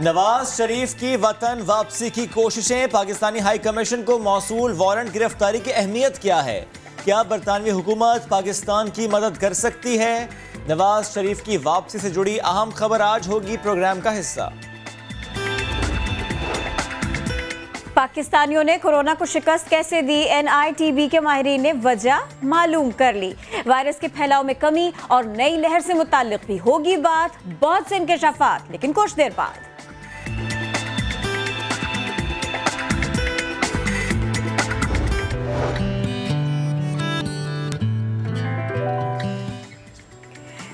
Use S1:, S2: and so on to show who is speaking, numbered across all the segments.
S1: नवाज शरीफ की वतन वापसी की कोशिशें, पाकिस्तानी हाई कमीशन को मौसूल वारंट गिरफ्तारी की अहमियत क्या है? क्या बरतानवी हुकूमत पाकिस्तान की मदद कर सकती है? नवाज शरीफ की वापसी से जुड़ी अहम खबर आज होगी प्रोग्राम का हिस्सा।
S2: पाकिस्तानियों ने कोरोना को शिकस्त कैसे दी, NITB के माहिरीन ने वजह मालूम कर ली। वायरस के फैलाव में कमी और नई लहर से मुताल्लिक भी होगी बात, बहुत से इंकशाफात, लेकिन कुछ देर बाद।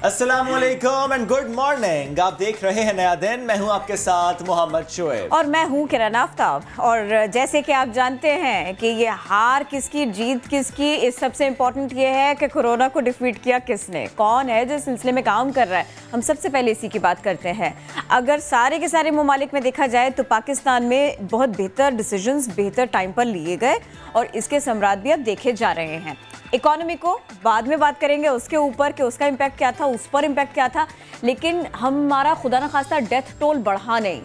S1: अस्सलामुअलैकुम एंड गुड मॉर्निंग। आप देख रहे हैं नया दिन। मैं हूं आपके साथ मोहम्मद शोएब
S2: और मैं हूं किरण आफ्ताब। और जैसे कि आप जानते हैं कि ये हार किसकी, जीत किसकी, इस सबसे इम्पोर्टेंट ये है कि कोरोना को डिफीट किया किसने, कौन है जो इस सिलसिले में काम कर रहा है। हम सबसे पहले इसी की बात करते हैं। अगर सारे के सारे ममालिक में देखा जाए तो पाकिस्तान में बहुत बेहतर डिसीजंस बेहतर टाइम पर लिए गए और इसके समरात भी अब देखे जा रहे हैं। इकोनॉमी को बाद में बात करेंगे उसके ऊपर कि उसका इम्पैक्ट क्या था, उस पर इम्पैक्ट क्या था, लेकिन हमारा खुदा न खास्ता डेथ टोल बढ़ा नहीं,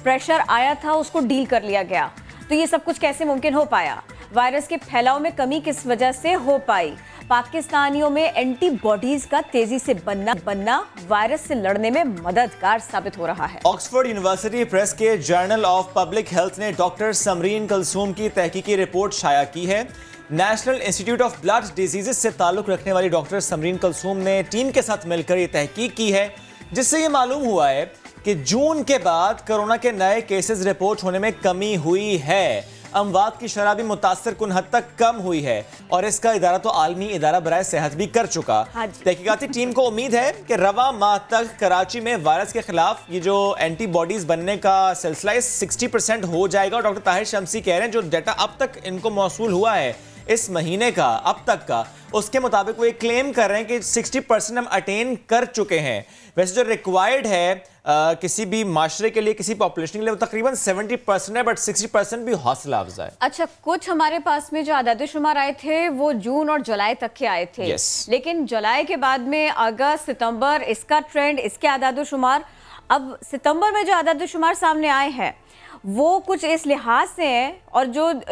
S2: प्रेशर आया था उसको डील कर लिया गया। तो ये सब कुछ कैसे मुमकिन हो पाया? वायरस के फैलाव में कमी किस वजह से हो पाई? पाकिस्तानियों में एंटीबॉडीज का तेजी से बनना वायरस से लड़ने में मददगार साबित हो रहा है।
S1: ऑक्सफोर्ड यूनिवर्सिटी प्रेस के जर्नल ऑफ पब्लिक हेल्थ ने डॉक्टर समरीन कलसूम की तहकीकी रिपोर्ट शाया की है। National institute of blood diseases से ताल्लुक रखने वाली डॉक्टर समरीन कलसूम ने टीम के साथ मिलकर ये तहकीक की है, जिससे ये मालूम हुआ है कि जून के बाद कोरोना के नए केसेस रिपोर्ट होने में कमी हुई है। अमवात की शरह भी मुतासर कुन हद तक कम हुई है और इसका इदारा तो आलमी इदारा बराए सेहत भी कर चुका। तहकीकाती टीम को उम्मीद है कि रवा माह तक कराची में वायरस के खिलाफ ये जो एंटीबॉडीज बनने का सिलसिला 60% हो जाएगा। डॉक्टर ताहिर शम्सी कह रहे हैं जो डाटा अब तक इनको मौसूल हुआ है इस महीने का, अब तक का, उसके मुताबिक वो ये क्लेम कर रहे हैं कि 60% हम अटेन कर चुके हैं। वैसे जो रिक्वायर्ड है किसी भी माशरे के लिए, किसी पॉपुलेशन के लिए, वो तकरीबन 70% है, बट 60% भी हौसला अफजा है।
S2: अच्छा, कुछ हमारे पास में जो आदाद शुमार आए थे वो जून और जुलाई तक के आए थे। लेकिन जुलाई के बाद में अगस्त, सितंबर, इसका ट्रेंड, इसके आदाद शुमार, अब सितंबर में जो आदाद शुमार सामने आए हैं वो कुछ इस लिहाज से हैं और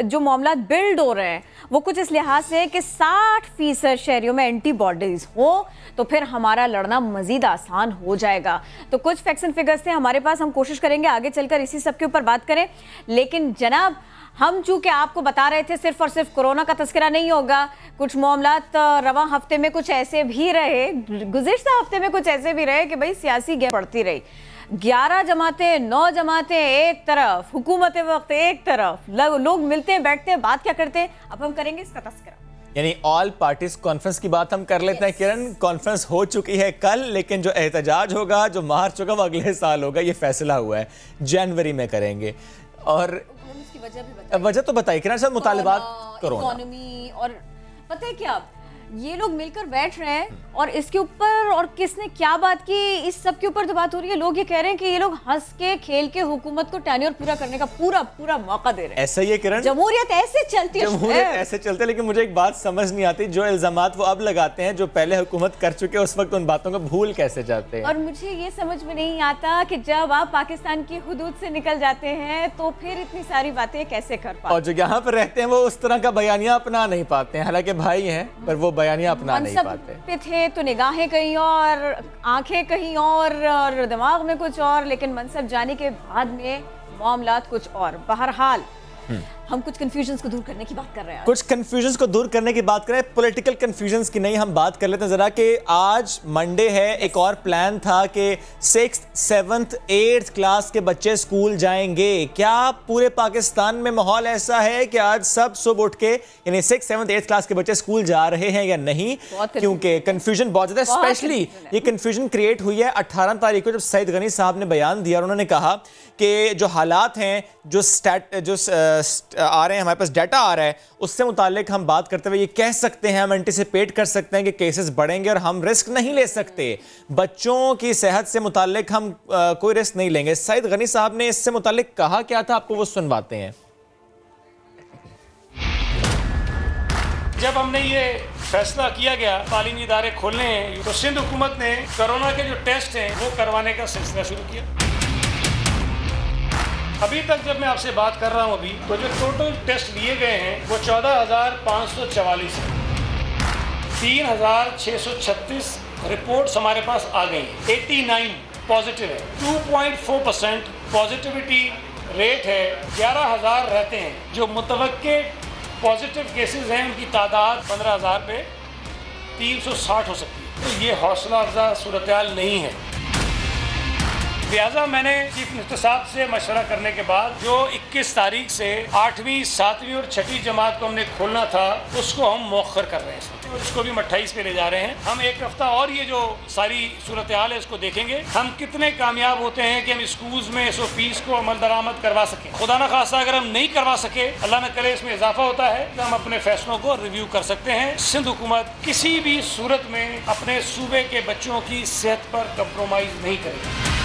S2: जो मामला बिल्ड हो रहे हैं वो कुछ इस लिहाज से है कि 60% शहरियों में एंटीबॉडीज हो तो फिर हमारा लड़ना मजीद आसान हो जाएगा। तो कुछ फैक्ट्स एंड फिगर्स थे हमारे पास, हम कोशिश करेंगे आगे चलकर इसी सब के ऊपर बात करें। लेकिन जनाब, हम चूंकि आपको बता रहे थे सिर्फ और सिर्फ कोरोना का तस्करा नहीं होगा, कुछ मामलात रवा हफ्ते में कुछ ऐसे भी रहे, गुज़िश्ता हफ्ते में कुछ ऐसे भी रहे कि भाई सियासी गेम पड़ती रही। 11 जमातें, 9 जमातें एक तरफ, हुकूमत वक्त एक तरफ, लोग मिलते हैं, बैठते हैं, बात क्या करते हैं, अब हम करेंगे इसका तस्करा।
S1: यानी ऑल पार्टीज कॉन्फ्रेंस की बात हम कर लेते हैं। किरण, कॉन्फ्रेंस हो चुकी है कल, लेकिन जो एहतजाज होगा, जो मार्च होगा, वो अगले साल होगा, ये फैसला हुआ है, जनवरी में करेंगे। और वजह तो बताइए किरण साहब। मुतालिबात करो,
S2: इकोनॉमी, और पता है क्या, ये लोग मिलकर बैठ रहे हैं और इसके ऊपर और किसने क्या बात की, इस सब के ऊपर तो बात हो रही है। लोग ये कह रहे हैं कि ये लोग हंस के खेल के हुकूमत को टेन्योर पूरा करने का पूरा मौका दे रहे हैं।
S1: ऐसा ही है किरण,
S2: जमहूरियत ऐसे चलती है,
S1: जमहूरियत ऐसे चलते है। लेकिन मुझे एक बात समझ नहीं आती, जो इल्जामात वो अब लगाते हैं, जो पहले हुकूमत कर चुके हैं, उस वक्त उन बातों को भूल कैसे जाते हैं।
S2: और मुझे ये समझ में नहीं आता कि जब आप पाकिस्तान की हुदूद से निकल जाते हैं तो फिर इतनी सारी बातें कैसे कर पाते हैं।
S1: और जो यहाँ पर रहते हैं वो उस तरह का बयानिया अपना नहीं पाते हैं, हालांकि भाई हैं पर वो बयानिया अपना नहीं पाते पे
S2: थे। तो निगाहें कहीं और, आंखें कहीं और दिमाग में कुछ और, लेकिन मनसब जाने के बाद में मामलात कुछ और। बहरहाल हम कुछ कंफ्यूजन्स को दूर करने की बात कर रहे हैं।
S1: कुछ कंफ्यूजन्स को दूर करने की बात करें, पॉलिटिकल कंफ्यूजन्स की नहीं। हम बात कर लेते हैं जरा कि आज मंडे है, एक और प्लान था कि 6th, 7th, 8th क्लास के बच्चे स्कूल जाएंगे। क्या पूरे पाकिस्तान में माहौल ऐसा है कि आज सब सुबह उठ के, यानी 6th, 7th, 8th क्लास के बच्चे स्कूल जा रहे हैं या नहीं? क्योंकि कंफ्यूजन बहुत ज्यादा, स्पेशली ये कंफ्यूजन क्रिएट हुई है 18 तारीख को, जब सईद गनी साहब ने बयान दिया और उन्होंने कहा कि जो हालात हैं, जो आ रहे हैं, हमारे पास डाटा आ रहा है, उससे मुतालिक हम बात करते हुए ये कह सकते हैं, हम एंटिसिपेट कर सकते हैं कि केसेस बढ़ेंगे और हम रिस्क नहीं ले सकते। बच्चों की सेहत से मुतालिक हम कोई रिस्क नहीं लेंगे। सईद गनी साहब ने इससे मुतालिक कहा क्या था, आपको वो सुनवाते हैं।
S3: जब हमने ये फैसला किया गया तालीमी इदारे खोलने हैं, तो सिंध हुकूमत ने कोरोना के जो टेस्ट हैं वो करवाने का सिलसिला शुरू किया। अभी तक जब मैं आपसे बात कर रहा हूँ अभी तो जो टोटल टेस्ट लिए गए हैं वो 14,544 है। 3,636 रिपोर्ट्स हमारे पास आ गई हैं। 89 पॉजिटिव है। 2.4% पॉजिटिविटी रेट है। 11,000 रहते हैं। जो मुतवक्के पॉजिटिव केसेस हैं उनकी तादाद 15,000 पे 360 हो सकती है। तो ये हौसला अफजा सूरत-ए-हाल नहीं है। लिहाजा मैंने चीफ मिनिस्टर साहब से मशवरा करने के बाद जो 21 तारीख से 8वीं, 7वीं और 6ठी जमात को हमने खोलना था उसको हम मौखर कर रहे हैं और उसको भी 28 पे ले जा रहे हैं। हम एक हफ्ता और ये जो सारी सूरत हाल है इसको देखेंगे, हम कितने कामयाब होते हैं कि हम स्कूल्स में SOPs को अमल दरामद करवा सकें। खुदा न खास्ता अगर हम नहीं करवा सके, अल्लाह न करे इसमें इजाफा होता है, तो हम अपने फैसलों को रिव्यू कर सकते हैं। सिंध हुकूमत किसी भी सूरत में अपने सूबे के बच्चों की सेहत पर कंप्रोमाइज नहीं करेगी।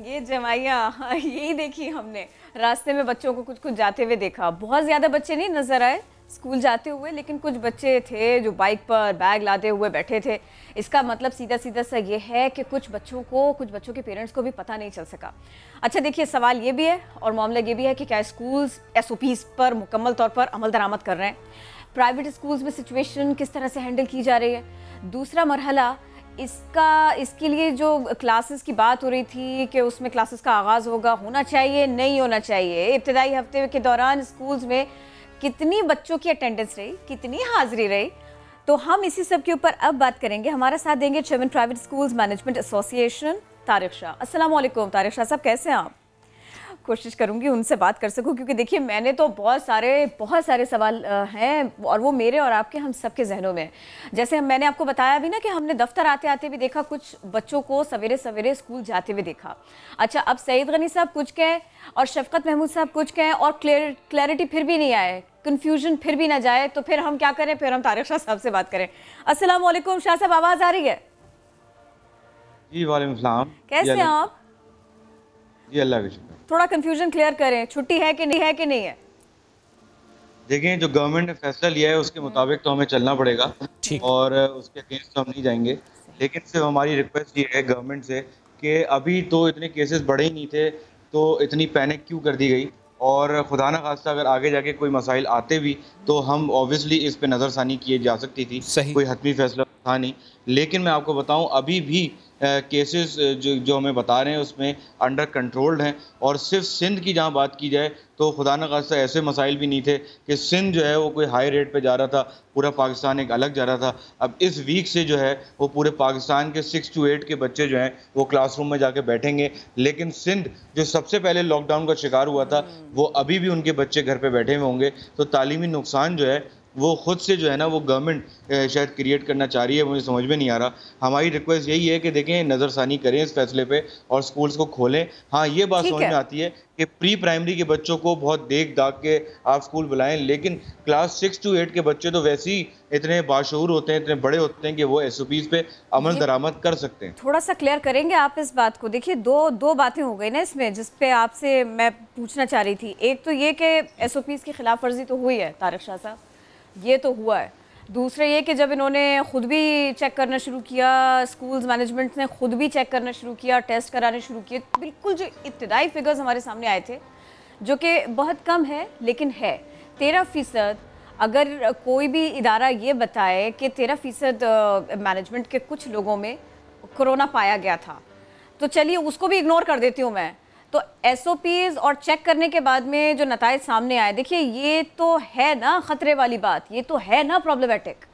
S2: ये जमाइयाँ यही देखी हमने, रास्ते में बच्चों को कुछ जाते हुए देखा। बहुत ज़्यादा बच्चे नहीं नज़र आए स्कूल जाते हुए, लेकिन कुछ बच्चे थे जो बाइक पर बैग लाते हुए बैठे थे। इसका मतलब सीधा सीधा सा ये है कि कुछ बच्चों के पेरेंट्स को भी पता नहीं चल सका। अच्छा देखिए, सवाल ये भी है और मामला ये भी है कि क्या स्कूल्स SOPs पर मुकम्मल तौर पर अमल दरामद कर रहे हैं। प्राइवेट स्कूल्स में सिचुएशन किस तरह से हैंडल की जा रही है। दूसरा मरहला इसके लिए जो क्लासेस की बात हो रही थी कि उसमें क्लासेस का आगाज़ होना चाहिए, नहीं होना चाहिए। इब्तिदाई हफ्ते के दौरान स्कूल्स में कितनी बच्चों की अटेंडेंस रही, कितनी हाज़िरी रही, तो हम इसी सब के ऊपर अब बात करेंगे। हमारे साथ देंगे chairman private schools management association Tariq Shah. अस्सलाम वालेकुम तारिक शाह साहब, कैसे हैं आप? कोशिश करूंगी उनसे बात कर सकूं, क्योंकि देखिए मैंने तो बहुत सारे सवाल हैं और वो मेरे और आपके हम सबके जहनों में। जैसे मैंने आपको बताया भी ना कि हमने दफ्तर आते आते भी देखा, कुछ बच्चों को सवेरे सवेरे स्कूल जाते हुए देखा। अच्छा, अब सईद गनी साहब कुछ कहें और शफकत महमूद साहब कुछ कहें और क्लैरिटी फिर भी नहीं आए, कन्फ्यूजन फिर भी ना जाए, तो फिर हम क्या करें? फिर हम तारिक शाह साहब से बात करें। अस्सलाम वालेकुम शाह साहब, आवाज़ आ रही है?
S4: जी वालेकुम सलाम।
S2: कैसे हैं आप?
S4: जी अल्लाह का शुक्र।
S2: थोड़ा कंफ्यूजन क्लियर करें, छुट्टी है कि नहीं है?
S4: देखिए, जो गवर्नमेंट ने फैसला लिया है उसके मुताबिक तो हमें चलना पड़ेगा और उसके अगेंस्ट तो हम नहीं जाएंगे। लेकिन सिर्फ हमारी रिक्वेस्ट ये है गवर्नमेंट से कि अभी तो इतने केसेस बढ़े ही नहीं थे, तो इतनी पैनिक क्यों कर दी गई? और खुदा न खास्ता अगर आगे जाके कोई मसाइल आते भी तो हम ऑब्वियसली इस पे नज़रसानी किए जा सकती थी। कोई हतमी फैसला था नहीं। लेकिन मैं आपको बताऊं, अभी भी केसेस जो हमें बता रहे हैं उसमें अंडर कंट्रोल्ड हैं। और सिर्फ सिंध की जहां बात की जाए तो खुदा न खास्ता ऐसे मसाइल भी नहीं थे कि सिंध जो है वो कोई हाई रेट पे जा रहा था, पूरा पाकिस्तान एक अलग जा रहा था। अब इस वीक से जो है वो पूरे पाकिस्तान के 6 to 8 के बच्चे जो हैं वो क्लासरूम में जाके बैठेंगे। लेकिन सिंध जो सबसे पहले लॉकडाउन का शिकार हुआ था, वो अभी भी उनके बच्चे घर पे बैठे हुए होंगे। तो तालीमी नुकसान जो है वो खुद से जो है ना वो गवर्नमेंट शायद क्रिएट करना चाह रही है, मुझे समझ में नहीं आ रहा। हमारी रिक्वेस्ट यही है कि देखें, नज़रसानी करें इस फैसले पे और स्कूल्स को खोलें। हाँ, ये बात समझ में आती है कि प्री प्राइमरी के बच्चों को बहुत देख दाग के आप स्कूल बुलाएं, लेकिन क्लास 6 to 8 के बच्चे तो वैसे ही इतने बाशऊर होते हैं, इतने बड़े होते हैं कि वो SOPs पे अमल दरामद कर सकते हैं।
S2: थोड़ा सा क्लियर करेंगे आप इस बात को? देखिए, दो बातें हो गई ना इसमें, जिस पे आपसे मैं पूछना चाह रही थी। एक तो ये कि SOPs की खिलाफ वर्जी तो हुई है तारिक शाह साहब, ये तो हुआ है। दूसरा ये कि जब इन्होंने ख़ुद भी चेक करना शुरू किया, स्कूल्स मैनेजमेंट ने ख़ुद भी चेक करना शुरू किया, टेस्ट कराने शुरू किए, बिल्कुल जो इब्तिदाई फिगर्स हमारे सामने आए थे, जो कि बहुत कम है लेकिन है 13%। अगर कोई भी इदारा ये बताए कि 13% मैनेजमेंट के कुछ लोगों में कोरोना पाया गया था, तो चलिए उसको भी इग्नोर कर देती हूँ मैं। तो SOPs और चेक करने के बाद में जो नताइज सामने आए, देखिए ये तो है ना खतरे वाली बात, ये तो है ना प्रॉब्लमेटिक।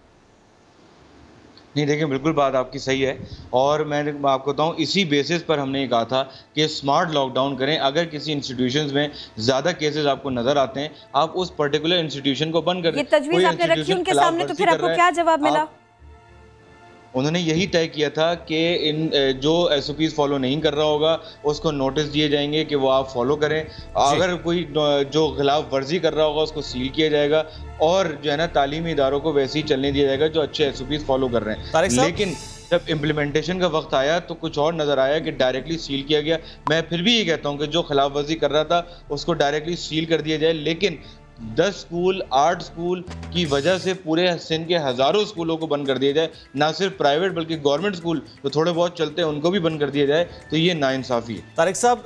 S4: नहीं, देखिए बिल्कुल बात आपकी सही है और मैं आपको बताऊं, इसी बेसिस पर हमने ये कहा था कि स्मार्ट लॉकडाउन करें। अगर किसी इंस्टीट्यूशंस में ज़्यादा केसेस आपको नज़र आते हैं, आप उस पर्टिकुलर इंस्टीट्यूशन को बंद कर दें।
S2: ये तजवीज़ आपने रखी उनके सामने, तो फिर आपको क्या जवाब मिला?
S4: उन्होंने यही तय किया था कि इन जो SOPs फॉलो नहीं कर रहा होगा उसको नोटिस दिए जाएंगे कि वो आप फॉलो करें। अगर कोई जो खिलाफ वर्जी कर रहा होगा उसको सील किया जाएगा और जो है ना तालीमी इदारों को वैसे ही चलने दिया जाएगा जो अच्छे SOPs फॉलो कर रहे हैं। लेकिन जब इम्प्लीमेंटेशन का वक्त आया तो कुछ और नज़र आया कि डायरेक्टली सील किया गया। मैं फिर भी ये कहता हूँ कि जो खिलाफ वर्जी कर रहा था उसको डायरेक्टली सील कर दिया जाए, लेकिन 10 स्कूल 8 स्कूल की वजह से पूरे सिंध के हज़ारों स्कूलों को बंद कर दिया जाए, ना सिर्फ प्राइवेट बल्कि गवर्नमेंट स्कूल तो थोड़े बहुत चलते हैं उनको भी बंद कर दिया जाए, तो ये नाइंसाफ़ी है।
S1: तारिक साहब,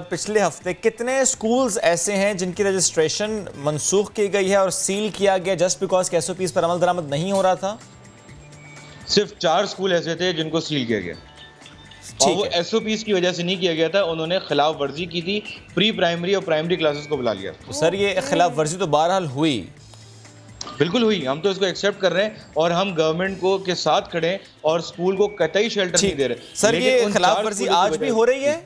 S1: पिछले हफ्ते कितने स्कूल्स ऐसे हैं जिनकी रजिस्ट्रेशन मनसूख की गई है और सील किया गया जस्ट बिकॉज के SOPs पर अमल दरामद नहीं हो रहा था?
S4: सिर्फ 4 स्कूल ऐसे थे जिनको सील किया गया और वो SOPs की वजह से नहीं किया गया था, उन्होंने खिलाफ वर्जी की थी, प्री प्राइमरी और प्राइमरी क्लासेस को बुला लिया।
S1: तो सर ये खिलाफ वर्जी तो बहरहाल हुई,
S4: बिल्कुल हुई, हम तो इसको एक्सेप्ट कर रहे हैं और हम गवर्नमेंट को के साथ खड़े हैं और स्कूल को कतई शेल्टर नहीं दे रहे।
S1: सर ये खिलाफ वर्जी आज भी हो रही है?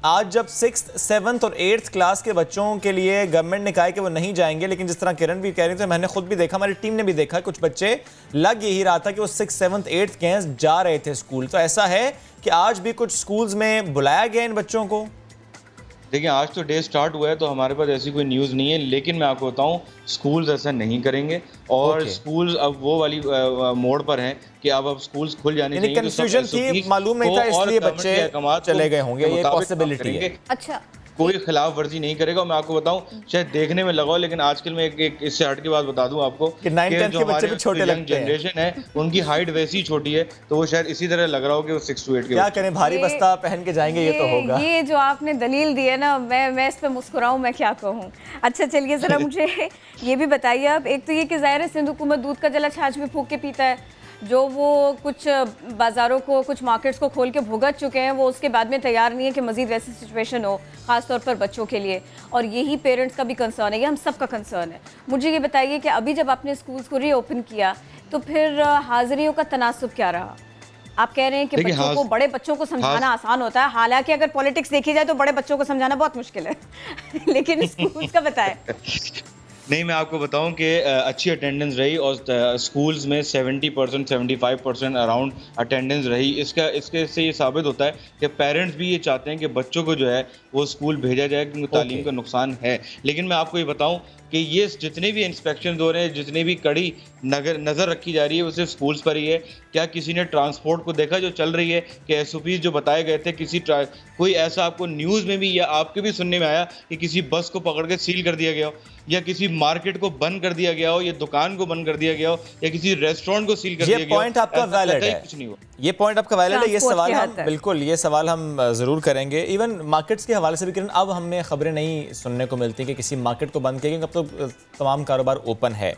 S1: आज जब 6th, 7th और 8th क्लास के बच्चों के लिए गवर्नमेंट ने कहा कि वो नहीं जाएंगे, लेकिन जिस तरह किरण भी कह रही थी, मैंने खुद भी देखा, हमारी टीम ने भी देखा, कुछ बच्चे लग यही रहा था कि वो 6th, 7th, 8th के जा रहे थे स्कूल। तो ऐसा है कि आज भी कुछ स्कूल्स में बुलाया गया इन बच्चों को?
S4: देखिए आज तो डे स्टार्ट हुआ है तो हमारे पास ऐसी कोई न्यूज़ नहीं है, लेकिन मैं आपको बताऊं स्कूल्स ऐसा नहीं करेंगे और स्कूल्स अब वो वाली मोड़ पर हैं कि अब स्कूल्स खुल जाने चाहिए।
S1: कंफ्यूजन थी, मालूम नहीं था, इसलिए बच्चे चले गए होंगे, ये पॉसिबिलिटी है।
S2: अच्छा,
S4: कोई खिलाफ वर्जी नहीं करेगा। मैं आपको बताऊं शायद देखने में लगाओ, लेकिन आजकल मैं एक इससे हट के बात बता दूं आपको
S1: कि 9-10 के बच्चे भी छोटे लगते हैं,
S4: जनरेशन है उनकी हाइट वैसी छोटी है तो वो शायद इसी तरह लग रहा हो कि वो 6 to 8 के
S1: क्या करें, भारी बस्ता पहन के जाएंगे, ये तो होगा।
S2: ये जो आपने दलील दी है ना, मैं इस पे मुस्कुराऊं, मैं क्या कहूँ। अच्छा चलिए जरा मुझे ये भी बताइए अब, एक तो ये कि ज़ाहिर है सिंध हुकूमत दूध का जला छाछ भी फूंक के पीता है, जो वो कुछ बाज़ारों को, कुछ मार्केट्स को खोल के भुगत चुके हैं, वो उसके बाद में तैयार नहीं है कि मज़ीद वैसी सिचुएशन हो, ख़ास तौर पर बच्चों के लिए। और यही पेरेंट्स का भी कंसर्न है, ये हम सब का कंसर्न है। मुझे ये बताइए कि अभी जब आपने स्कूल्स को रीओपन किया तो फिर हाज़िरियों का तनासुब क्या रहा? आप कह रहे हैं कि बच्चों को, बड़े बच्चों को समझाना आसान होता है, हालांकि अगर पॉलिटिक्स देखी जाए तो बड़े बच्चों को समझाना बहुत मुश्किल है लेकिन स्कूल्स का बताएं।
S4: नहीं, मैं आपको बताऊं कि अच्छी अटेंडेंस रही और स्कूल्स में 70%, 75% अराउंड अटेंडेंस रही। इसके से ये साबित होता है कि पेरेंट्स भी ये चाहते हैं कि बच्चों को जो है वो स्कूल भेजा जाए, क्योंकि तालीम का नुकसान है। लेकिन मैं आपको ये बताऊं कि ये जितने भी इंस्पेक्शन हो रहे हैं, जितनी भी कड़ी नज़र रखी जा रही है, वो सिर्फ स्कूल्स पर ही है। क्या किसी ने ट्रांसपोर्ट को देखा जो चल रही है कि SOPs जो बताए गए थे, कोई ऐसा आपको न्यूज़ में भी या आपके भी सुनने में आया कि किसी बस को पकड़ के सील कर दिया गया हो, या किसी मार्केट को बंद कर दिया गया हो, या दुकान को बंद कर दिया गया हो, या किसी रेस्टोरेंट को सील कर दिया गया हो?
S1: ये पॉइंट आपका वैलिड है, कुछ नहीं हुआ। ये पॉइंट आपका वैलिड है, ये सवाल हम बिल्कुल ये सवाल हम ज़रूर करेंगे। इवन मार्केट्स के हवाले से भी किरण, अब हमें खबरें नहीं सुनने को मिलती कि किसी मार्केट को बंद किया, अब तो तमाम कारोबार ओपन है।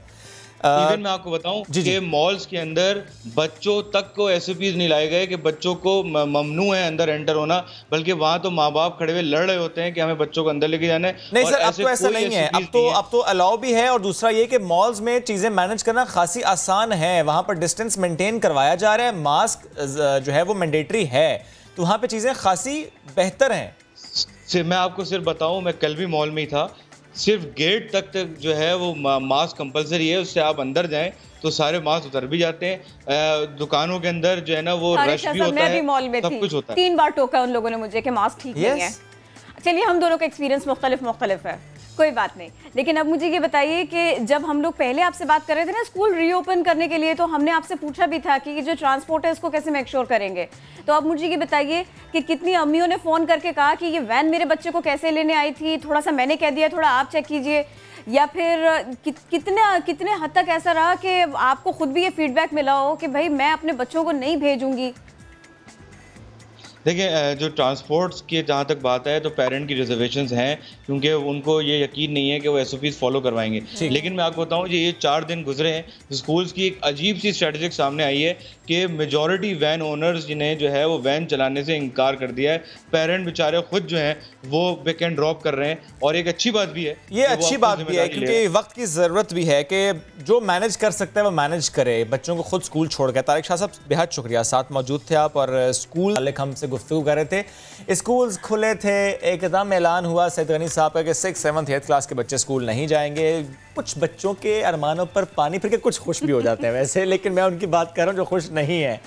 S4: इवन मैं आपको बताऊं कि मॉल्स के अंदर बच्चों तक को SOPs नहीं लाए गए कि बच्चों को ममनू है अंदर एंटर होना, बल्कि वहां तो माँ बाप खड़े हुए लड़ रहे होते हैं कि हमें बच्चों को अंदर लेके जाना है।
S1: नहीं सर, अब तो ऐसा नहीं है, अब तो अलाउ भी है। और दूसरा ये कि मॉल्स में चीजें मैनेज करना खासी आसान है, वहां पर डिस्टेंस मेंटेन करवाया जा रहा है, मास्क जो है वो मैंडेटरी है, तो वहां पे चीजें खासी बेहतर हैं।
S4: मैं आपको सिर्फ बताऊं, मैं कल भी मॉल में ही था, सिर्फ गेट तक जो है वो मास्क कंपलसरी है, उससे आप अंदर जाएं तो सारे मास्क उतर भी जाते हैं। दुकानों के अंदर जो है ना वो रश भी होता है, सब कुछ होता है।
S2: 3 बार टोका उन लोगों ने मुझे कि मास्क ठीक नहीं है। चलिए हम दोनों का एक्सपीरियंस मुख्तलिफ है, कोई बात नहीं। लेकिन अब मुझे ये बताइए कि जब हम लोग पहले आपसे बात कर रहे थे ना स्कूल रीओपन करने के लिए, तो हमने आपसे पूछा भी था कि ये जो ट्रांसपोर्ट है इसको कैसे मेक श्योर करेंगे। तो अब मुझे ये बताइए कि कितनी अम्मियों ने फ़ोन करके कहा कि ये वैन मेरे बच्चे को कैसे लेने आई थी, थोड़ा सा मैंने कह दिया, थोड़ा आप चेक कीजिए, या फिर कितने हद तक ऐसा रहा कि आपको खुद भी ये फीडबैक मिला हो कि भाई मैं अपने बच्चों को नहीं भेजूंगी?
S4: देखिए, जो ट्रांसपोर्ट्स की जहाँ तक बात है तो पेरेंट की रिजर्वेशंस हैं, क्योंकि उनको ये यकीन नहीं है कि वो SOPs फॉलो करवाएंगे। लेकिन मैं आपको बताऊँ ये 4 दिन गुजरे हैं, स्कूल्स की एक अजीब सी स्ट्रेटजिक सामने आई है कि मेजॉरिटी वैन ओनर्स जिन्हें जो है वो वैन चलाने से इनकार कर दिया है। पेरेंट बेचारे खुद जो हैं वो पिक एंड ड्रॉप कर रहे हैं, और एक अच्छी बात भी है,
S1: ये अच्छी बात भी है, क्योंकि वक्त की ज़रूरत भी है कि जो मैनेज कर सकता है वो मैनेज करे, बच्चों को खुद स्कूल छोड़ गया। तारिक शाह साहब बेहद शुक्रिया, साथ मौजूद थे आप, और स्कूल हमसे गुफ्तगू कर रहे थे। स्कूल्स खुले थे, एकदम ऐलान हुआ सैयद गनी साहब का कि 6th, 7th, 8th क्लास के बच्चे स्कूल नहीं जाएंगे। कुछ बच्चों के अरमानों पर पानी फिर के कुछ खुश भी हो जाते हैं वैसे, लेकिन मैं उनकी बात कर रहा हूँ जो खुश नहीं है।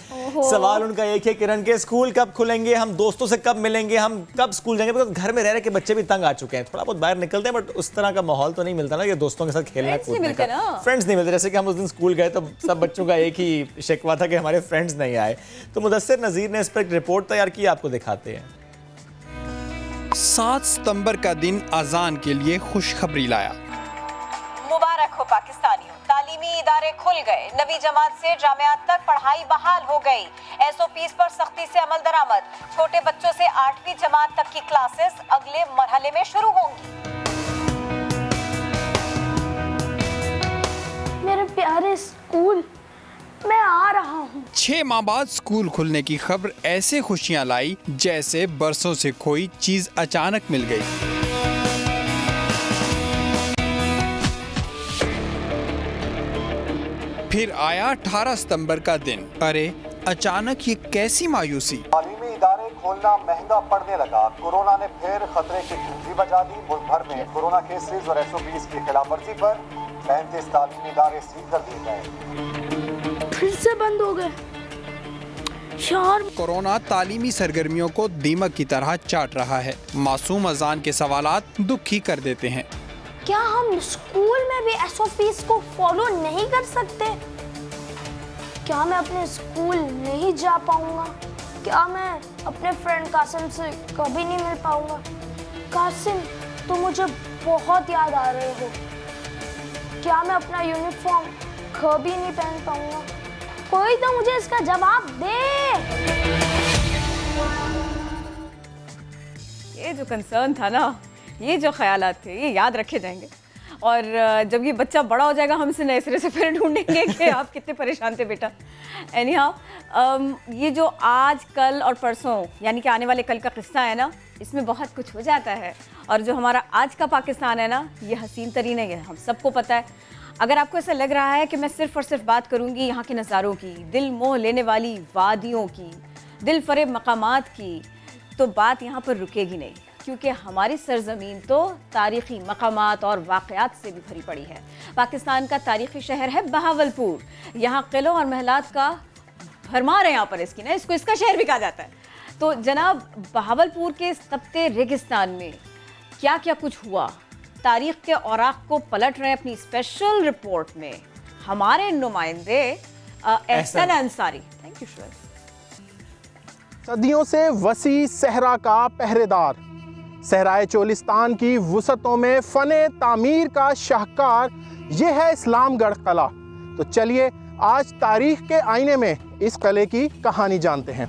S1: सवाल उनका एक है किरण के, स्कूल कब खुलेंगे, हम दोस्तों से कब मिलेंगे, हम कब स्कूल जाएंगे, बिकॉज घर में रह रहे के बच्चे भी तंग आ चुके हैं। थोड़ा बहुत बाहर निकलते हैं बट उस तरह का माहौल तो नहीं मिलता ना कि दोस्तों के साथ खेलना कूदने का, फ्रेंड्स नहीं मिलते। जैसे कि हम उस दिन स्कूल गए तो सब बच्चों का एक ही शिकवा था कि हमारे फ्रेंड्स नहीं आए। तो मुदस्सिर नज़ीर ने इस पर एक रिपोर्ट तैयार की, आपको दिखाते हैं।
S5: 7 सितंबर का दिन अजान के लिए खुशखबरी लाया।
S2: तालीमी इदारे खुल गए। नवी जमात से जामियात तक पढ़ाई बहाल हो गई। SOPs पर सख्ती से अमल दरामद। छोटे बच्चों से 8वीं जमात तक की क्लासेस अगले मरहले में शुरू होंगी।
S5: मेरे प्यारे स्कूल, मैं आ रहा हूँ।
S6: 6 माह बाद स्कूल खुलने की खबर ऐसे खुशियाँ लाई जैसे बरसों से कोई चीज अचानक मिल गई। फिर आया 18 सितंबर का दिन। अरे अचानक ये कैसी मायूसी।
S7: तालीमी इदारे खोलना महंगा पड़ने लगा। कोरोना ने फिर खतरे की घंटी बजा दी। मुल्क भर में कोरोना केसेस और SOPs की खिलाफवर्जी पर 35 तालीमी इदारे सील कर दिए गए।
S5: फिर से बंद हो गए।
S6: कोरोना तालीमी सरगर्मियों को दीमक की तरह चाट रहा है। मासूम अजान के सवालात दुखी कर देते हैं।
S5: क्या हम स्कूल में भी SOPs को फॉलो नहीं कर सकते? क्या मैं अपने स्कूल नहीं जा पाऊंगा? क्या मैं अपने फ्रेंड कासिम से कभी नहीं मिल पाऊंगा? कासिम, तुम मुझे बहुत याद आ रहे हो। क्या मैं अपना यूनिफॉर्म कभी नहीं पहन पाऊंगा? कोई तो मुझे इसका जवाब दे।
S2: ये जो कंसर्न था ना, ये जो ख्यालात थे, ये याद रखे जाएंगे। और जब ये बच्चा बड़ा हो जाएगा, हम इसे नए सिरे से फिर ढूंढेंगे कि आप कितने परेशान थे बेटा। एनी हाउ, ये जो आज, कल और परसों यानी कि आने वाले कल का किस्सा है ना, इसमें बहुत कुछ हो जाता है। और जो हमारा आज का पाकिस्तान है ना, ये हसीन तरीन है, ये हम सबको पता है। अगर आपको ऐसा लग रहा है कि मैं सिर्फ और सिर्फ बात करूँगी यहाँ के नज़ारों की, दिल मोह लेने वाली वादियों की, दिल फरेब मकामात की, तो बात यहाँ पर रुकेगी नहीं, क्योंकि हमारी सरजमीन तो तारीख़ी मकामात और वाक़यात से भी भरी पड़ी है। पाकिस्तान का तारीख़ी शहर है बहावलपुर। यहाँ किलों और महलात का भरमार है यहाँ पर, इसकी ना, इसको इसका शहर भी कहा जाता है। तो जनाब, बहावलपुर के तपते रेगिस्तान में क्या क्या कुछ हुआ, तारीख़ के औराक को पलट रहे अपनी स्पेशल रिपोर्ट में हमारे नुमाइंदे Ehsan Ansari. Thank you sir.
S8: सदियों से वसी सहरा का पहरेदार, सहराए चोलिस्तान की वुसतों में फने तामीर का शाहकार, ये है इस्लामगढ़ कला। तो चलिए आज तारीख के आईने में इस किले की कहानी जानते हैं।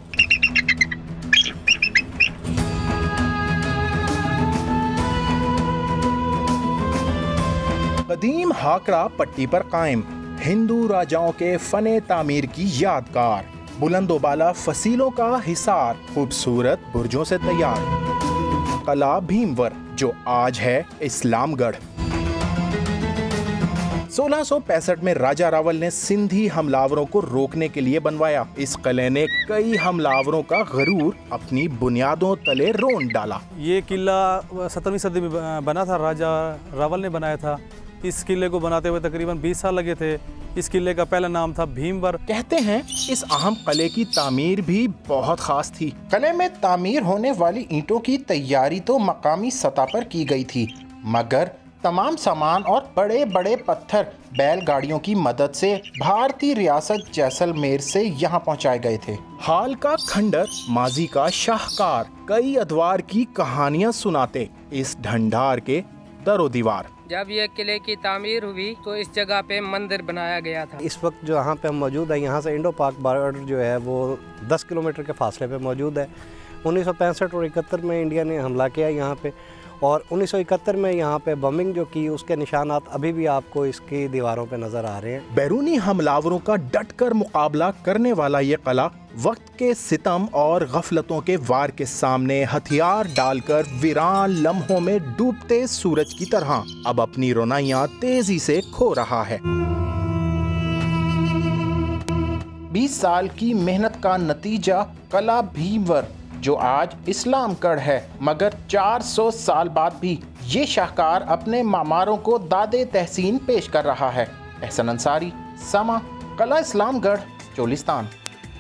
S8: कदीम हाकरा पट्टी पर कायम हिंदू राजाओं के फने तामीर की यादगार, बुलंदोबाला फसीलों का हिसार, खूबसूरत बुर्जों से तैयार कला भीमवर, जो आज है इस्लामगढ़। 1665 में राजा रावल ने सिंधी हमलावरों को रोकने के लिए बनवाया। इस किले ने कई हमलावरों का गरूर अपनी बुनियादों तले रोंद डाला।
S9: ये किला 17वीं सदी में बना था, राजा रावल ने बनाया था। इस किले को बनाते हुए तकरीबन 20 साल लगे थे। इस किले का पहला नाम था भीमवर।
S8: कहते हैं इस अहम किले की तामीर भी बहुत खास थी। किले में तामीर होने वाली ईंटों की तैयारी तो मकामी सतह पर की गई थी, मगर तमाम सामान और बड़े बड़े पत्थर बैलगाड़ियों की मदद से भारतीय रियासत जैसलमेर से यहाँ पहुँचाए गए थे। हाल का खंडर, माजी का शाहकार, कई अदवार की कहानियाँ सुनाते इस ढंढार के दरो दीवार।
S10: जब ये किले की तामीर हुई तो इस जगह पे मंदिर बनाया गया था।
S11: इस वक्त जो यहाँ पे हम मौजूद है, यहाँ से इंडो पाक बॉर्डर जो है वो 10 किलोमीटर के फासले पे मौजूद है। 1965 और 71 में इंडिया ने हमला किया यहाँ पे, और 1971 में यहाँ पे बमिंग जो की, उसके निशानात अभी भी आपको इसकी दीवारों पे नजर आ रहे हैं।
S8: बैरूनी हमलावरों का डटकर मुकाबला करने वाला ये किला वक्त के सितम और गफलतों के वार के सामने हथियार डालकर वीरान लम्हों में डूबते सूरज की तरह अब अपनी रोनाइयां तेजी से खो रहा है। 20 साल की मेहनत का नतीजा किला भीमवर, जो आज इस्लामगढ़ है, मगर 400 साल बाद भी ये शाहकार अपने मामारों को दादे तहसीन पेश कर रहा है। एहसन अंसारी, समा, किला इस्लामगढ़, चोलिस्तान।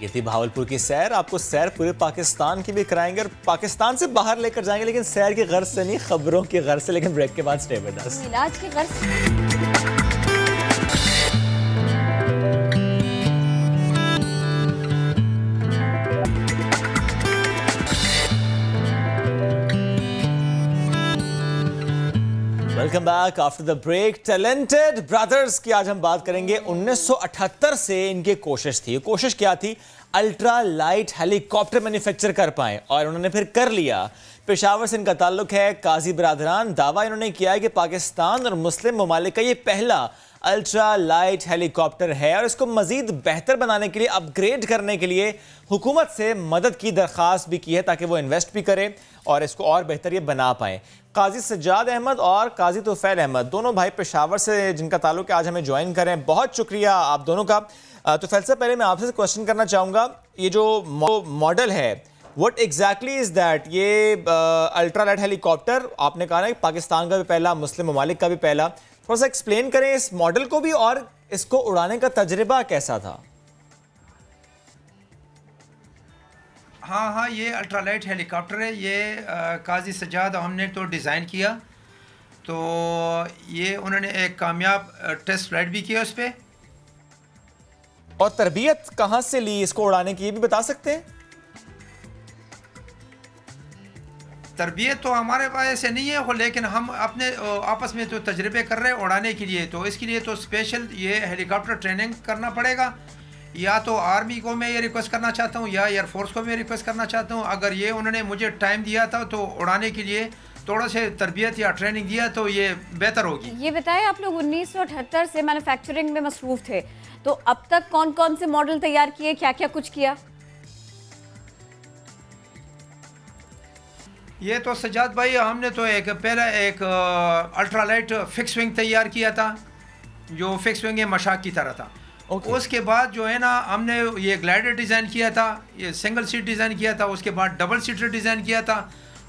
S1: ये थी भावलपुर की सैर। आपको सैर पूरे पाकिस्तान की भी कराएंगे और पाकिस्तान से बाहर लेकर जाएंगे, लेकिन सैर की गर्ज से नहीं, खबरों की गर्ज से। लेकिन ब्रेक के बाद स्टे विद अस।
S2: इलाज की गर्ज से।
S1: Welcome back after the break. Talented brothers की आज हम बात करेंगे। 1978 से इनकी कोशिश थी। कोशिश क्या थी? अल्ट्रा लाइट हेलीकॉप्टर मैन्युफैक्चर कर पाए और उन्होंने फिर कर लिया। पेशावर से इनका ताल्लुक है। काजी बिरादरान दावा इन्होंने किया है कि पाकिस्तान और मुस्लिम ममालिक का ये पहला अल्ट्रा लाइट हेलीकॉप्टर है और इसको मजीद बेहतर बनाने के लिए, अपग्रेड करने के लिए हुकूमत से मदद की दरख्वास्त भी की है ताकि वो इन्वेस्ट भी करे और इसको और बेहतर ये बना पाए। काजी सज्जाद अहमद और काजी तोफैल अहमद दोनों भाई पेशावर से जिनका ताल्लुक है आज हमें ज्वाइन करें। बहुत शुक्रिया आप दोनों का। तोफैल से पहले मैं आपसे क्वेश्चन करना चाहूँगा, ये जो मॉडल है व्हाट एग्जैक्टली इज़ दैट? ये अल्ट्रा लाइट हेलीकॉप्टर आपने कहा ना कि पाकिस्तान का भी पहला, मुस्लिम ममालिक का भी पहला, थोड़ा सा एक्सप्लेन करें इस मॉडल को भी और इसको उड़ाने का तजर्बा कैसा था?
S12: हाँ, ये अल्ट्रालाइट हेलीकॉप्टर है। ये काजी सज्जाद हमने तो डिज़ाइन किया, तो ये उन्होंने एक कामयाब टेस्ट फ्लाइट भी किया उस पर।
S1: और तरबियत कहाँ से ली इसको उड़ाने की, ये भी बता सकते हैं?
S12: तरबियत तो हमारे पास ऐसे नहीं है, लेकिन हम अपने आपस में तो तजर्बे कर रहे हैं उड़ाने के लिए। तो इसके लिए तो स्पेशल ये हेलीकॉप्टर ट्रेनिंग करना पड़ेगा। या तो आर्मी को मैं ये रिक्वेस्ट करना चाहता हूँ या एयरफोर्स को मैं रिक्वेस्ट करना चाहता हूँ। अगर ये उन्होंने मुझे टाइम दिया था तो उड़ाने के लिए थोड़ा से तरबियत या ट्रेनिंग दिया तो ये बेहतर होगी।
S2: ये बताएं, आप लोग 1978 से मैन्युफैक्चरिंग में मसरूफ थे, तो अब तक कौन कौन से मॉडल तैयार किए, क्या क्या कुछ किया?
S12: ये तो सज्जाद भाई हमने तो पहला एक अल्ट्रालाइट फिक्स विंग तैयार किया था, जो फिक्स विंग मशाक की तरह था। उसके बाद जो है ना हमने ये ग्लाइडर डिज़ाइन किया था, ये सिंगल सीट डिज़ाइन किया था। उसके बाद डबल सीटर डिज़ाइन किया था,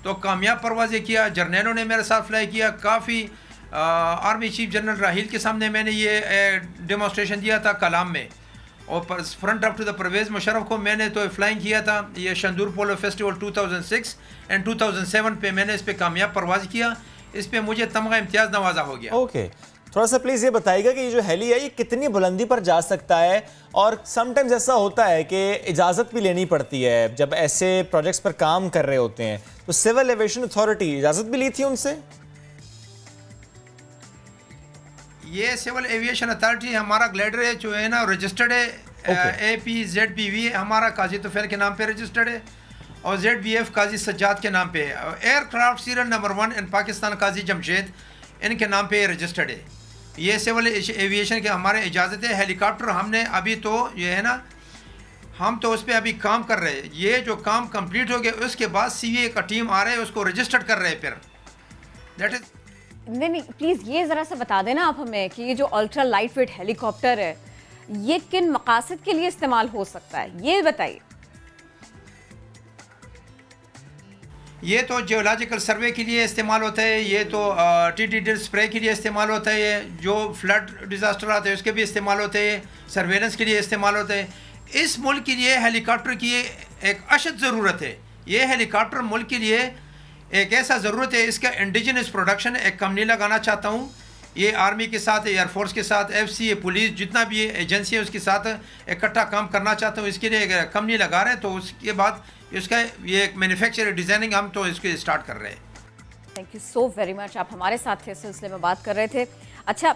S12: तो कामयाब परवाज़ें किया। जर्नैलों ने मेरे साथ फ्लाई किया। काफ़ी आर्मी चीफ जनरल राहील के सामने मैंने ये डेमोस्ट्रेशन दिया था कलाम में, और front up to the Pervez Musharraf को मैंने तो फ्लाइंग किया था। ये शंदूर पोलो फेस्टिवल 2006 एंड 2007 पे मैंने इस पर कामयाब परवाज़ किया। इस पर मुझे तमगा इम्तियाज़ नवाजा हो गया।
S1: ओके, थोड़ा सा प्लीज़ ये बताइएगा कि ये जो हेली है ये कितनी बुलंदी पर जा सकता है? और समटाइम्स ऐसा होता है कि इजाज़त भी लेनी पड़ती है जब ऐसे प्रोजेक्ट्स पर काम कर रहे होते हैं, तो सिविल एविएशन अथॉरिटी इजाज़त भी ली थी उनसे?
S12: ये सिविल एविएशन अथॉरिटी हमारा ग्लाइडर है जो है ना रजिस्टर्ड है, APZPV हमारा काजी तोफैल के नाम पे रजिस्टर्ड है और ZBF काजी सज्जाद के नाम पे है। एयरक्राफ्ट सीरियल नंबर 1 इन पाकिस्तान काजी जमशेद इनके नाम पे रजिस्टर्ड है। ये सिविल एविएशन के हमारे इजाज़त है। हेलीकॉप्टर हमने अभी तो ये है ना, हम तो उस पर अभी काम कर रहे हैं। ये जो काम कंप्लीट हो गया उसके बाद CVA का टीम आ रहे हैं, उसको रजिस्टर्ड कर रहे हैं। फिर दैट इज
S2: नहीं, प्लीज़ ये ज़रा सा बता देना आप हमें कि ये जो अल्ट्रा लाइट वेट हेलीकॉप्टर है ये किन मकासद के लिए इस्तेमाल हो सकता है, ये बताइए।
S12: ये तो जियोलॉजिकल सर्वे के लिए इस्तेमाल होता है, ये तो TTD स्प्रे के लिए इस्तेमाल होता है, जो फ्लड डिज़ास्टर आते हैं उसके भी इस्तेमाल होते हैं, सर्वेलेंस के लिए इस्तेमाल होते हैं। इस मुल्क के लिए हेलीकॉप्टर की एक अशद ज़रूरत है। ये हेलीकॉप्टर मुल्क के लिए एक ऐसा ज़रूरत है, इसका इंडिजिनस प्रोडक्शन एक कंपनी लगाना चाहता हूँ। ये आर्मी के साथ, एयरफोर्स के साथ, FCA पुलिस जितना भी एजेंसी है उसके साथ इकट्ठा काम करना चाहता हूँ। इसके लिए एक कंपनी लगा रहे हैं, तो उसके बाद इसका ये एक मैन्युफैक्चर डिज़ाइनिंग हम तो इसको स्टार्ट कर रहे हैं।
S2: Thank you so very much, आप हमारे साथ थे, इस सिलसिले में बात कर रहे थे। अच्छा,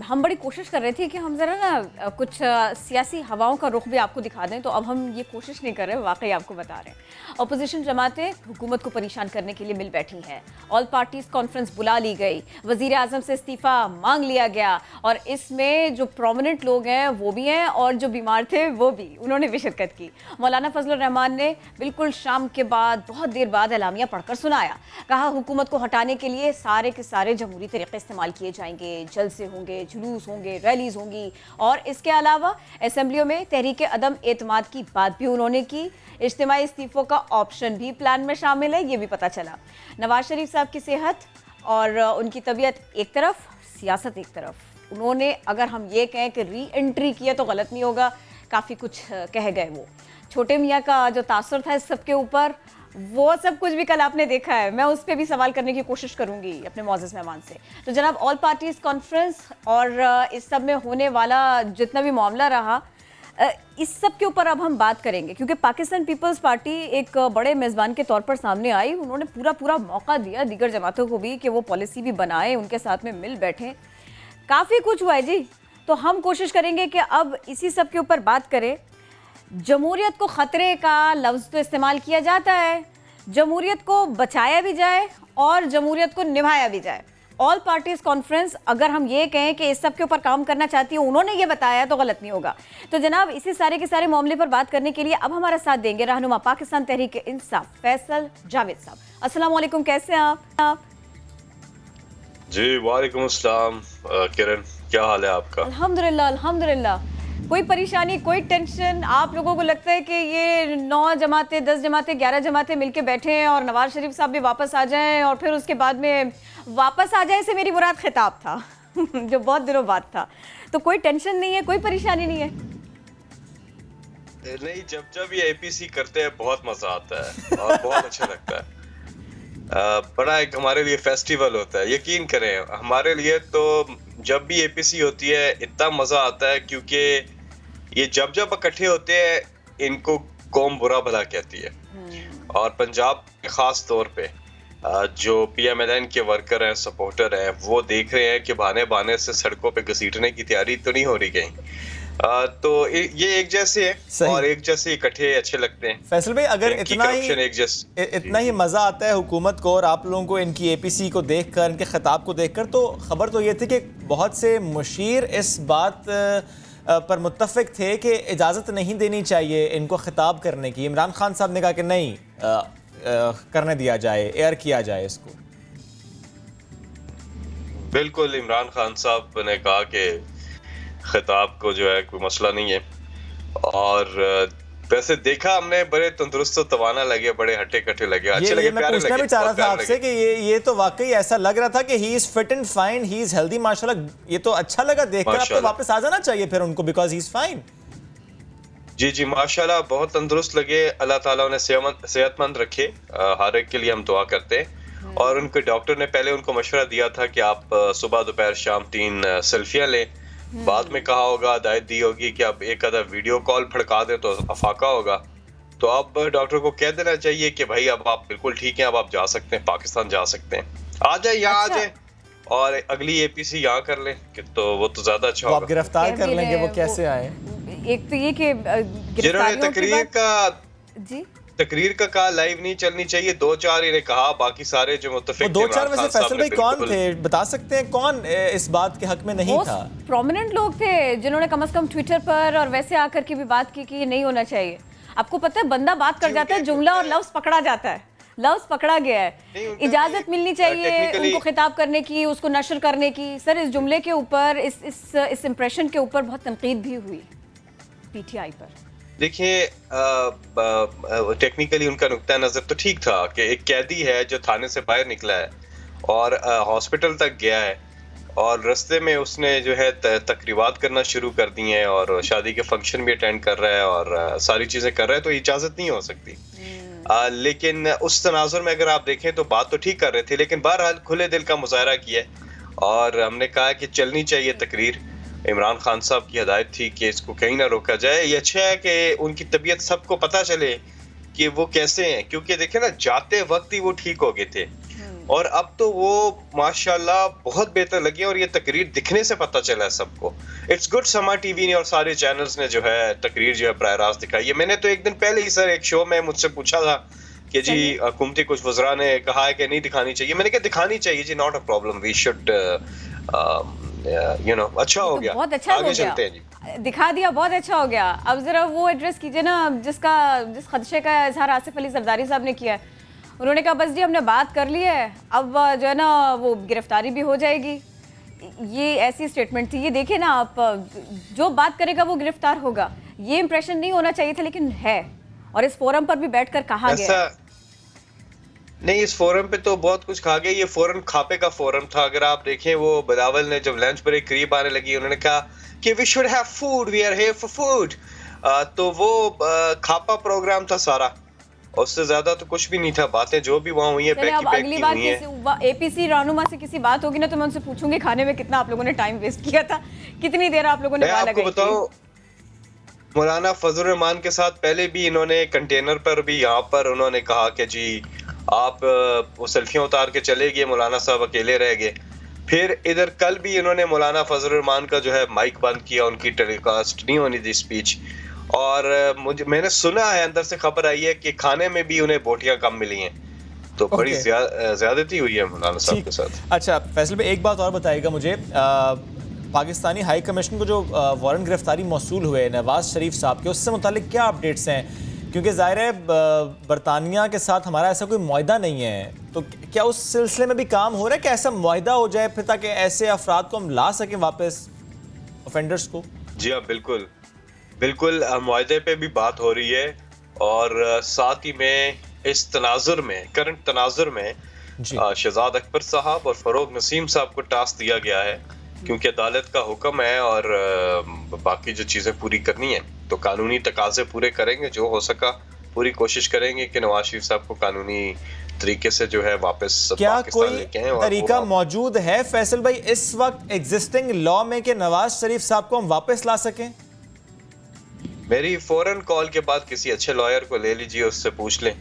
S2: हम बड़ी कोशिश कर रहे थे कि हम ज़रा ना कुछ सियासी हवाओं का रुख भी आपको दिखा दें, तो अब हम ये कोशिश नहीं कर रहे, वाकई आपको बता रहे हैं। अपोजिशन जमातें हुकूमत को परेशान करने के लिए मिल बैठी हैं। ऑल पार्टीज़ कॉन्फ्रेंस बुला ली गई, वज़ीर आज़म से इस्तीफ़ा मांग लिया गया और इसमें जो प्रोमिनेंट लोग हैं वो भी हैं और जो बीमार थे वो भी, उन्होंने भी शिरकत की। मौलाना फजलुर रहमान ने बिल्कुल शाम के बाद बहुत देर बाद एलामिया पढ़कर सुनाया। कहा हुकूमत को हटाने के लिए सारे के सारे जमहूरी तरीक़े इस्तेमाल किए जाएंगे, जलसे होंगे, जुलूस होंगे, रैलीज होंगी और इसके अलावा असेंबलियों में तहरीक अदम एतमाद की बात भी उन्होंने की। इज्तिमाई इस्तीफों का ऑप्शन भी प्लान में शामिल है, ये भी पता चला। नवाज शरीफ साहब की सेहत और उनकी तबीयत एक तरफ, सियासत एक तरफ। उन्होंने अगर हम ये कहें कि री एंट्री किया तो गलत नहीं होगा, काफ़ी कुछ कह गए। वो छोटे मियाँ का जो तासुर था इस सब के ऊपर, वो सब कुछ भी कल आपने देखा है। मैं उस पर भी सवाल करने की कोशिश करूंगी अपने मौजूद मेहमान से। तो जनाब, ऑल पार्टीज़ कॉन्फ्रेंस और इस सब में होने वाला जितना भी मामला रहा, इस सब के ऊपर अब हम बात करेंगे क्योंकि पाकिस्तान पीपल्स पार्टी एक बड़े मेज़बान के तौर पर सामने आई। उन्होंने पूरा मौका दिया दीगर जमातों को भी कि वो पॉलिसी भी बनाए, उनके साथ में मिल बैठे। काफ़ी कुछ हुआ है जी। तो हम कोशिश करेंगे कि अब इसी सब के ऊपर बात करें। जमहूरियत को ख़तरे का लफ्ज़ तो इस्तेमाल किया जाता है, जमहूरियत को बचाया भी जाए और जमहूरियत को निभाया भी जाए। ऑल पार्टीज कॉन्फ्रेंस, अगर हम ये कहें कि इस सब के ऊपर काम करना चाहती है, उन्होंने ये बताया तो गलत नहीं होगा। तो जनाब, इसी सारे के सारे मामले पर बात करने के लिए अब हमारा साथ देंगे रहनुमा पाकिस्तान तहरीक इंसाफ फैसल जावेद साहब। अस्सलाम वालेकुम, कैसे हैं आप?
S13: जी वालेकुम अस्सलाम किरण, क्या हाल है आपका?
S2: अल्हम्दुलिल्लाह अल्हम्दुलिल्लाह। कोई परेशानी, कोई टेंशन? आप लोगों को लगता है कि ये 9 जमातें, 10 जमातें, 11 जमातें मिलके बैठे हैं और नवाज शरीफ साहब भी वापस आ जाएं और फिर उसके बाद में वापस आ जाए से मेरी मुराद खिताब था जो बहुत दिनों बाद था। तो कोई टेंशन नहीं है, कोई परेशानी नहीं है?
S13: नहीं, जब ये एपीसी करते हैं बहुत मजा आता है और बहुत अच्छा लगता है। बड़ा एक हमारे लिए फेस्टिवल होता है, यकीन करें हमारे लिए। तो जब भी एपीसी होती है इतना मजा आता है क्योंकि ये जब इकट्ठे होते हैं इनको कौम बुरा भला कहती है। और पंजाब के खास तौर पे जो पीएमएलएन के वर्कर हैं, सपोर्टर हैं, वो देख रहे हैं कि बहाने से सड़कों पे घसीटने की तैयारी तो नहीं हो रही कहीं। तो ये एक जैसे हैं और एक जैसे इकट्ठे अच्छे लगते हैं।
S1: फैसल भाई, अगर इतना ही मजा आता है हुकूमत को और आप लोगों को इनकी एपीसी को देखकर, इनके खिताब को देखकर, तो खबर तो ये थी कि बहुत से मुशीर इस बात पर मुत्तफिक थे कि इजाज़त नहीं देनी चाहिए इनको खिताब करने की। इमरान खान साहब ने कहा कि नहीं, करने दिया जाए, एयर किया जाए इसको।
S13: बिल्कुल, इमरान खान साहब ने कहा कि खिताब को जो है कोई मसला नहीं है। और वैसे देखा हमने, बड़े तंदुरुस्त तवाना लगे, बड़े हट्टे कट्टे लगे, अच्छे लगे,
S1: मैं पूछना भी चाह रहा था आपसे कि ये तो वाकई ऐसा लग रहा था कि he is fit and fine, he is healthy माशाल्लाह। ये तो अच्छा लगा देखकर। आपको वापस आ जाना चाहिए फिर उनको, बिकॉज ही इज फाइन।
S13: जी माशाल्लाह, बहुत तंदुरुस्त लगे। अल्लाह ताला उन्हें सेहतमंद रखे, हर एक के लिए हम दुआ करते हैं। और उनके डॉक्टर ने पहले उनको मशवरा दिया था कि आप सुबह दोपहर शाम 3 सेल्फियां लें। बाद में कहा होगा, हिदायत दी होगी कि अब एक आधा वीडियो कॉल फड़का दे तो अफाका होगा। तो अब डॉक्टर को कह देना चाहिए कि भाई अब आप बिल्कुल ठीक हैं, अब आप जा सकते हैं, पाकिस्तान जा सकते हैं, आ जाए यहाँ आ जाए और अगली एपीसी यहाँ कर लें कि तो वो तो ज्यादा अच्छा होगा।
S1: आप गिरफ्तार कर लेंगे, वो कैसे आए?
S2: एक तो ये कि
S13: जिन्होंने तकरीर का कहा लाइव नहीं चलनी चाहिए, 2-4 इन्हें कहा, बाकी सारे जो मुत्तफिक
S1: 2-4 में से फैसल भाई कौन थे, बता सकते हैं कौन इस बात के हक में नहीं था?
S2: प्रोमिनेंट लोग थे जिन्होंने कम से कम ट्विटर पर और वैसे आकर के भी बात की कि ये नहीं होना चाहिए। आपको पता है, बंदा बात कर जाता है, जुमला और लफ्ज पकड़ा जाता है, लफ्ज पकड़ा गया है, इजाजत मिलनी चाहिए उनको खिताब करने की, उसको नशर करने की। सर, इस जुमले के ऊपर, इस इंप्रेशन के ऊपर बहुत तनकीद भी हुई पीटीआई पर।
S13: देखिए, टेक्निकली उनका नुक्ता नजर तो ठीक था कि एक कैदी है जो थाने से बाहर निकला है और हॉस्पिटल तक गया है और रास्ते में उसने जो है तकरीबात करना शुरू कर दी हैं और शादी के फंक्शन भी अटेंड कर रहा है और सारी चीजें कर रहा है, तो इजाजत नहीं हो सकती। लेकिन उस तनाजुर में अगर आप देखें तो बात तो ठीक कर रहे थे, लेकिन बहरहाल खुले दिल का मुजाहरा किया और हमने कहा कि चलनी चाहिए तकरीर। इमरान खान साहब की हिदायत थी कि इसको कहीं ना रोका जाए। ये अच्छा है कि उनकी तबीयत सबको पता चले कि वो कैसे हैं, क्योंकि देखे ना, जाते वक्त ही वो ठीक हो गए थे और अब तो वो माशाल्लाह बहुत बेहतर लगे और ये तकरीर दिखने से पता चला है सबको। इट्स गुड, समा टीवी ने और सारे चैनल्स ने जो है तकरीर जो है प्राय रास्त दिखाई है। मैंने तो एक दिन पहले ही सर एक शो में मुझसे पूछा था कि जी हुकूमती कुछ वज़रा ने कहा है कि नहीं दिखानी चाहिए। मैंने कहा दिखानी चाहिए जी, not a problem, we should अच्छा हो गया,
S2: बहुत अच्छा
S13: आगे
S2: हो
S13: चलते हैं
S2: जी, दिखा दिया, बहुत अच्छा हो गया। अब जरा वो एड्रेस कीजिए ना जिस खदशे का इजहार आसिफ अली सरदारी साहब ने किया है। उन्होंने कहा बस जी हमने बात कर ली है, अब जो है ना वो गिरफ्तारी भी हो जाएगी। ये ऐसी स्टेटमेंट थी। ये देखिए ना आप, जो बात करेगा वो गिरफ्तार होगा, ये इंप्रेशन नहीं होना चाहिए था, लेकिन है। और इस फोरम पर भी बैठकर कहा गया
S13: नहीं, इस फोरम पे तो बहुत कुछ कहा गया। ये फोरम खापे का फोरम था। अगर आप देखें, वो बिलावल ने जब लंच ब्रेक करीब आने लगी, उन्होंने कहा कि we should have food, we are here for food. तो वो खापा प्रोग्राम था सारा, उससे ज्यादा तो कुछ भी नहीं था। बातें जो भी वहाँ हुई है,
S2: अगली बार एपीसी रहनुमा से किसी बात होगी ना तो मैं उनसे पूछूंगी खाने में कितना आप लोगों ने टाइम वेस्ट किया था, कितनी देर आप लोगों ने
S13: आपको बताओ, मौलाना फजल रहमान के साथ पहले भी इन्होंने कंटेनर पर भी यहाँ पर उन्होंने कहा कि जी आप वो सेल्फियाँ उतार के चले गए, मौलाना साहब अकेले रह गए। फिर इधर कल भी इन्होंने मौलाना फजल रहमान का जो है माइक बंद किया, उनकी टेलीकास्ट नहीं होनी थी स्पीच। और मैंने सुना है, अंदर से खबर आई है कि खाने में भी उन्हें बोटियां कम मिली हैं, तो बड़ी ज्यादती हुई है मौलाना साहब के साथ।
S1: अच्छा फैसल भाई, एक बात और बताइएगा मुझे, पाकिस्तानी हाई कमीशन को जो वारंट गिरफ्तारी मौसूल हुए नवाज शरीफ साहब के, उससे मुतालिक क्या अपडेट्स हैं? क्योंकि ज़ाहिर है बरतानिया के साथ हमारा ऐसा कोई मुआहदा नहीं है, तो क्या उस सिलसिले में भी काम हो रहा है कि ऐसा मुआहदा हो जाए फिर, ताकि ऐसे अफराद को हम ला सकें वापस, ऑफेंडर्स को?
S13: जी हाँ, बिल्कुल बिल्कुल, मुआहदे पे भी बात हो रही है। और साथ ही में इस तनाजुर में, करंट तनाजुर में शहजाद अकबर साहब और फरोग नसीम साहब को टास्क दिया गया है, क्योंकि अदालत का हुक्म है और बाकी जो चीज़ें पूरी करनी है तो कानूनी तकाजे पूरे करेंगे, जो हो सका पूरी कोशिश करेंगे कि नवाज शरीफ साहब को कानूनी तरीके से जो है वापस पाकिस्तान लेके आएं।
S1: तरीका मौजूद है फैसल भाई इस वक्त एग्जिस्टिंग लॉ में कि नवाज शरीफ साहब को हम वापस ला सकें?
S13: मेरी फौरन कॉल के बाद किसी अच्छे लॉयर को ले लीजिए, उससे पूछ लें।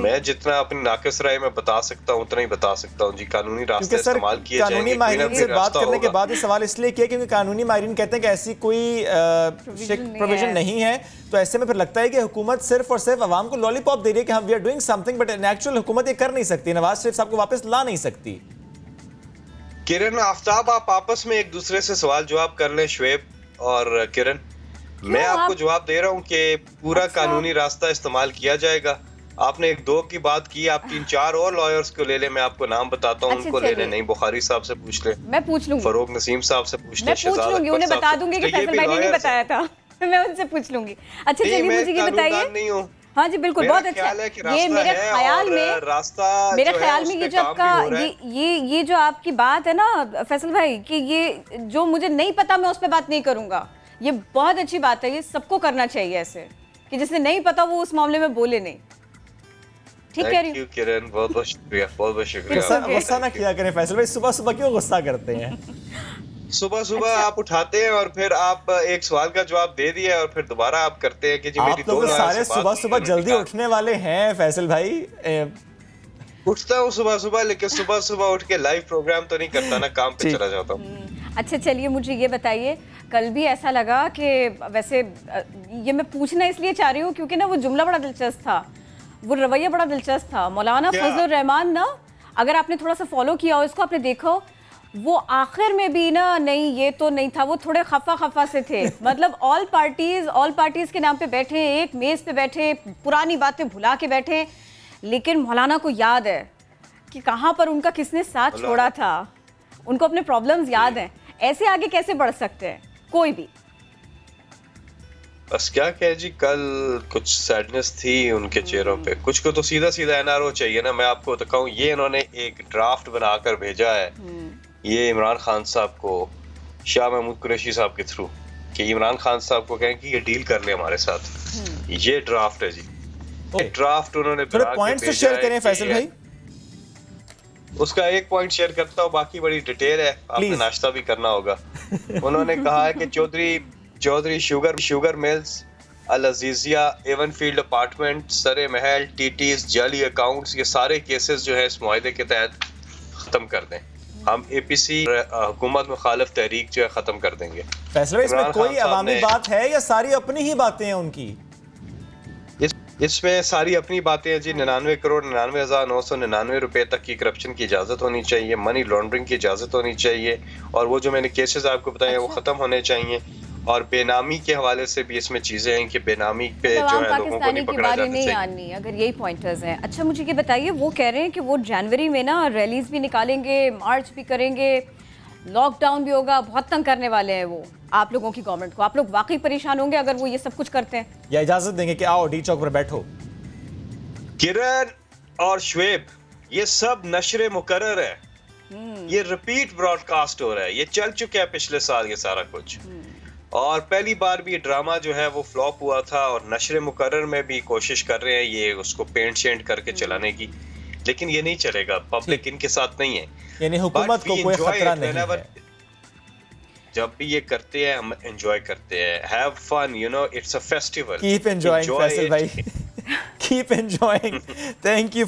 S13: मैं जितना अपनी नाकिस राय में बता सकता हूँ उतना ही बता सकता हूँ जी। कानूनी रास्ते इस्तेमाल किए जाएंगे।
S1: कानूनी माहिरीन से बात करने के बाद ये सवाल इसलिए किया क्योंकि कानूनी माहिरीन कहते हैं कि ऐसी कोई प्रोविजन नहीं है, तो ऐसे में फिर लगता है कि हुकूमत सिर्फ और सिर्फ अवाम को लॉलीपॉप दे रही है कि हम we are doing something, but in actual हुकूमत ये कर नहीं सकती, नवाज शरीफ साहब को वापस ला नहीं सकती।
S13: किरण आफ्ताब, आप आपस में एक दूसरे से सवाल जवाब कर लें, शुएब और किरण। मैं आपको जवाब दे रहा हूँ कि पूरा कानूनी रास्ता इस्तेमाल किया जाएगा। आपने एक दो की बात की, आप 3-4 और लॉयर्स को ले ले, मैं आपको नाम बताता हूँ, उनको ले ले। नहीं, बुखारी साहब से पूछ ले,
S2: मैं पूछ लूंगी,
S13: फरोग नसीम साहब से पूछ ले,
S2: उन्हें बता दूंगी कि फैसल भाई ने नहीं बताया था, मैं उनसे पूछ लूंगी। अच्छा चलिए मुझे ये बताइए।
S13: नहीं हूँ।
S2: हाँ जी बिल्कुल, बहुत अच्छा। ये मेरे ख्याल में ये जो आपका ये जो आपकी बात है ना फैसल भाई, कि ये जो मुझे नहीं पता मैं उस पर बात नहीं करूंगा, ये बहुत अच्छी बात है। ये सबको करना चाहिए ऐसे, कि जिसने नहीं पता वो उस मामले में बोले नहीं। ठीक कह रही हूँ
S13: किरण, बहुत बहुत शुक्रिया, बहुत बहुत शुक्रिया।
S1: गुस्सा ना किया करें फैसल भाई, सुबह सुबह क्यों गुस्सा करते हैं?
S13: सुबह सुबह आप उठाते हैं और फिर आप एक सवाल का जवाब दे दिया और फिर दोबारा आप करते हैं कि जी मेरी
S1: तो सारे सुबह सुबह जल्दी उठने वाले हैं फैसल भाई।
S13: उठता हूँ सुबह सुबह, लेकिन सुबह सुबह उठ के लाइव प्रोग्राम तो नहीं करता ना, काम पे चला जाता हूँ।
S2: अच्छा चलिए मुझे ये बताइए, कल भी ऐसा लगा कि वैसे ये मैं पूछना इसलिए चाह रही हूँ क्योंकि ना वो जुमला बड़ा दिलचस्प था, वो रवैया बड़ा दिलचस्प था। मौलाना फजल रहमान ना, अगर आपने थोड़ा सा फॉलो किया हो इसको, आपने देखो वो आखिर में भी ना, नहीं ये तो नहीं था, वो थोड़े खफा से थे। मतलब ऑल पार्टीज के नाम पे बैठे, एक मेज पे बैठे, पुरानी बातें भुला के बैठे, लेकिन मौलाना को याद है कि कहाँ पर उनका किसने साथ छोड़ा था, उनको अपने प्रॉब्लम्स याद हैं। ऐसे आगे कैसे बढ़ सकते हैं कोई भी?
S13: बस क्या कहे जी, कल कुछ सैडनेस थी उनके चेहरों पे। कुछ को तो सीधा सीधा एनआरओ चाहिए ना। मैं आपको तो कहूँ, ये इन्होंने एक ड्राफ्ट बनाकर भेजा है ये इमरान खान साहब को, शाह महमूद कुरैशी साहब के थ्रू, कि इमरान खान साहब को कहें कि ये डील कर ले हमारे साथ। ये ड्राफ्ट है जी, ये ड्राफ्ट उन्होंने
S1: पॉइंट्स तो शेयर करें फैसल भाई।
S13: उसका एक पॉइंट शेयर करता हूँ, बाकी बड़ी डिटेल है, आपने नाश्ता भी करना होगा। उन्होंने कहा है कि चौधरी शुगर मिल्स, अल अजीजिया, एवनफील्ड अपार्टमेंट, सरे महल, टीटीज, जाली अकाउंट्स, ये सारे केसेस जो है इस मुआहदे के तहत खत्म कर दें। हम एपीसी हुकूमत मुखालिफ तहरीक जो है खत्म कर देंगे।
S1: फैसला इसमें कोई अवामी बात है या सारी अपनी ही बातें हैं उनकी?
S13: इसमें सारी अपनी बातें हैं जी। 99,99,999 रुपए तक की करप्शन की इजाजत होनी चाहिए, मनी लॉन्ड्रिंग की इजाजत होनी चाहिए, और वो जो मैंने केसेस आपको बताए वो खत्म होने चाहिए। और बेनामी के हवाले से भी इसमें चीजें हैं कि बेनामी पे जो है लोगों को नहीं पकड़ा जाना चाहिए।
S2: अगर यही पॉइंटर्स हैं। अच्छा मुझे ये बताइए, वो कह रहे हैं कि वो जनवरी में ना रैलीज भी निकालेंगे, मार्च भी करेंगे, लॉकडाउन भी होगा, बहुत तंग करने वाले हैं वो आप लोगों की गवर्नमेंट को। आप लोग वाकई परेशान होंगे अगर वो ये सब कुछ करते हैं?
S1: या इजाजत देंगे कि आओ डी चौक पर बैठो?
S13: किरण और शुएब, ये सब नशरे मुकर्रर है, ये रिपीट ब्रॉडकास्ट हो रहा है, ये चल चुके हैं पिछले साल ये सारा कुछ। और पहली बार भी ड्रामा जो है वो फ्लॉप हुआ था, और नशरे मुकर्रर में भी कोशिश कर रहे हैं ये उसको पेंट शेंट करके चलाने की, लेकिन ये नहीं चलेगा। पब्लिक इनके साथ नहीं है,
S1: यानी हुकूमत को कोई खतरा नहीं है।
S13: जब भी ये करते हैं हम एंजॉय करते हैं, have fun, you know, it's a festival,
S1: keep enjoying Faisal भाई, keep enjoying, thank you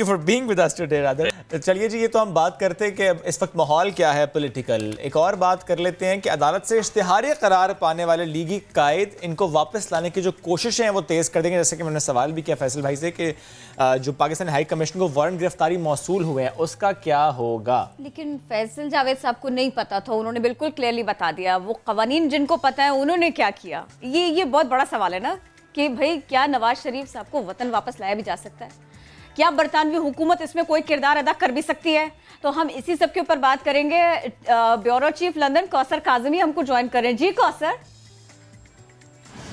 S1: for being with us today rather. चलिए जी, ये तो हम बात करते हैं कि इस वक्त माहौल क्या है पॉलिटिकल। एक और बात कर लेते हैं कि अदालत से इश्तिहारी करार पाने वाले लीगी कायद इनको वापस लाने की जो कोशिशें हैं वो तेज़ कर देंगे। जैसे कि मैंने सवाल भी किया फैसल भाई से कि जो पाकिस्तान हाई कमीशन को वारंट गिरफ्तारी मौसूल हुए हैं उसका क्या होगा।
S2: लेकिन फैसल जावेद साहब को नहीं पता था, उन्होंने बिल्कुल क्लियरली बता दिया। वो कवानीन जिनको पता है उन्होंने क्या किया, ये बहुत बड़ा सवाल है ना कि भाई क्या नवाज शरीफ साहब को वतन वापस लाया भी जा सकता है, क्या बरतानवी हुकूमत इसमें कोई किरदार अदा कर भी सकती है। तो हम इसी सब के ऊपर बात करेंगे। Bureau chief London Kausar Kazmi हमको ज्वाइन करें। जी कौसर।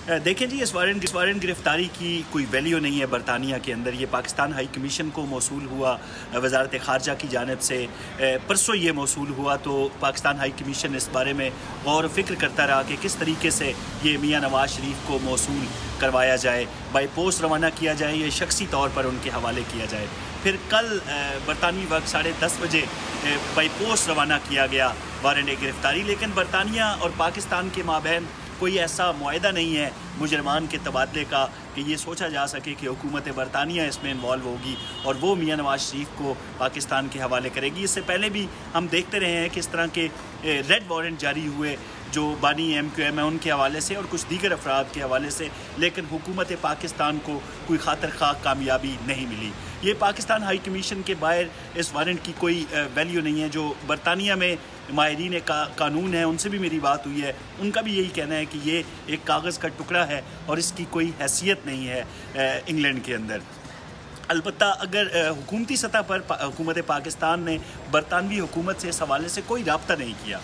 S14: देखें जी, इस वारंट गिरफ्तारी की कोई वैल्यू नहीं है बरतानिया के अंदर। ये पाकिस्तान हाई कमीशन को मौसूल हुआ वजारत ख़ारजा की जानिब से, परसों ये मौसूल हुआ तो पाकिस्तान हाई कमीशन इस बारे में गौर फिक्र करता रहा कि किस तरीके से ये मियाँ नवाज शरीफ को मौसूल करवाया जाए, बाई पोस्ट रवाना किया जाए, ये शख्सी तौर पर उनके हवाले किया जाए। फिर कल बरतानवी वक्त 10:30 बजे बाई पोस्ट रवाना किया गया वारंट गिरफ्तारी। लेकिन बरतानिया और पाकिस्तान के माबैन कोई ऐसा मुआहदा नहीं है मुजरमान के तबादले का कि ये सोचा जा सके कि हुकूमत बरतानिया इसमें इन्वॉल्व होगी और वो मियाँ नवाज शरीफ को पाकिस्तान के हवाले करेगी। इससे पहले भी हम देखते रहे हैं किस तरह के रेड वारंट जारी हुए जो बानी MQM है उनके हवाले से और कुछ दीगर अफराद के हवाले से, लेकिन हुकूमत पाकिस्तान को कोई खातर खा कामयाबी नहीं मिली। ये पाकिस्तान हाई कमीशन के बाहर इस वारंट की कोई वैल्यू नहीं है। जो बरतानिया में माहिरीन कानून है उनसे भी मेरी बात हुई है, उनका भी यही कहना है कि ये एक कागज़ का टुकड़ा है और इसकी कोई हैसियत नहीं है इंग्लैंड के अंदर। अलबत्ता अगर हुकूमती सतह पर हुकूमत पाकिस्तान ने बरतानवी हुकूमत से इस हवाले से कोई रब्ता नहीं किया,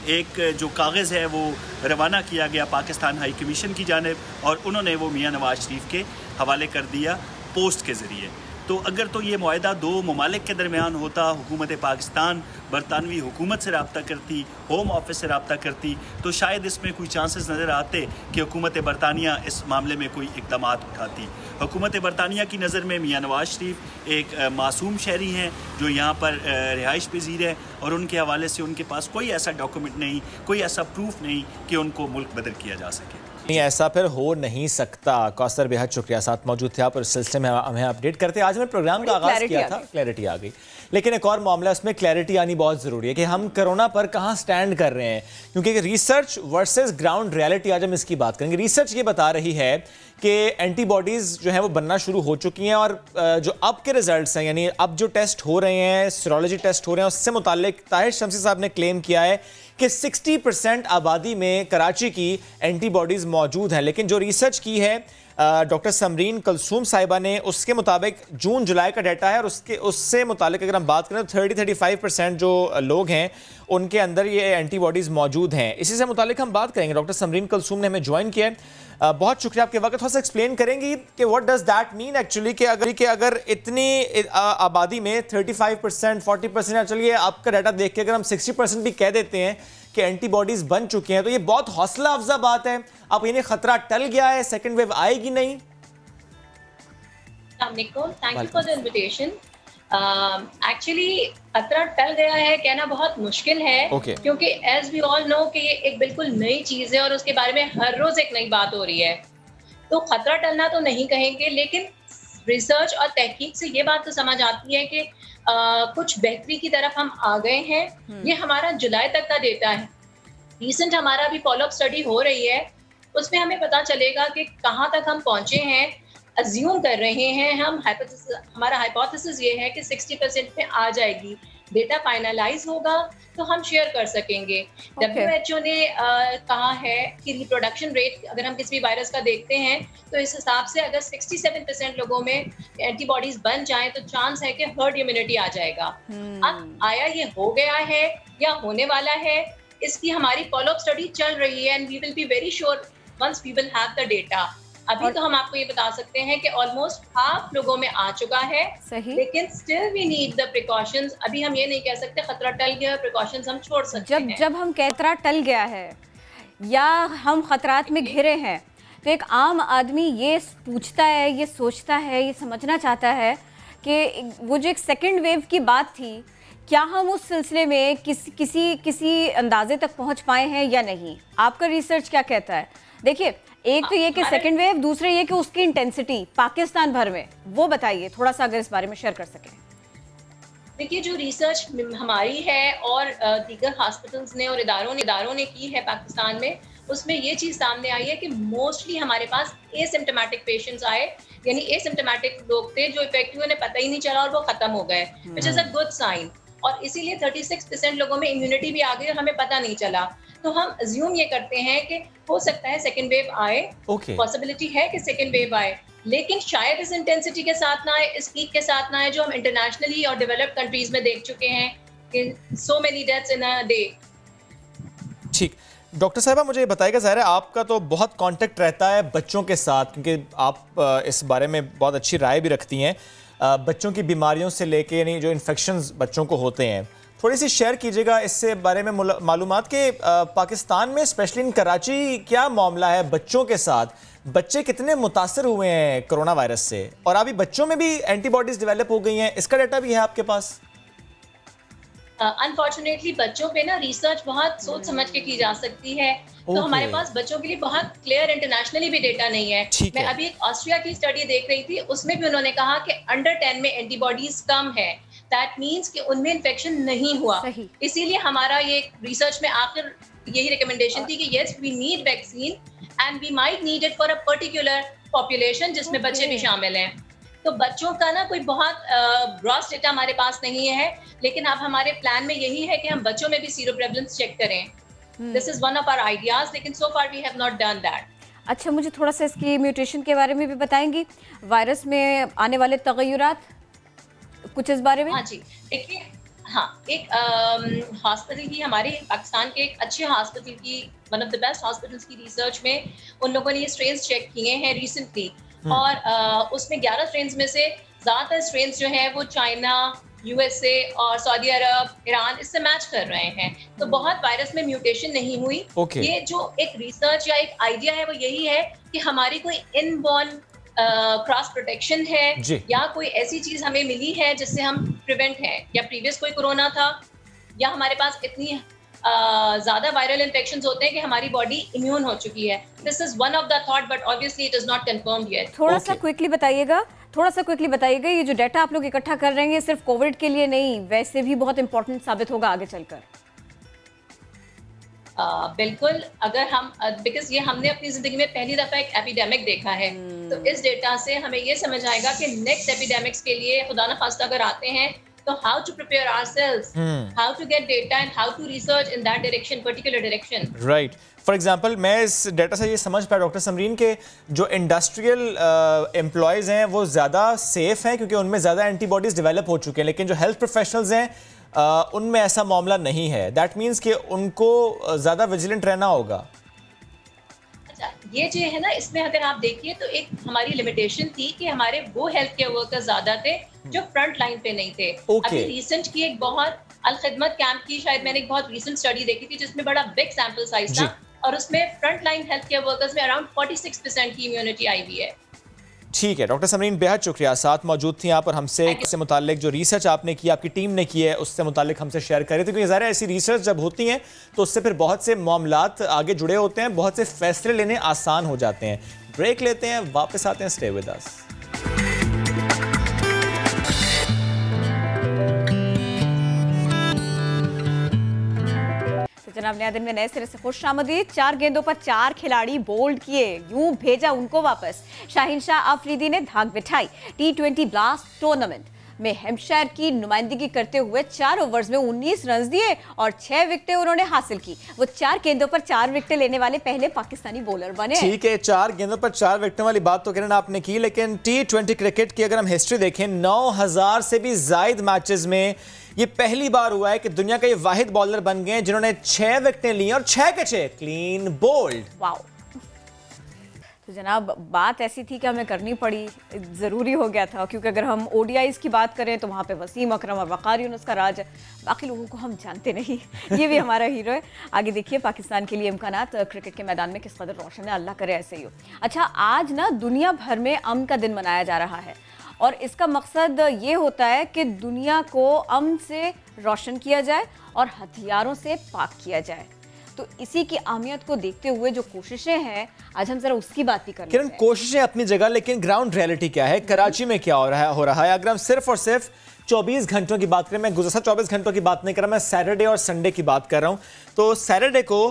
S14: एक जो कागज़ है वो रवाना किया गया पाकिस्तान हाई कमीशन की जानिब और उन्होंने वो मियाँ नवाज शरीफ के हवाले कर दिया पोस्ट के ज़रिए। तो अगर तो ये मुआहदा दो ममालिक के दरमियान होता, हुकूमत पाकिस्तान बरतानवी हुकूमत से रब्ता करती, होम ऑफिस से रब्ता करती, तो शायद इसमें कोई चांसेस नज़र आते कि हुकूमत बरतानिया इस मामले में कोई इक़दाम उठाती। हुकूमत बरतानिया की नज़र में मियाँ नवाज शरीफ एक मासूम शहरी हैं जो यहाँ पर रिहाइश पजीर है और उनके हवाले से उनके पास कोई ऐसा डॉक्यूमेंट नहीं, कोई ऐसा प्रूफ नहीं कि उनको मुल्क बदर किया जा सके।
S1: नहीं, ऐसा फिर हो नहीं सकता। कौसर बेहद शुक्रिया, साथ मौजूद थे आप और इस सिलसिले में हमें अपडेट करते। आज मैं प्रोग्राम का आगाज़ किया था, क्लैरिटी आ गई, लेकिन एक और मामला उसमें क्लैरिटी आनी बहुत ज़रूरी है कि हम कोरोना पर कहाँ स्टैंड कर रहे हैं, क्योंकि रिसर्च वर्सेस ग्राउंड रियलिटी आज हम इसकी बात करेंगे। रिसर्च ये बता रही है कि एंटीबॉडीज़ जो है वो बनना शुरू हो चुकी हैं और जो अब के रिजल्ट्स हैं, यानी अब जो टेस्ट हो रहे हैं, सीरोलॉजी टेस्ट हो रहे हैं, उससे मुताल्लिक ताहिर शमसी साहब ने क्लेम किया है कि 60% आबादी में कराची की एंटीबॉडीज़ मौजूद हैं। लेकिन जो रिसर्च की है डॉक्टर समरीन कलसूम साहिबा ने, उसके मुताबिक जून जुलाई का डाटा है और उससे मुतालिक अगर हम बात करें तो 30-35% जो लोग हैं उनके अंदर ये एंटीबॉडीज़ मौजूद हैं। इसी से मुतालिक हम बात करेंगे। डॉक्टर समरीन कलसूम ने हमें ज्वाइन किया है। बहुत शुक्रिया आपके वक्त। थोड़ा सा एक्सप्लेन करेंगी कि what does that mean actually कि अगर इतनी आबादी में 35% 40%, चलिए आपका डाटा देख के अगर हम 60% भी कह देते हैं कि एंटीबॉडीज बन चुके हैं तो ये बहुत हौसला अफजा बात है। आप यानी खतरा टल गया है, सेकंड वेव आएगी नहीं?
S15: Thank you for the invitation. Actually खतरा टल गया है कहना बहुत मुश्किल है क्योंकि एज वी ऑल नो कि ये एक बिल्कुल नई चीज़ है और उसके बारे में हर रोज एक नई बात हो रही है, तो खतरा टलना तो नहीं कहेंगे, लेकिन रिसर्च और तहकीक से ये बात तो समझ आती है कि कुछ बेहतरी की तरफ हम आ गए हैं। ये हमारा जुलाई तक का डेटा है। रिसेंट हमारा भी फॉलोअप स्टडी हो रही है, उसमें हमें पता चलेगा कि कहाँ तक हम पहुँचे हैं। अज्यूम कर रहे हैं हम, हमारा हाइपोथेसिस ये है कि 60% पे आ जाएगी। डेटा फाइनलाइज होगा तो हम शेयर कर सकेंगे। WHO ने कहा है कि रिप्रोडक्शन रेट अगर हम किसी भी वायरस का देखते हैं तो इस हिसाब से अगर 67% लोगों में एंटीबॉडीज बन जाएं तो चांस है कि हर्ड इम्यूनिटी आ जाएगा। अब आया ये हो गया है या होने वाला है, इसकी हमारी फॉलोअप स्टडी चल रही है and we will be very sure once we will have the data. अभी तो हम आपको ये बता सकते हैं कि ऑलमोस्ट हाफ लोगों में आ चुका है, लेकिन still we need the precautions. अभी हम ये नहीं कह सकते खतरा टल गया, प्रिकॉशंस हम छोड़ सकते हैं।
S2: जब हम खतरा टल गया है या हम खतरात में घिरे हैं तो एक आम आदमी ये पूछता है, ये सोचता है, ये समझना चाहता है कि वो जो एक सेकेंड वेव की बात थी क्या हम उस सिलसिले में किसी अंदाजे तक पहुंच पाए हैं या नहीं? आपका रिसर्च क्या कहता है? देखिए, एक तो ये कि सेकेंड वेव, दूसरे ये कि उसकी इंटेंसिटी पाकिस्तान भर में, वो बताइए थोड़ा सा अगर इस बारे में शेयर कर सकें।
S15: देखिए, जो रिसर्च हमारी है और दीगर हॉस्पिटल्स ने और इदारों ने की है पाकिस्तान में, उसमें ये चीज़ सामने आई है कि मोस्टली हमारे पास एसिम्प्टोमेटिक पेशेंट्स आए, यानी एसिम्प्टोमेटिक लोग थे जो इफेक्टिव उन्हें पता ही नहीं चला और वो खत्म हो गए, which is a good sign. और इसीलिए 36% लोगों में इम्यूनिटी भी आ गई और हमें पता नहीं चला। तो हम अज्यूम ये करते हैं कि हो सकता है सेकेंड वेव आए, पॉसिबिलिटी है कि सेकेंड वेव आए, लेकिन शायद इस इंटेंसिटी के साथ ना आए, इस पीक के साथ ना आए जो हम इंटरनेशनली और डेवलप्ड कंट्रीज में देख चुके हैं कि so many deaths in a day.
S1: ठीक, डॉक्टर साहिबा मुझे बताइएगा, ज़ाहिर है आपका तो बहुत कांटेक्ट रहता है बच्चों के साथ, क्योंकि आप इस बारे में बहुत अच्छी राय भी रखती हैं, बच्चों की बीमारियों से लेके, यानी जो इन्फेक्शंस बच्चों को होते हैं, थोड़ी सी शेयर कीजिएगा इससे बारे में मालूमात के पाकिस्तान में स्पेशली इन कराची क्या मामला है बच्चों के साथ, बच्चे कितने मुतासर हुए हैं कोरोना वायरस से, और अभी बच्चों में भी एंटीबॉडीज डेवलप हो गई हैं, इसका डाटा भी है आपके पास?
S15: अनफॉर्चुनेटली बच्चों पे ना रिसर्च बहुत सोच समझ के की जा सकती है, तो हमारे पास बच्चों के लिए बहुत क्लियर इंटरनेशनली भी डेटा नहीं है। मैं अभी एक ऑस्ट्रिया की स्टडी देख रही थी, उसमें भी उन्होंने कहा कि अंडर 10 में एंटीबॉडीज कम है, दैट मीन्स कि उनमें इन्फेक्शन नहीं हुआ। इसीलिए हमारा ये रिसर्च में आखिर यही रिकमेंडेशन थी कि yes we need vaccine and we might need it for a particular population जिसमें बच्चे भी शामिल हैं। तो बच्चों का ना कोई बहुत ग्रॉस डेटा हमारे पास नहीं है, लेकिन अब हमारे प्लान में यही है कि हम बच्चों में भी सीरो प्रेवलेंस चेक करें। This is one of our ideas, लेकिन so far we have not done that.
S2: अच्छा, मुझे थोड़ा सा इसकी म्यूटेशन के बारे में भी बताएंगी, वायरस में आने वाले तगय्युरात कुछ इस बारे में?
S15: हाँ जी, देखिए, हाँ, एक हॉस्पिटल की, हमारे पाकिस्तान के एक अच्छे हॉस्पिटल की, one of the best hospitals की रिसर्च में उन लोगों ने ये स्ट्रेन्स चेक किए हैं रिसेंटली, और उसमें 11 स्ट्रेन्स में से ज़्यादातर स्ट्रेन्स जो हैं वो चाइना, यूएसए और सऊदी अरब, ईरान इससे मैच कर रहे हैं, तो बहुत वायरस में म्यूटेशन नहीं हुई। ये जो एक रिसर्च या एक आइडिया है वो यही है कि हमारी कोई इनबॉर्न क्रॉस प्रोटेक्शन है या कोई ऐसी चीज हमें मिली है जिससे हम प्रिवेंट हैं, या प्रीवियस कोई कोरोना था, या हमारे पास इतनी ज्यादा वायरल इन्फेक्शंस होते हैं कि हमारी बॉडी इम्यून हो चुकी है। This is one of the thought, but obviously it is not confirmed yet.
S2: थोड़ा सा क्विकली बताइएगा, ये जो डाटा आप लोग इकट्ठा कर रहे हैं सिर्फ कोविड के लिए नहीं, वैसे भी बहुत इंपॉर्टेंट साबित होगा आगे चलकर।
S15: बिल्कुल, अगर हम बिकॉज ये हमने अपनी जिंदगी में पहली दफा एक एपिडेमिक देखा है, तो इस डेटा से हमें ये समझ आएगा कि नेक्स्ट एपिडेमिक्स के लिए खुदा न खास्ता अगर आते हैं तो how to prepare ourselves, how to get data and how to research in that direction, particular direction. Right,
S1: for example मैं इस डेटा से ये समझ पाया डॉक्टर समरीन के जो इंडस्ट्रियल एम्प्लॉयज़ हैं वो ज़्यादा सेफ हैं क्योंकि उनमें ज़्यादा एंटीबॉडीज़ डेवलप हो चुके हैं, लेकिन जो हेल्थ प्रोफेशनल्स हैं उनमें ऐसा मामला नहीं है। दैट मीन्स कि उनको ज़्यादा विजिलेंट रहना होगा।
S15: अच्छा, ये जो है ना, इसमें अगर आप देखिए तो एक हमारी लिमिटेशन थी कि हमारे वो हेल्थ केयर वर्कर्स ज़्यादा थे जो फ्रंट लाइन पे नहीं थे। अभी रिसेंट की एक बहुत अल-खिदमत कैंप की, शायद मैंने एक बहुत रिसेंट स्टडी देखी थी जिसमें बड़ा बिग सैंपल साइज था, और उसमें front line health care workers में अराउंड 46% की इम्यूनिटी आई हुई है।
S1: ठीक है डॉक्टर समरीन, बेहद शुक्रिया, साथ मौजूद थी आप और हमसे इससे मुतालिक जो रिसर्च आपने की, आपकी टीम ने की है, उससे मुतालिक हमसे शेयर कर रहे थे, क्योंकि ज़ाहिर है ऐसी रिसर्च जब होती हैं तो उससे फिर बहुत से मामलात आगे जुड़े होते हैं, बहुत से फैसले लेने आसान हो जाते हैं। ब्रेक लेते हैं, वापस आते हैं, स्टे विद अस।
S2: जनाब, नया दिन में नए सिरे से खुश आमदीद। 4 गेंदों पर 4 खिलाड़ी बोल्ड किए, यूं भेजा उनको वापस। शाहीन शाह अफरीदी ने धाक बिठाई। T20 ब्लास्ट टूर्नामेंट में हैम्पशायर की नुमाइंदगी करते हुए 4 ओवर्स में 19 रन दिए और 6 विकेटें उन्होंने हासिल की। वो 4 गेंदों पर 4 विकेटें लेने वाले पहले पाकिस्तानी बॉलर बने।
S1: ठीक है, 4 गेंदों पर 4 विकेटों वाली बात तो किरण आपने की, लेकिन T20 क्रिकेट की अगर हम हिस्ट्री देखें, 9000 से भी जायद मैचेस में ये पहली बार हुआ है कि दुनिया का ये वाहिद बॉलर बन गए जिन्होंने 6 विकेटें ली और 6 के 6 क्लीन बोल्ड।
S2: वाओ। तो जनाब, बात ऐसी थी कि हमें करनी पड़ी, ज़रूरी हो गया था, क्योंकि अगर हम ODIs की बात करें तो वहाँ पे वसीम अकरम और वक़ार यूनुस का राज है, बाकी लोगों को हम जानते नहीं। ये भी हमारा हीरो है। आगे देखिए पाकिस्तान के लिए इम्कानात क्रिकेट के मैदान में किस कदर रोशन है, अल्लाह करे ऐसे ही हो। अच्छा, आज ना दुनिया भर में अमन का दिन मनाया जा रहा है, और इसका मकसद ये होता है कि दुनिया को अमन से रोशन किया जाए और हथियारों से पाक किया जाए। तो इसी की अहमियत को देखते हुए जो कोशिशें हैं, आज हम जरा उसकी बात भी करें।
S1: किरण, कोशिशें अपनी जगह, लेकिन ग्राउंड रियलिटी क्या है, कराची में क्या हो रहा है? अगर हम सिर्फ और सिर्फ 24 घंटों की बात करें, मैं गुज़श्ता 24 घंटों की बात नहीं कर रहा, मैं सैटरडे और संडे की बात कर रहा हूं। तो सैटरडे को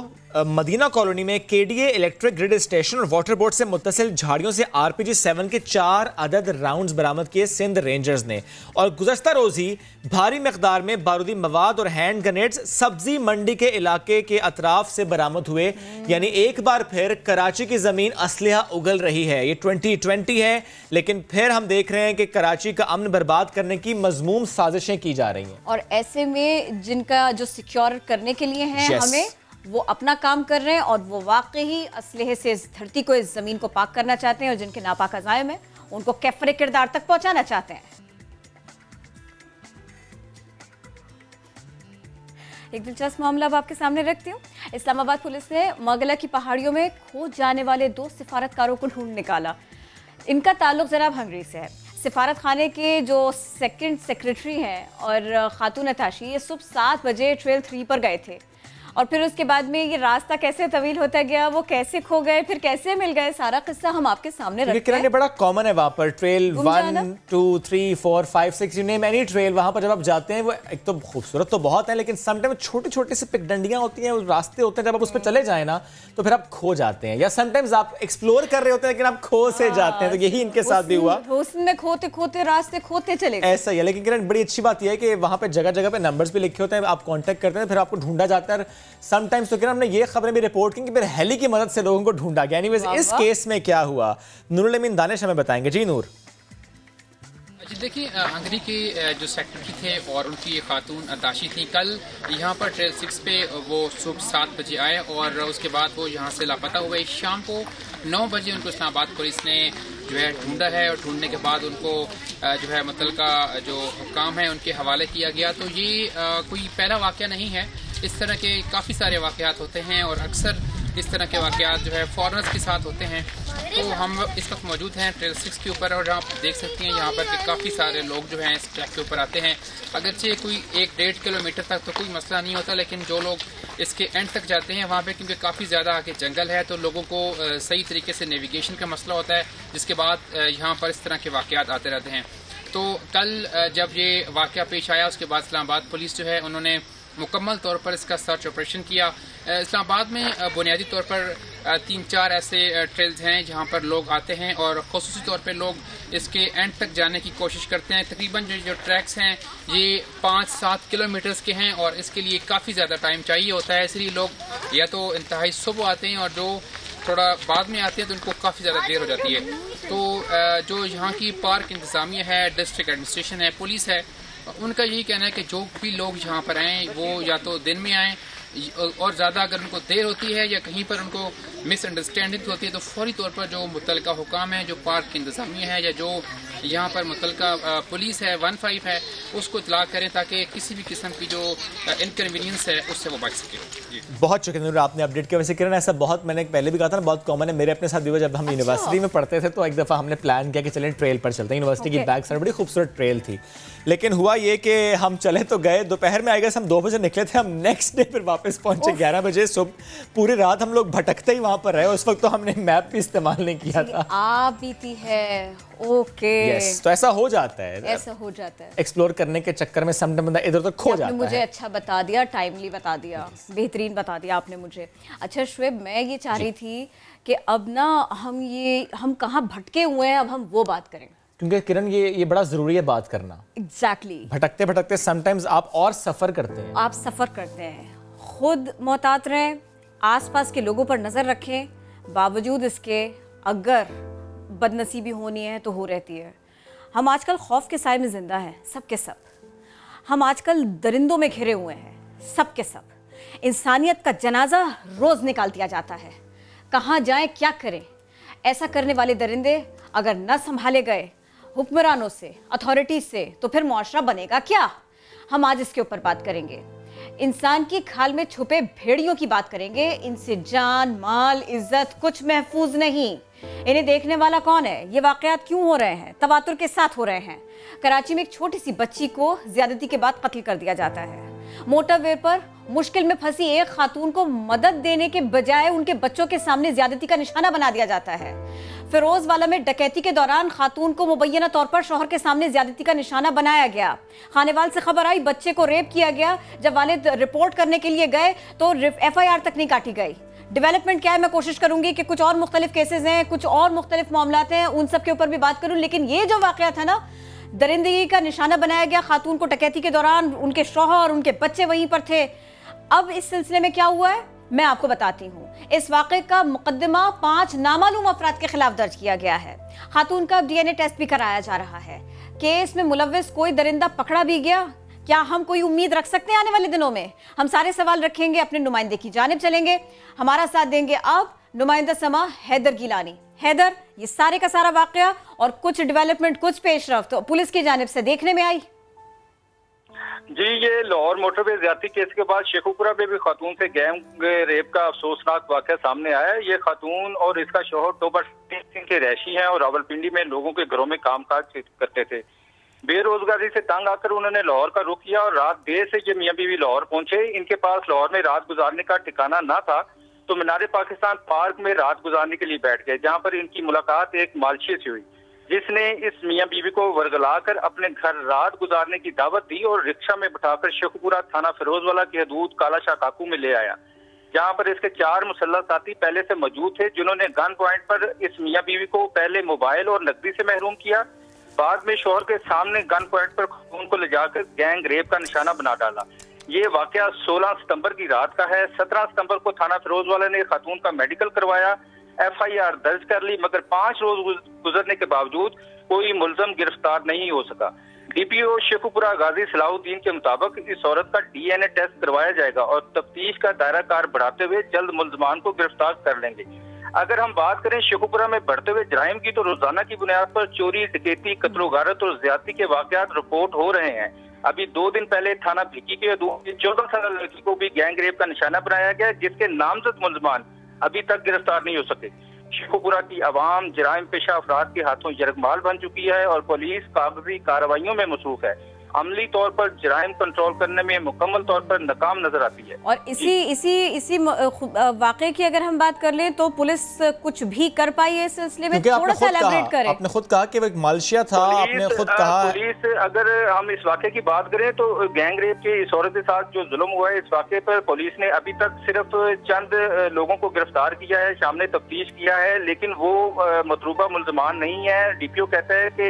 S1: मदीना कॉलोनी में केडीए इलेक्ट्रिक ग्रिड स्टेशन और वाटर बोर्ड से मुत्तसिल झाड़ियों से RPG-7 के 4 अदद राउंड्स बरामद किए सिंध रेंजर्स ने। और गुज़श्ता रोज ही भारी मकदार में बारूदी मवाद और हैंड ग्रेनेड्स सब्जी मंडी के इलाके के अतराफ से बरामद हुए। यानी एक बार फिर कराची की जमीन असलहा उगल रही है। ये 2020 है, लेकिन फिर हम देख रहे हैं कि कराची का अमन बर्बाद करने की मजमूम साजिशें की जा रही हैं।
S2: और ऐसे में जिनका जो सिक्योर करने के लिए है, हमें वो अपना काम कर रहे हैं और वो वाकई असलहे से इस धरती को, इस जमीन को पाक करना चाहते हैं, और जिनके नापाक अज़ाइम है उनको कैफरे किरदार तक पहुंचाना चाहते हैं। एक दिलचस्प मामला अब आपके सामने रखती हूँ। इस्लामाबाद पुलिस ने मगला की पहाड़ियों में खो जाने वाले 2 सिफारतकारों को ढूंढ निकाला। इनका ताल्लुक जनाब हंगरी से है। सिफारत खाने के जो सेकंड सेक्रेटरी हैं और खातून अताशी, ये सुबह 7 बजे ट्रेल 3 पर गए थे, और फिर उसके बाद में ये रास्ता कैसे तवील होता गया, वो कैसे खो गए, फिर कैसे मिल गए, सारा किस्सा हम आपके सामने रखते हैं।
S1: ये बड़ा कॉमन है वहाँ पर, trail 1, 2, 3, 4, 5, 6, you name any trail, वहाँ पर जब आप जाते हैं वो एक तो खूबसूरत तो बहुत है, लेकिन समटाइम छोटी छोटी सी पिकडंडियाँ होती हैं, रास्ते होते हैं, जब आप उस पर चले जाए ना तो फिर आप खो जाते हैं। या समटाइम्स आप एक्सप्लोर कर रहे होते हैं लेकिन आप खो से जाते हैं। तो यही इनके साथ भी हुआ,
S2: में खोते खोते रास्ते खोते चले गए।
S1: ऐसा ही है। लेकिन किरण, बड़ी अच्छी बात यह है कि वहाँ पे जगह जगह पे नंबर्स भी लिखे होते हैं, आप कॉन्टेक्ट करते हैं, फिर आपको ढूंढा जाता है। समटाइम्स तो हमने ये खबरें भी रिपोर्ट की कि फिर हेली की मदद से लोगों को ढूंढा गया। एनीवेज, इस केस में क्या हुआ, नूरुल अमीन दानिश हमें बताएंगे। जी नूर।
S16: जी देखिए, हंगरी के जो सेक्रेटरी थे और उनकी खातून अताशी थी, कल यहाँ पर ट्रेल 6 पे वो सुबह 7 बजे आए और उसके बाद वो यहाँ से लापता हुए। शाम को 9 बजे उनको इस्लामाबाद पुलिस ने जो है ढूंढा है, और ढूंढने के बाद उनको जो है मुतल्लिका जो हुक्काम है उनके हवाले किया गया। तो ये कोई पहला वाक़या नहीं है, इस तरह के काफ़ी सारे वाक़यात होते हैं और अक्सर इस तरह के वाक़यात जो है फॉरेनर्स के साथ होते हैं। तो हम इस वक्त मौजूद हैं ट्रेल 6 के ऊपर, और आप देख सकते हैं यहाँ पर कि काफ़ी सारे लोग जो हैं इस ट्रैक के ऊपर आते हैं। अगरचे कोई 1-1.5 किलोमीटर तक तो कोई मसला नहीं होता, लेकिन जो लोग इसके एंड तक जाते हैं वहाँ पे क्योंकि काफ़ी ज़्यादा आगे जंगल है, तो लोगों को सही तरीके से नेविगेशन का मसला होता है, जिसके बाद यहाँ पर इस तरह के वाक़यात आते रहते हैं। तो कल जब ये वाक़या पेश आया, उसके बाद इस्लामाबाद पुलिस जो है उन्होंने मुकम्मल तौर पर इसका सर्च ऑपरेशन किया। इस्लामाबाद में बुनियादी तौर पर 3-4 ऐसे ट्रेल्स हैं जहां पर लोग आते हैं और ख़ुसूसी तौर पे लोग इसके एंड तक जाने की कोशिश करते हैं। तकरीबन जो ट्रैक्स हैं ये 5-7 किलोमीटर्स के हैं और इसके लिए काफ़ी ज़्यादा टाइम चाहिए होता है, इसलिए लोग या तो इंतहाई सुबह आते हैं और जो थोड़ा बाद में आते हैं तो उनको काफ़ी ज़्यादा देर हो जाती है। तो जो यहाँ की पार्क इंतज़ामिया है, डिस्ट्रिक्ट एडमिनिस्ट्रेशन है, पुलिस है, उनका यही कहना है कि जो भी लोग यहाँ पर आएँ वो या तो दिन में आएँ, और ज़्यादा अगर उनको देर होती है या कहीं पर उनको मिसअंडरस्टैंडिंग होती है तो फौरी तौर पर जो मुतल्लिका हुकाम है, जो पार्क की इंतज़ामिया है या जो यहाँ पर मुतल्लिका पुलिस है 15 है, उसको इतला करें ताकि किसी भी किस्म की जो इनकन्वीनियंस है उससे वो बच सके।
S1: बहुत शुक्रिया आपने अपडेट किया। वैसे किरण, ऐसा बहुत मैंने पहले भी कहा था ना, बहुत कॉमन है, मेरे अपने साथ भी हुआ। जब हम यूनिवर्सिटी में पढ़ते थे तो एक दफ़ा हमने प्लान किया कि चलें ट्रेल पर चलते हैं। यूनिवर्सिटी की बैक साइड बड़ी खूबसूरत ट्रेल थी, लेकिन हुआ ये कि हम चले तो गए, दोपहर में आएगा हम 2 बजे निकले थे, हम नेक्स्ट डे फिर वापस पहुंचे 11 बजे सुबह। पूरी रात हम लोग भटकते ही वहां पर रहे, उस वक्त तो हमने मैप भी इस्तेमाल नहीं किया था।
S2: आप बीती है, ओके।
S1: यस, तो ऐसा हो जाता है,
S2: ऐसा हो जाता है।
S1: एक्सप्लोर करने के चक्कर में समटाइम बंदा इधर उधर खो जाता है।
S2: मुझे अच्छा बता दिया, टाइमली बता दिया, बेहतरीन बता दिया आपने मुझे। अच्छा शुएब, मैं ये चाह रही थी कि अब ना हम कहाँ भटके हुए हैं, अब हम वो बात करें,
S1: क्योंकि किरण ये बड़ा जरूरी है बात करना।
S2: एग्जैक्टली।
S1: भटकते भटकते समटाइम्स आप और सफर करते हैं,
S2: आप सफर करते हैं, खुद मोहतात रहें, आसपास के लोगों पर नजर रखें, बावजूद इसके अगर बदनसीबी होनी है तो हो रहती है। हम आजकल खौफ के साए में जिंदा हैं, सब के सब। हम आजकल दरिंदों में घिरे हुए हैं, सब के सब। इंसानियत का जनाजा रोज निकाल दिया जाता है, कहाँ जाएं, क्या करें। ऐसा करने वाले दरिंदे अगर न संभाले गए हुक्मरानों से, अथॉरिटीज से, तो फिर मुआशरा बनेगा क्या? हम आज इसके ऊपर बात करेंगे। इंसान की खाल में छुपे भेड़ियों की बात करेंगे। इनसे जान, माल, इज्जत कुछ महफूज नहीं। इन्हें देखने वाला कौन है? ये वाकयात क्यों हो रहे हैं? तवातुर के साथ हो रहे हैं। कराची में एक छोटी सी बच्ची को ज्यादती के बाद कत्ल कर दिया जाता है। मोटरवे पर मुश्किल में फंसी एक खातून को मदद देने के बजाय उनके बच्चों के सामने ज्यादती का निशाना बना दिया जाता है। फिरोजवाला में डकैती के दौरान खातून को मुबैना तौर पर शौहर के सामने ज्यादती का निशाना बनाया गया। खानेवाल से खबर आई बच्चे को रेप किया गया। जब वालिद रिपोर्ट करने के लिए गए तो FIR तक नहीं काटी गई। डेवलपमेंट क्या है, मैं कोशिश करूंगी कि कुछ और मुख्तलिफ केसेस हैं, कुछ और मुख्तलिफ मामलात हैं, उन सब के ऊपर भी बात करूं। लेकिन ये जो वाकया था ना, दरिंदगी का निशाना बनाया गया खातून को डकैती के दौरान, उनके शौहर, उनके बच्चे वहीं पर थे। अब इस सिलसिले में क्या हुआ है मैं आपको बताती हूँ। इस वाक़े का मुकदमा 5 नामालूम अफराद के खिलाफ दर्ज किया गया है। खातून का DNA टेस्ट भी कराया जा रहा है। केस में मुलव्विस कोई दरिंदा पकड़ा भी गया? क्या हम कोई उम्मीद रख सकते हैं आने वाले दिनों में? हम सारे सवाल रखेंगे, अपने नुमाइंदे की जानिब चलेंगे। हमारा साथ देंगे अब नुमाइंदा समा हैदर गिलानी। हैदर, ये सारे का सारा वाकया और कुछ डेवलपमेंट, कुछ पेशरफ्त पुलिस की जानिब से देखने में आई।
S17: जी, ये लाहौर मोटरवे ज्यादती केस के बाद शेखुपुरा में भी खातून से गैंग रेप का अफसोसनाक वाकया सामने आया है। ये खातून और इसका शौहर टोबर सिंह के रैशी हैं और रावलपिंडी में लोगों के घरों में कामकाज करते थे। बेरोजगारी से तंग आकर उन्होंने लाहौर का रुख किया और रात देर से ये मियां बीवी लाहौर पहुंचे। इनके पास लाहौर में रात गुजारने का ठिकाना ना था तो मीनार पाकिस्तान पार्क में रात गुजारने के लिए बैठ गए, जहां पर इनकी मुलाकात एक मालशी से हुई, जिसने इस मियां बीवी को वर्गलाकर अपने घर रात गुजारने की दावत दी और रिक्शा में बिठाकर शेखुपुरा थाना फिरोजवाला की हदूद काला शाह काकू में ले आया, जहां पर इसके 4 मुसल्लह साथी पहले से मौजूद थे, जिन्होंने गन पॉइंट पर इस मियां बीवी को पहले मोबाइल और नकदी से महरूम किया। बाद में शौहर के सामने गन पॉइंट पर खून को ले जाकर गैंग रेप का निशाना बना डाला। ये वाकया 16 सितंबर की रात का है। 17 सितंबर को थाना फिरोजवाला ने खातून का मेडिकल करवाया, FIR दर्ज कर ली, मगर 5 रोज गुजरने के बावजूद कोई मुलजम गिरफ्तार नहीं हो सका। DPO शेखुपुरा गाजी सलाहुद्दीन के मुताबिक इस औरत का DNA टेस्ट करवाया जाएगा और तफ्तीश का दायरा कार बढ़ाते हुए जल्द मुलजमान को गिरफ्तार कर लेंगे। अगर हम बात करें शेखुपुरा में बढ़ते हुए जराइम की, तो रोजाना की बुनियाद पर चोरी, डकैती, कत्ल गारत और ज्यादती के वाकयात रिपोर्ट हो रहे हैं। अभी 2 दिन पहले थाना भिक्की के 14 साल लड़की को भी गैंग रेप का निशाना बनाया गया, जिसके नामजद मुलजमान अभी तक गिरफ्तार नहीं हो सके। शेखुपुरा की आवाम जराइम पेशा अफराद के हाथों यरगमाल बन चुकी है और पुलिस कागजी कार्रवाइयों में मसरूफ है। अमली तौर पर जराइम कंट्रोल करने में मुकम्मल तौर पर नाकाम नजर आती है।
S2: और इसी वाकये की अगर हम बात कर लें तो पुलिस कुछ भी कर पाई है इस सिलसिले में? थोड़ा सा एलैबोरेट करें।
S1: आपने खुद कहा कि वो एक मालशिया था, आपने खुद कहा
S17: पुलिस, अगर हम इस वाकये की बात करें तो गैंग रेप के इस औरत के साथ जो जुल्म हुआ है, इस वाकये पर पुलिस ने अभी तक सिर्फ चंद लोगों को गिरफ्तार किया है, सामने तफ्तीश किया है, लेकिन वो मतलूबा मुलजमान नहीं है। DPO कहता है कि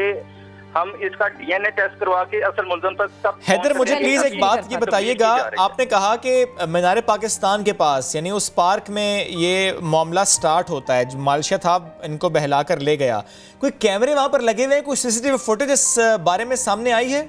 S17: हम इसका DNA टेस्ट करवा के असल मुलजम तक सब।
S1: हैदर, मुझे प्लीज एक बात ये बताइएगा, आपने कहा कि मीनार पाकिस्तान के पास यानी उस पार्क में ये मामला स्टार्ट होता है, जो मालशिया था इनको बहलाकर ले गया, कोई कैमरे वहां पर लगे हुए हैं? कोई CCTV फुटेज इस बारे में सामने आई है?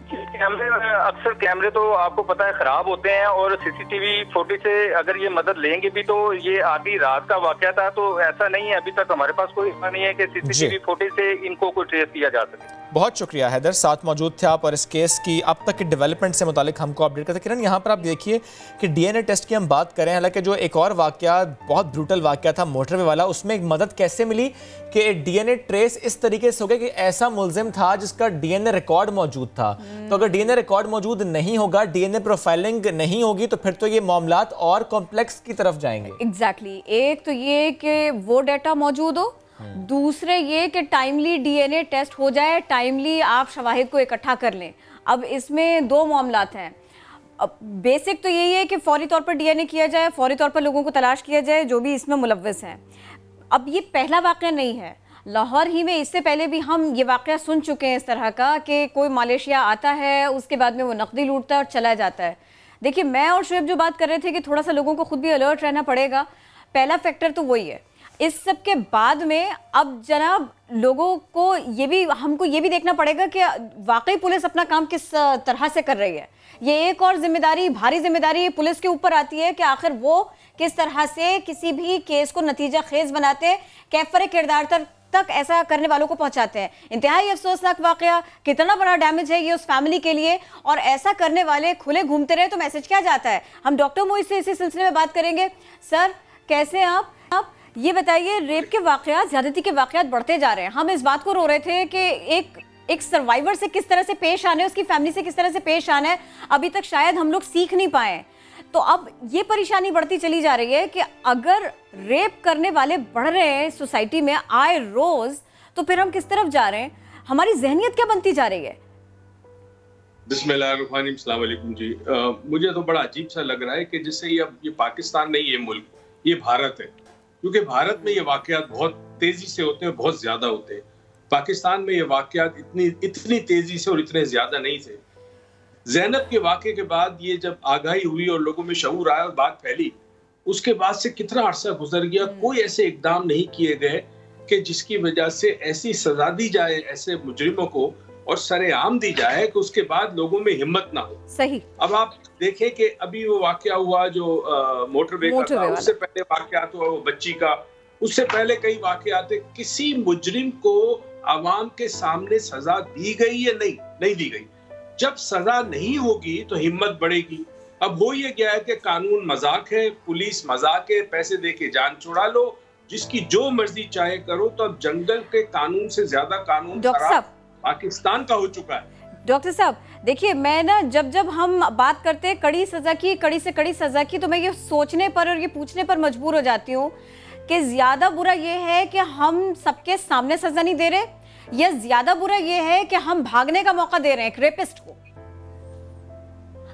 S17: कैमरे, अक्सर कैमरे तो आपको पता है खराब होते हैं और CCTV फुटेज से अगर ये मदद लेंगे भी तो ये आधी रात का वाकया था, तो ऐसा नहीं है, अभी तक हमारे पास कोई नहीं है कि CCTV फुटेज से इनको कोई ट्रेस किया जा सके।
S1: बहुत शुक्रिया हैदर, साथ मौजूद थे आप और इस केस की अब तक के डेवलपमेंट से मुतालिक हमको अपडेट करते। किरण, यहाँ पर आप देखिए कि DNA टेस्ट की हम बात करें, हालांकि जो एक और वाकया, बहुत ब्रूटल वाकया था मोटरवे वाला, उसमें एक मदद कैसे मिली कि DNA ट्रेस इस तरीके से हो गया कि ऐसा मुलजिम था जिसका DNA रिकॉर्ड मौजूद था। तो अगर DNA रिकॉर्ड मौजूद नहीं होगा, DNA प्रोफाइलिंग नहीं होगी, तो फिर तो ये मामलात और कॉम्प्लेक्स की तरफ जाएंगे।
S2: एग्जैक्टली। एक तो ये कि वो डाटा मौजूद हो, दूसरे ये कि टाइमली DNA टेस्ट हो जाए, टाइमली आप शवाहिद को इकट्ठा कर लें। अब इसमें 2 मामलात हैं। अब बेसिक तो यही है कि फौरी तौर पर DNA किया जाए, फौरी तौर पर लोगों को तलाश किया जाए जो भी इसमें मुलव्विस हैं। अब ये पहला वाक़या नहीं है, लाहौर ही में इससे पहले भी हम ये वाक़या सुन चुके हैं इस तरह का कि कोई मलेशिया आता है, उसके बाद में वो नकदी लूटता है और चला जाता है। देखिए, मैं और शुएब जो बात कर रहे थे कि थोड़ा सा लोगों को खुद भी अलर्ट रहना पड़ेगा, पहला फैक्टर तो वही है। इस सब के बाद में अब जनाब लोगों को हमको ये भी देखना पड़ेगा कि वाकई पुलिस अपना काम किस तरह से कर रही है। ये एक और जिम्मेदारी, भारी जिम्मेदारी पुलिस के ऊपर आती है कि आखिर वो किस तरह से किसी भी केस को नतीजा खेज बनाते, कैफर किरदार तक ऐसा करने वालों को पहुंचाते हैं। इंतहाई अफसोसनाक वाकया, कितना बड़ा डैमेज है ये उस फैमिली के लिए, और ऐसा करने वाले खुले घूमते रहे तो मैसेज क्या जाता है। हम डॉक्टर मोइज से इसी सिलसिले में बात करेंगे। सर, कैसे आप ये बताइए, रेप के वाकयात, ज्यादती के वाकयात बढ़ते जा रहे हैं। हम इस बात को रो रहे थे कि एक सर्वाइवर से किस तरह से पेश आने, उसकी फैमिली से किस तरह से पेश आना है, अभी तक शायद हम लोग सीख नहीं पाए। तो अब ये परेशानी बढ़ती चली जा रही है कि अगर रेप करने वाले बढ़ रहे हैं सोसाइटी में आए रोज, तो फिर हम किस तरफ जा रहे हैं, हमारी जहनियत क्या बनती जा रही है?
S18: बिस्मिल्लाहिर्रहमानिर्रहीम, अस्सलाम वालेकुम जी। मुझे तो बड़ा अजीब सा लग रहा है कि जिससे ये पाकिस्तान नहीं, ये मुल्क, ये भारत है। क्योंकि भारत में ये वाकयात बहुत तेजी से होते हैं, बहुत ज्यादा होते हैं। पाकिस्तान में ये वाकयात इतनी तेजी से और इतने ज्यादा नहीं थे। ज़ैनब के वाक़े के बाद ये जब आगाही हुई और लोगों में शऊर आया और बात फैली, उसके बाद से कितना अरसा गुजर गया, कोई ऐसे इकदाम नहीं किए गए कि जिसकी वजह से ऐसी सजा दी जाए ऐसे मुजरिमों को और सरेआम दी जाए कि उसके बाद लोगों में हिम्मत ना हो।
S2: सही।
S18: अब आप देखें कि अभी वो वाकया हुआ जो मोटरवे का था, उससे पहले वाकयात हुआ वो बच्ची का, उससे पहले कई वाकयात थे। किसी मुजरिम को आवाम के सामने सजा दी गई या नहीं दी गई। जब सजा नहीं होगी तो हिम्मत बढ़ेगी। अब हो ये गया है कि कानून मजाक है, पुलिस मजाक है, पैसे दे के जान छुड़ा लो, जिसकी जो मर्जी चाहे करो। तो अब जंगल के कानून से ज्यादा कानून खराब पाकिस्तान का हो चुका है।
S2: डॉक्टर साहब देखिए, मैं ना जब हम बात करते हैं कड़ी सजा की, कड़ी से कड़ी सजा की, तो मैं ये सोचने पर और ये पूछने पर मजबूर हो जाती हूँ कि ज्यादा बुरा ये है कि हम सबके सामने सजा नहीं दे रहे, या ज्यादा बुरा ये है कि हम भागने का मौका दे रहे हैं एक रेपिस्ट को।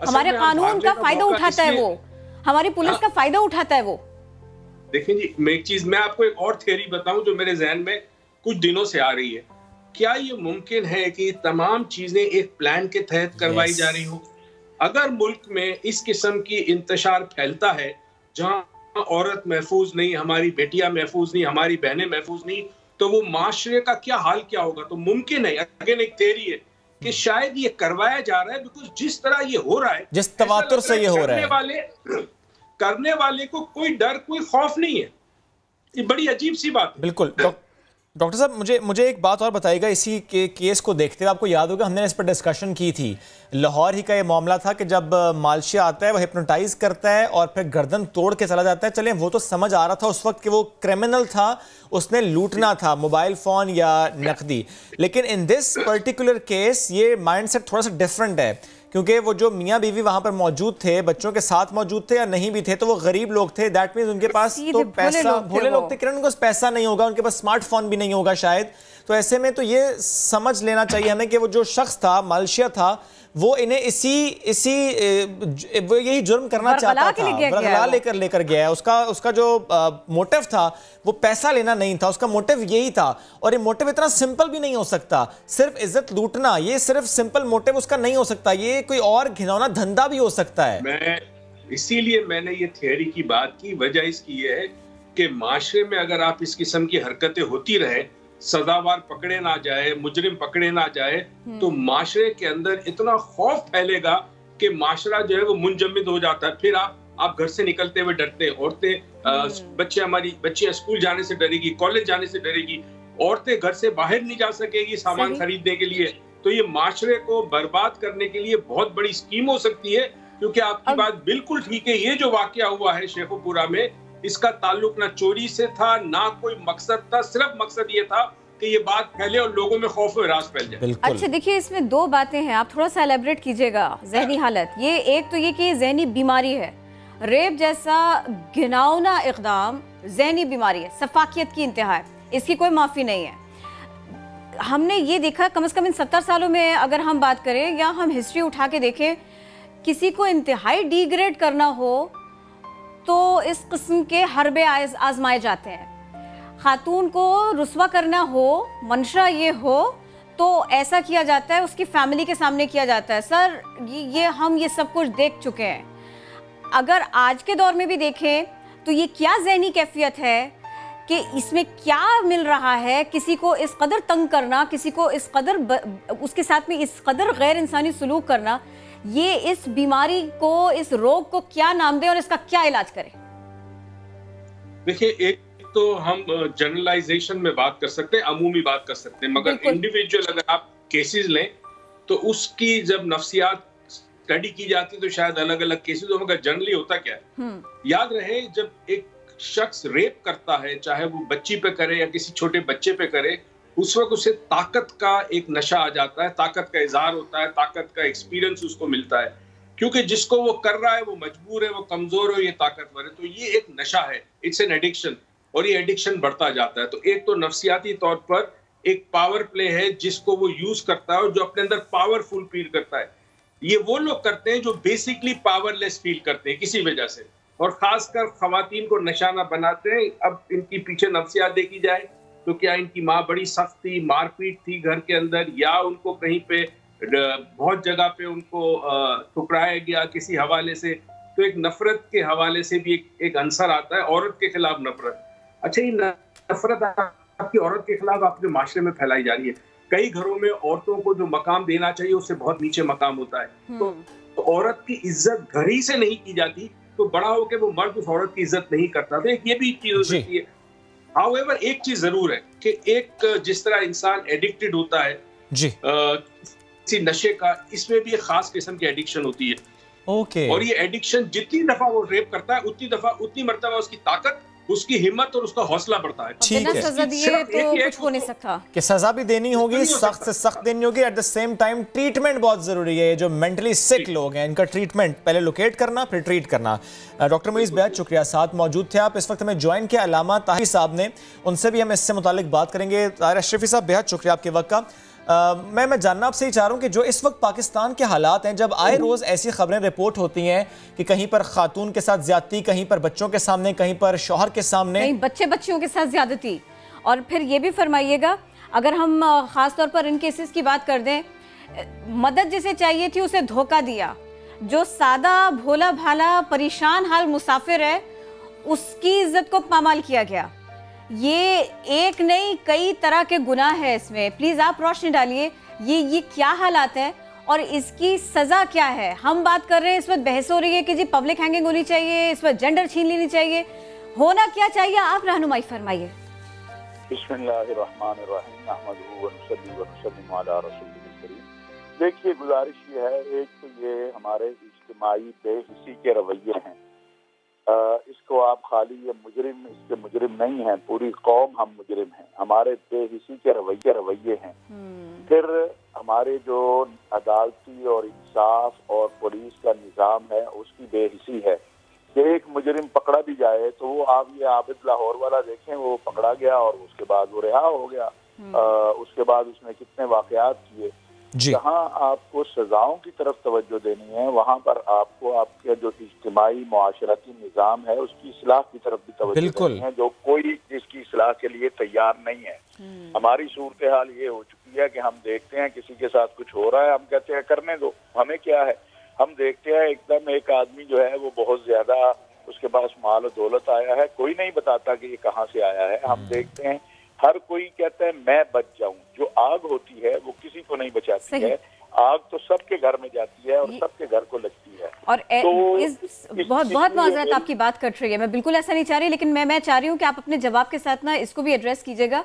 S2: हमारे कानून का फायदा उठाता है वो, हमारी पुलिस का फायदा उठाता है वो।
S18: देखिए जी, मैं आपको एक और थ्योरी बताऊं जो मेरे जहन में कुछ दिनों से आ रही है। क्या ये मुमकिन है कि तमाम चीजें एक प्लान के तहत करवाई जा रही हो? अगर मुल्क में इस किस्म की इंतशार फैलता है जहां औरत महफूज नहीं, हमारी बेटियां महफूज नहीं, हमारी बहनें महफूज नहीं, तो वो माशरे का क्या हाल क्या होगा? तो मुमकिन है, अगेन एक थ्योरी है कि शायद ये करवाया जा रहा है, बिकॉज जिस तरह ये हो रहा है,
S1: जिस तवातुर से ये हो रहा है,
S18: करने वाले को कोई डर, कोई खौफ नहीं है। ये बड़ी अजीब सी बात है।
S1: बिल्कुल। डॉक्टर साहब मुझे एक बात और बताइएगा, इसी के केस को देखते हुए आपको याद होगा हमने इस पर डिस्कशन की थी। लाहौर ही का ये मामला था कि जब मालशिया आता है वो हिप्नोटाइज करता है और फिर गर्दन तोड़ के चला जाता है। चलें, वो तो समझ आ रहा था उस वक्त कि वो क्रिमिनल था, उसने लूटना था मोबाइल फ़ोन या नकदी। लेकिन इन दिस पर्टिकुलर केस ये माइंडसेट थोड़ा सा डिफरेंट है, क्योंकि वो जो मियाँ बीवी वहां पर मौजूद थे, बच्चों के साथ मौजूद थे या नहीं भी थे, तो वो गरीब लोग थे। दैट मीन्स उनके पास तो पैसा, भोले लोग थे किरण, उनको पैसा नहीं होगा, उनके पास स्मार्टफोन भी नहीं होगा शायद। तो ऐसे में तो ये समझ लेना चाहिए हमें कि वो जो शख्स था, मालशिया था, वो इन्हें वो यही जुर्म करना चाहता था, बरगला लेकर गया है। उसका जो मोटिव था वो पैसा लेना नहीं था, उसका मोटिव यही था। और ये मोटिव इतना सिंपल भी नहीं हो सकता, सिर्फ इज्जत लूटना, ये सिर्फ सिंपल मोटिव उसका नहीं हो सकता, ये कोई और घिनौना धंधा भी हो सकता है।
S18: इसीलिए मैंने ये थियरी की बात की। वजह इसकी ये है कि माशरे में अगर आप इस किस्म की हरकतें होती रहे, सदावार पकड़े ना जाए, मुजरिम पकड़े ना जाए, तो माशरे के अंदर इतना खौफ फैलेगा कि माशरा जो है वो मुंजमद हो जाता है। फिर आप घर से निकलते हुए डरते हैं। औरतें, बच्चियां स्कूल जाने से डरेगी, कॉलेज जाने से डरेगी, औरतें घर से बाहर नहीं जा सकेगी सामान खरीदने के लिए। तो ये माशरे को बर्बाद करने के लिए बहुत बड़ी स्कीम हो सकती है। क्योंकि आपकी बात बिल्कुल ठीक है, ये जो वाकया हुआ है शेखुपुरा में, इसका ताल्लुक ना चोरी से था, ना कोई मकसद था, सिर्फ मकसद ये था कि ये बात फैले और लोगों में खौफ और राज फैल जाए।
S2: अच्छा देखिए, इसमें दो बातें हैं, आप थोड़ा सा एलैबोरेट कीजिएगा। जहनी हालत, ये एक तो ये कि जहनी बीमारी है, रेप जैसा घिनौना इक़दाम जहनी बीमारी है, सफाकियत की इंतहा है, इसकी कोई माफ़ी नहीं है। हमने ये देखा कम से कम इन 70 सालों में, अगर हम बात करें या हम हिस्ट्री उठा के देखें, किसी को इंतहाई डिग्रेड करना हो तो इस किस्म के हरबे आजमाए जाते हैं। खातून को रुस्वा करना हो, मंशा ये हो, तो ऐसा किया जाता है, उसकी फैमिली के सामने किया जाता है। सर हम ये सब कुछ देख चुके हैं। अगर आज के दौर में भी देखें तो ये क्या ज़हनी कैफियत है कि इसमें क्या मिल रहा है, किसी को इस कदर तंग करना, किसी को इस कदर उसके साथ में इस कदर गैर इंसानी सलूक करना, ये इस बीमारी को, इस रोग को क्या नाम दें और इसका क्या इलाज करें?
S18: देखिए, एक तो हम जनरलाइजेशन में बात कर सकते हैं, अमूमी बात कर सकते हैं, मगर इंडिविजुअल अगर आप केसेस लें तो उसकी जब नफ्सियात स्टडी की जाती है तो शायद अलग अलग केसेस हो, मगर जनरली होता क्या है, याद रहे जब एक शख्स रेप करता है, चाहे वो बच्ची पे करे या किसी छोटे बच्चे पे करे, उस वक्त उसे ताकत का एक नशा आ जाता है, ताकत का इजहार होता है, ताकत का एक्सपीरियंस उसको मिलता है, क्योंकि जिसको वो कर रहा है वो मजबूर है, वो कमजोर है, ये ताकतवर है, तो ये एक नशा है, इट्स एन एडिक्शन, और ये एडिक्शन बढ़ता जाता है। तो एक तो नफ्सियाती तौर पर एक पावर प्ले है जिसको वो यूज करता है और जो अपने अंदर पावरफुल फील करता है। ये वो लोग करते हैं जो बेसिकली पावरलेस फील करते हैं किसी वजह से, और खासकर खवातीन को निशाना बनाते हैं। अब इनकी पीछे नफ्सियात देखी जाए तो क्या इनकी माँ बड़ी सख्त थी, मारपीट थी घर के अंदर, या उनको कहीं पे बहुत जगह पे उनको ठुकराया गया किसी हवाले से, तो एक नफरत के हवाले से भी एक आंसर आता है, औरत के खिलाफ नफरत। अच्छा, ये नफरत आपकी औरत के खिलाफ आपके माशरे में फैलाई जा रही है। कई घरों में औरतों को जो मकाम देना चाहिए उससे बहुत नीचे मकाम होता है, तो औरत की इज्जत घर ही से नहीं की जाती, तो बड़ा होकर वो मर्द उस औरत की इज्जत नहीं करता। तो ये भी चीज हो सकती है। हाउएवर, एक चीज जरूर है कि एक जिस तरह इंसान एडिक्टेड होता है जी किसी नशे का, इसमें भी एक खास किस्म की एडिक्शन होती है। ओके। और ये एडिक्शन जितनी दफा वो रेप करता है उतनी मर्तबा उसकी ताकत, उसकी हिम्मत और उसका हौसला बढ़ता है।
S2: ठीक है, सजा दिए तो कुछ हो नहीं सकता
S1: कि सजा भी देनी होगी, सख्त से सख्त देनी होगी। At the same time treatment बहुत जरूरी है। जो मेंटली सिक लोग हैं इनका ट्रीटमेंट पहले लोकेट करना, फिर ट्रीट करना। डॉक्टर मुईज़ बेहद शुक्रिया, साथ मौजूद थे आप। इस वक्त हमें ज्वाइन किया अल्लामा ताहिर साहब ने, उनसे भी हम इससे मुतालिक बात करेंगे। ताहिर अशरफी साहब, बेहद शुक्रिया आपके वक्त का। मैं जानना आपसे ही चाह रहा हूँ कि जो इस वक्त पाकिस्तान के हालात हैं, जब आए रोज़ ऐसी खबरें रिपोर्ट होती हैं कि कहीं पर खातून के साथ ज्यादती, कहीं पर बच्चों के सामने, कहीं पर शौहर के सामने,
S2: कहीं बच्चियों के साथ ज्यादती। और फिर ये भी फरमाइएगा, अगर हम ख़ास तौर पर इन केसेस की बात कर दें, मदद जिसे चाहिए थी उसे धोखा दिया, जो सादा भोला भाला परेशान हाल मुसाफिर है उसकी इज्जत को पामाल किया गया। ये एक नहीं कई तरह के गुनाह है इसमें। प्लीज आप रोशनी डालिए, ये क्या हालात है और इसकी सजा क्या है? हम बात कर रहे हैं, इस वक्त बहस हो रही है कि जी पब्लिक हैंगिंग होनी चाहिए, इस वक्त जेंडर छीन लेनी चाहिए, होना क्या चाहिए? आप रहनुमाई फरमाइए।
S19: देखिए, गुजारिश ये है, एक तो ये हमारे इज्तिमाई बेहिसी के रवैये हैं। इसको आप खाली ये मुजरिम, इसके मुजरिम नहीं हैं, पूरी कौम हम मुजरिम हैं। हमारे बेहिसी के रवैये हैं। फिर हमारे जो अदालती और इंसाफ और पुलिस का निज़ाम है उसकी बेहिसी है कि एक मुजरिम पकड़ा भी जाए तो वो आप ये आबिद लाहौर वाला देखें, वो पकड़ा गया और उसके बाद वो रिहा हो गया। उसके बाद उसने कितने वाकयात किए। जहाँ आपको सजाओं की तरफ तवज्जो देनी है, वहाँ पर आपको आपके जो इज्तिमाई मुआशरती निज़ाम है उसकी इस्लाह की तरफ भी तवज्जो देनी है, जो कोई जिसकी इस्लाह के लिए तैयार नहीं है। हमारी सूरत हाल ये हो चुकी है कि हम देखते हैं किसी के साथ कुछ हो रहा है, हम कहते हैं करने दो, हमें क्या है। हम देखते हैं एकदम एक आदमी जो है वो बहुत ज्यादा, उसके पास माल और दौलत आया है, कोई नहीं बताता कि ये कहाँ से आया है। हम देखते हैं हर कोई कहता है मैं बच जाऊं। जो आग होती है वो किसी को नहीं बचाती है, आग तो सबके घर में जाती है और सबके घर को लगती है।
S2: और तो बहुत माजरत आपकी बात कट रही है, मैं बिल्कुल ऐसा नहीं चाह रही, लेकिन मैं चाह रही हूँ कि आप अपने जवाब के साथ ना इसको भी एड्रेस कीजिएगा।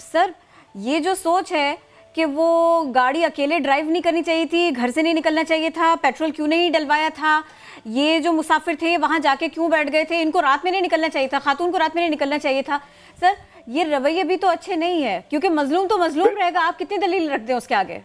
S2: सर, ये जो सोच है कि वो गाड़ी अकेले ड्राइव नहीं करनी चाहिए थी, घर से नहीं निकलना चाहिए था, पेट्रोल क्यों नहीं डलवाया था, ये जो मुसाफिर थे वहाँ जाके क्यों बैठ गए थे, इनको रात में नहीं निकलना चाहिए था, खातून को रात में नहीं निकलना चाहिए था। सर, ये रवैये भी तो अच्छे नहीं है, क्योंकि मजलूम तो मजलूम रहेगा, आप कितनी दलील रखते हैं उसके आगे?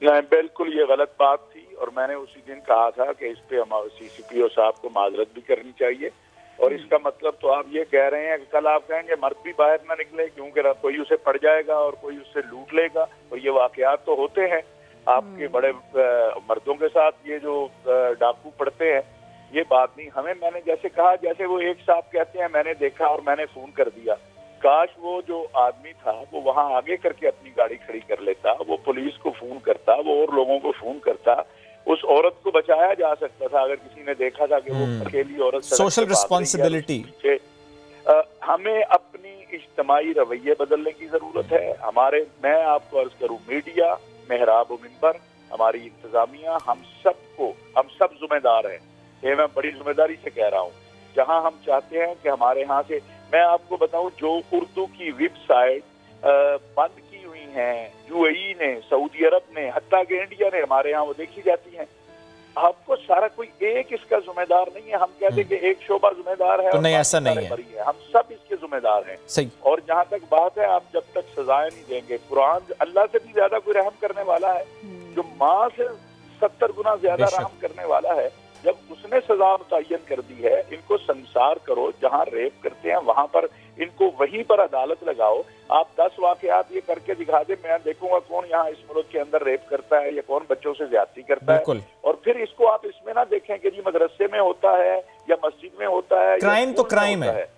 S19: नहीं, बिल्कुल ये गलत बात थी और मैंने उसी दिन कहा था कि इस पे हमारे CCPO साहब को माजरत भी करनी चाहिए। और इसका मतलब तो आप ये कह रहे हैं कि कल आप कहेंगे मर्द भी बाहर ना निकले क्योंकि कोई उसे पड़ जाएगा और कोई उससे लूट लेगा, और ये वाकयात तो होते हैं आपके बड़े मर्दों के साथ। ये जो डाकू पड़ते हैं, ये बात नहीं हमें, मैंने जैसे कहा, जैसे वो एक साहब कहते हैं मैंने देखा और मैंने फोन कर दिया, काश वो जो आदमी था वो वहां आगे करके अपनी गाड़ी खड़ी कर लेता, वो पुलिस को फोन करता, वो और लोगों को फोन करता, उस औरत को बचाया जा सकता था। अगर किसी ने देखा था कि वो अकेली औरत,
S1: सोशल रिस्पॉन्सिबिलिटी।
S19: हमें अपनी इज्तिमाई रवैये बदलने की जरूरत है। मैं आपको अर्ज करूं, मीडिया, मेहराब व मिंबर, हमारी इंतजामिया, हम सब जिम्मेदार हैं। ये मैं बड़ी जिम्मेदारी से कह रहा हूँ। जहाँ हम चाहते हैं कि हमारे यहाँ से, मैं आपको बताऊं, जो उर्दू की वेबसाइट बंद की हुई हैं यूएई ने, सऊदी अरब ने, हत्ता के इंडिया ने, हमारे यहाँ वो देखी जाती हैं। आपको सारा कोई एक इसका जिम्मेदार नहीं है। हम कहते हैं कि एक शोबा जिम्मेदार है,
S1: तो नहीं, ऐसा नहीं है।
S19: हम सब इसके जिम्मेदार हैं।
S1: सही।
S19: और जहाँ तक बात है, आप जब तक सजाएं नहीं देंगे, कुरान अल्लाह से भी ज्यादा कोई रहम करने वाला है, जो माँ से 70 गुना ज्यादा रहम करने वाला है, जब उसने सजा मुतय्यन कर दी है, इनको संसार करो, जहाँ रेप करते हैं वहां पर इनको वहीं पर अदालत लगाओ। आप 10 वाकयात ये करके दिखा दे, मैं देखूंगा कौन यहाँ इस मुल्क के अंदर रेप करता है या कौन बच्चों से ज्यादती करता है। और फिर इसको आप इसमें ना देखें कि जी मदरसे में होता है या मस्जिद में होता है।
S1: क्राइम तो क्राइम है,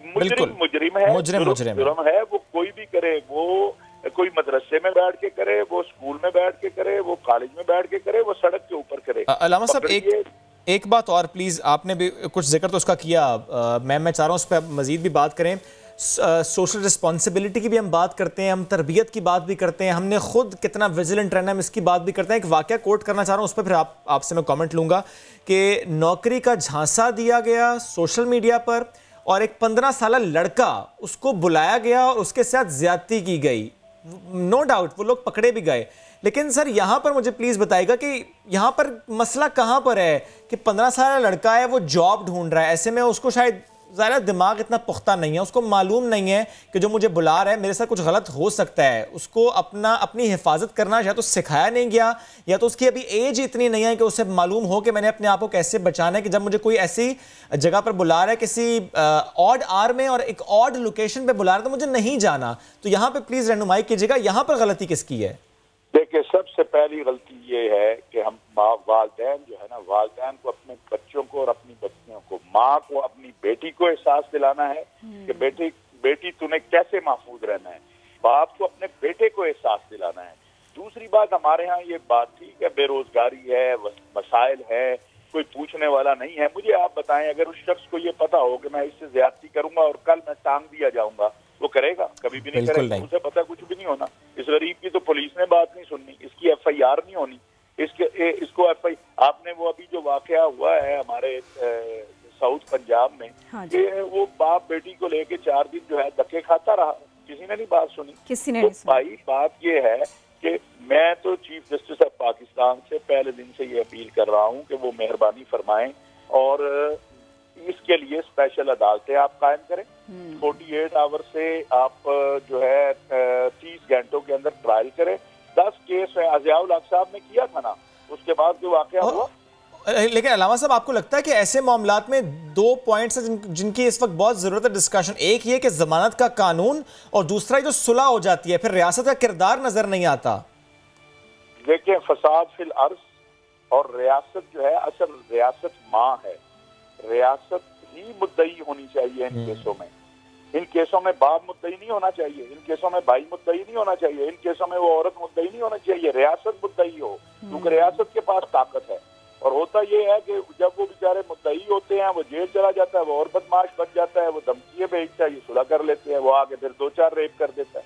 S19: मुजरिम है, जुर्म है, वो कोई भी करे, वो कोई मदरसे में बैठ के करे, वो स्कूल में बैठ के करे, वो कॉलेज में बैठ के करे, वो सड़क के ऊपर करे।
S1: अलामा साहब, एक बात और प्लीज, आपने भी कुछ जिक्र तो उसका किया, मैं चाह रहा हूँ उस पर मजीद भी बात करें। सोशल रिस्पॉन्सिबिलिटी की भी हम बात करते हैं, हम तरबियत की बात भी करते हैं, हमने खुद कितना विजिलेंट रहना है, हम इसकी बात भी करते हैं। एक वाकया कोट करना चाह रहा हूँ, उस पर फिर आपसे मैं कमेंट लूँगा कि नौकरी का झांसा दिया गया सोशल मीडिया पर और एक 15 साल लड़का, उसको बुलाया गया और उसके साथ ज्यादती की गई। नो डाउट वो लोग पकड़े भी गए, लेकिन सर यहाँ पर मुझे प्लीज बताइएगा कि यहाँ पर मसला कहाँ पर है कि 15 साल लड़का है, वो जॉब ढूंढ रहा है, ऐसे में उसको शायद ज़्यादा दिमाग इतना पुख्ता नहीं है, उसको मालूम नहीं है कि जो मुझे बुला रहा है मेरे साथ कुछ गलत हो सकता है, उसको अपनी हिफाजत करना या तो सिखाया नहीं गया, या तो उसकी अभी एज इतनी नहीं है कि उसे मालूम हो कि मैंने अपने आप को कैसे बचाना है, कि जब मुझे कोई ऐसी जगह पर बुला रहा है, किसी ऑड आर में और एक ऑड लोकेशन पे बुला रहा है, तो मुझे नहीं जाना। तो यहाँ पे प्लीज रहनुमाई कीजिएगा, यहाँ पर गलती किसकी है?
S19: देखिए, सबसे पहली गलती ये है कि हम वालिदैन जो है ना, वालिदैन को अपने बच्चों को और अपनी बच्चियों को, माँ को अपनी बेटी को एहसास दिलाना है कि बेटी तूने कैसे महफूज रहना है। बाप को अपने बेटे को एहसास दिलाना है। दूसरी बात, हमारे यहाँ ये बात थी कि बेरोजगारी है, मसाइल है, कोई पूछने वाला नहीं है। मुझे आप बताएं, अगर उस शख्स को ये पता हो कि मैं इससे ज्यादती करूंगा और कल मैं टांग दिया जाऊंगा, वो करेगा? कभी भी नहीं करेगा। उसे पता कुछ भी नहीं होना। इस गरीब की तो पुलिस ने बात नहीं सुननी, इसकी FIR नहीं होनी, इसको FI। आपने वो अभी जो वाकया हुआ है हमारे साउथ पंजाब में, कि वो बाप बेटी को लेके 4 दिन जो है धक्के खाता रहा, किसी ने नहीं बात सुनी। तो भाई बात ये है कि मैं तो चीफ जस्टिस ऑफ पाकिस्तान से पहले दिन से ये अपील कर रहा हूँ कि वो मेहरबानी फरमाएं और इसके लिए स्पेशल अदालतें आप कायम करें। 48 आवर से आप जो है 30 घंटों के अंदर ट्रायल करें। 10 केस है, अज़ियाउल हक साहब ने किया था ना, उसके बाद जो वाकया हुआ।
S1: लेकिन अलामा साहब, आपको लगता है कि ऐसे मामलात में 2 पॉइंट्स हैं जिनकी इस वक्त बहुत जरूरत है डिस्कशन? एक ये कि जमानत का कानून, और दूसरा जो सुलह हो जाती है, फिर रियासत का किरदार नजर नहीं आता।
S19: देखिए, फसाद फिल अर्ज और रियासत जो है, असल रियासत माँ है, रियासत ही मुद्दई होनी चाहिए इन केसों में। इन केसों में बाप मुद्दई नहीं होना चाहिए, इन केसों में भाई मुद्दई नहीं होना चाहिए, इन केसों में वो औरत मुद्दई नहीं होना चाहिए, रियासत मुद्दई हो, क्योंकि रियासत के पास ताकत है। और होता ये है कि जब वो बेचारे मुद्दई होते हैं, वो जेल चला जाता है, वो और बदमाश बन जाता है, वो धमकियां भेजता है, ये सुलह कर लेते हैं, वो आगे फिर 2-4 रेप कर देता है।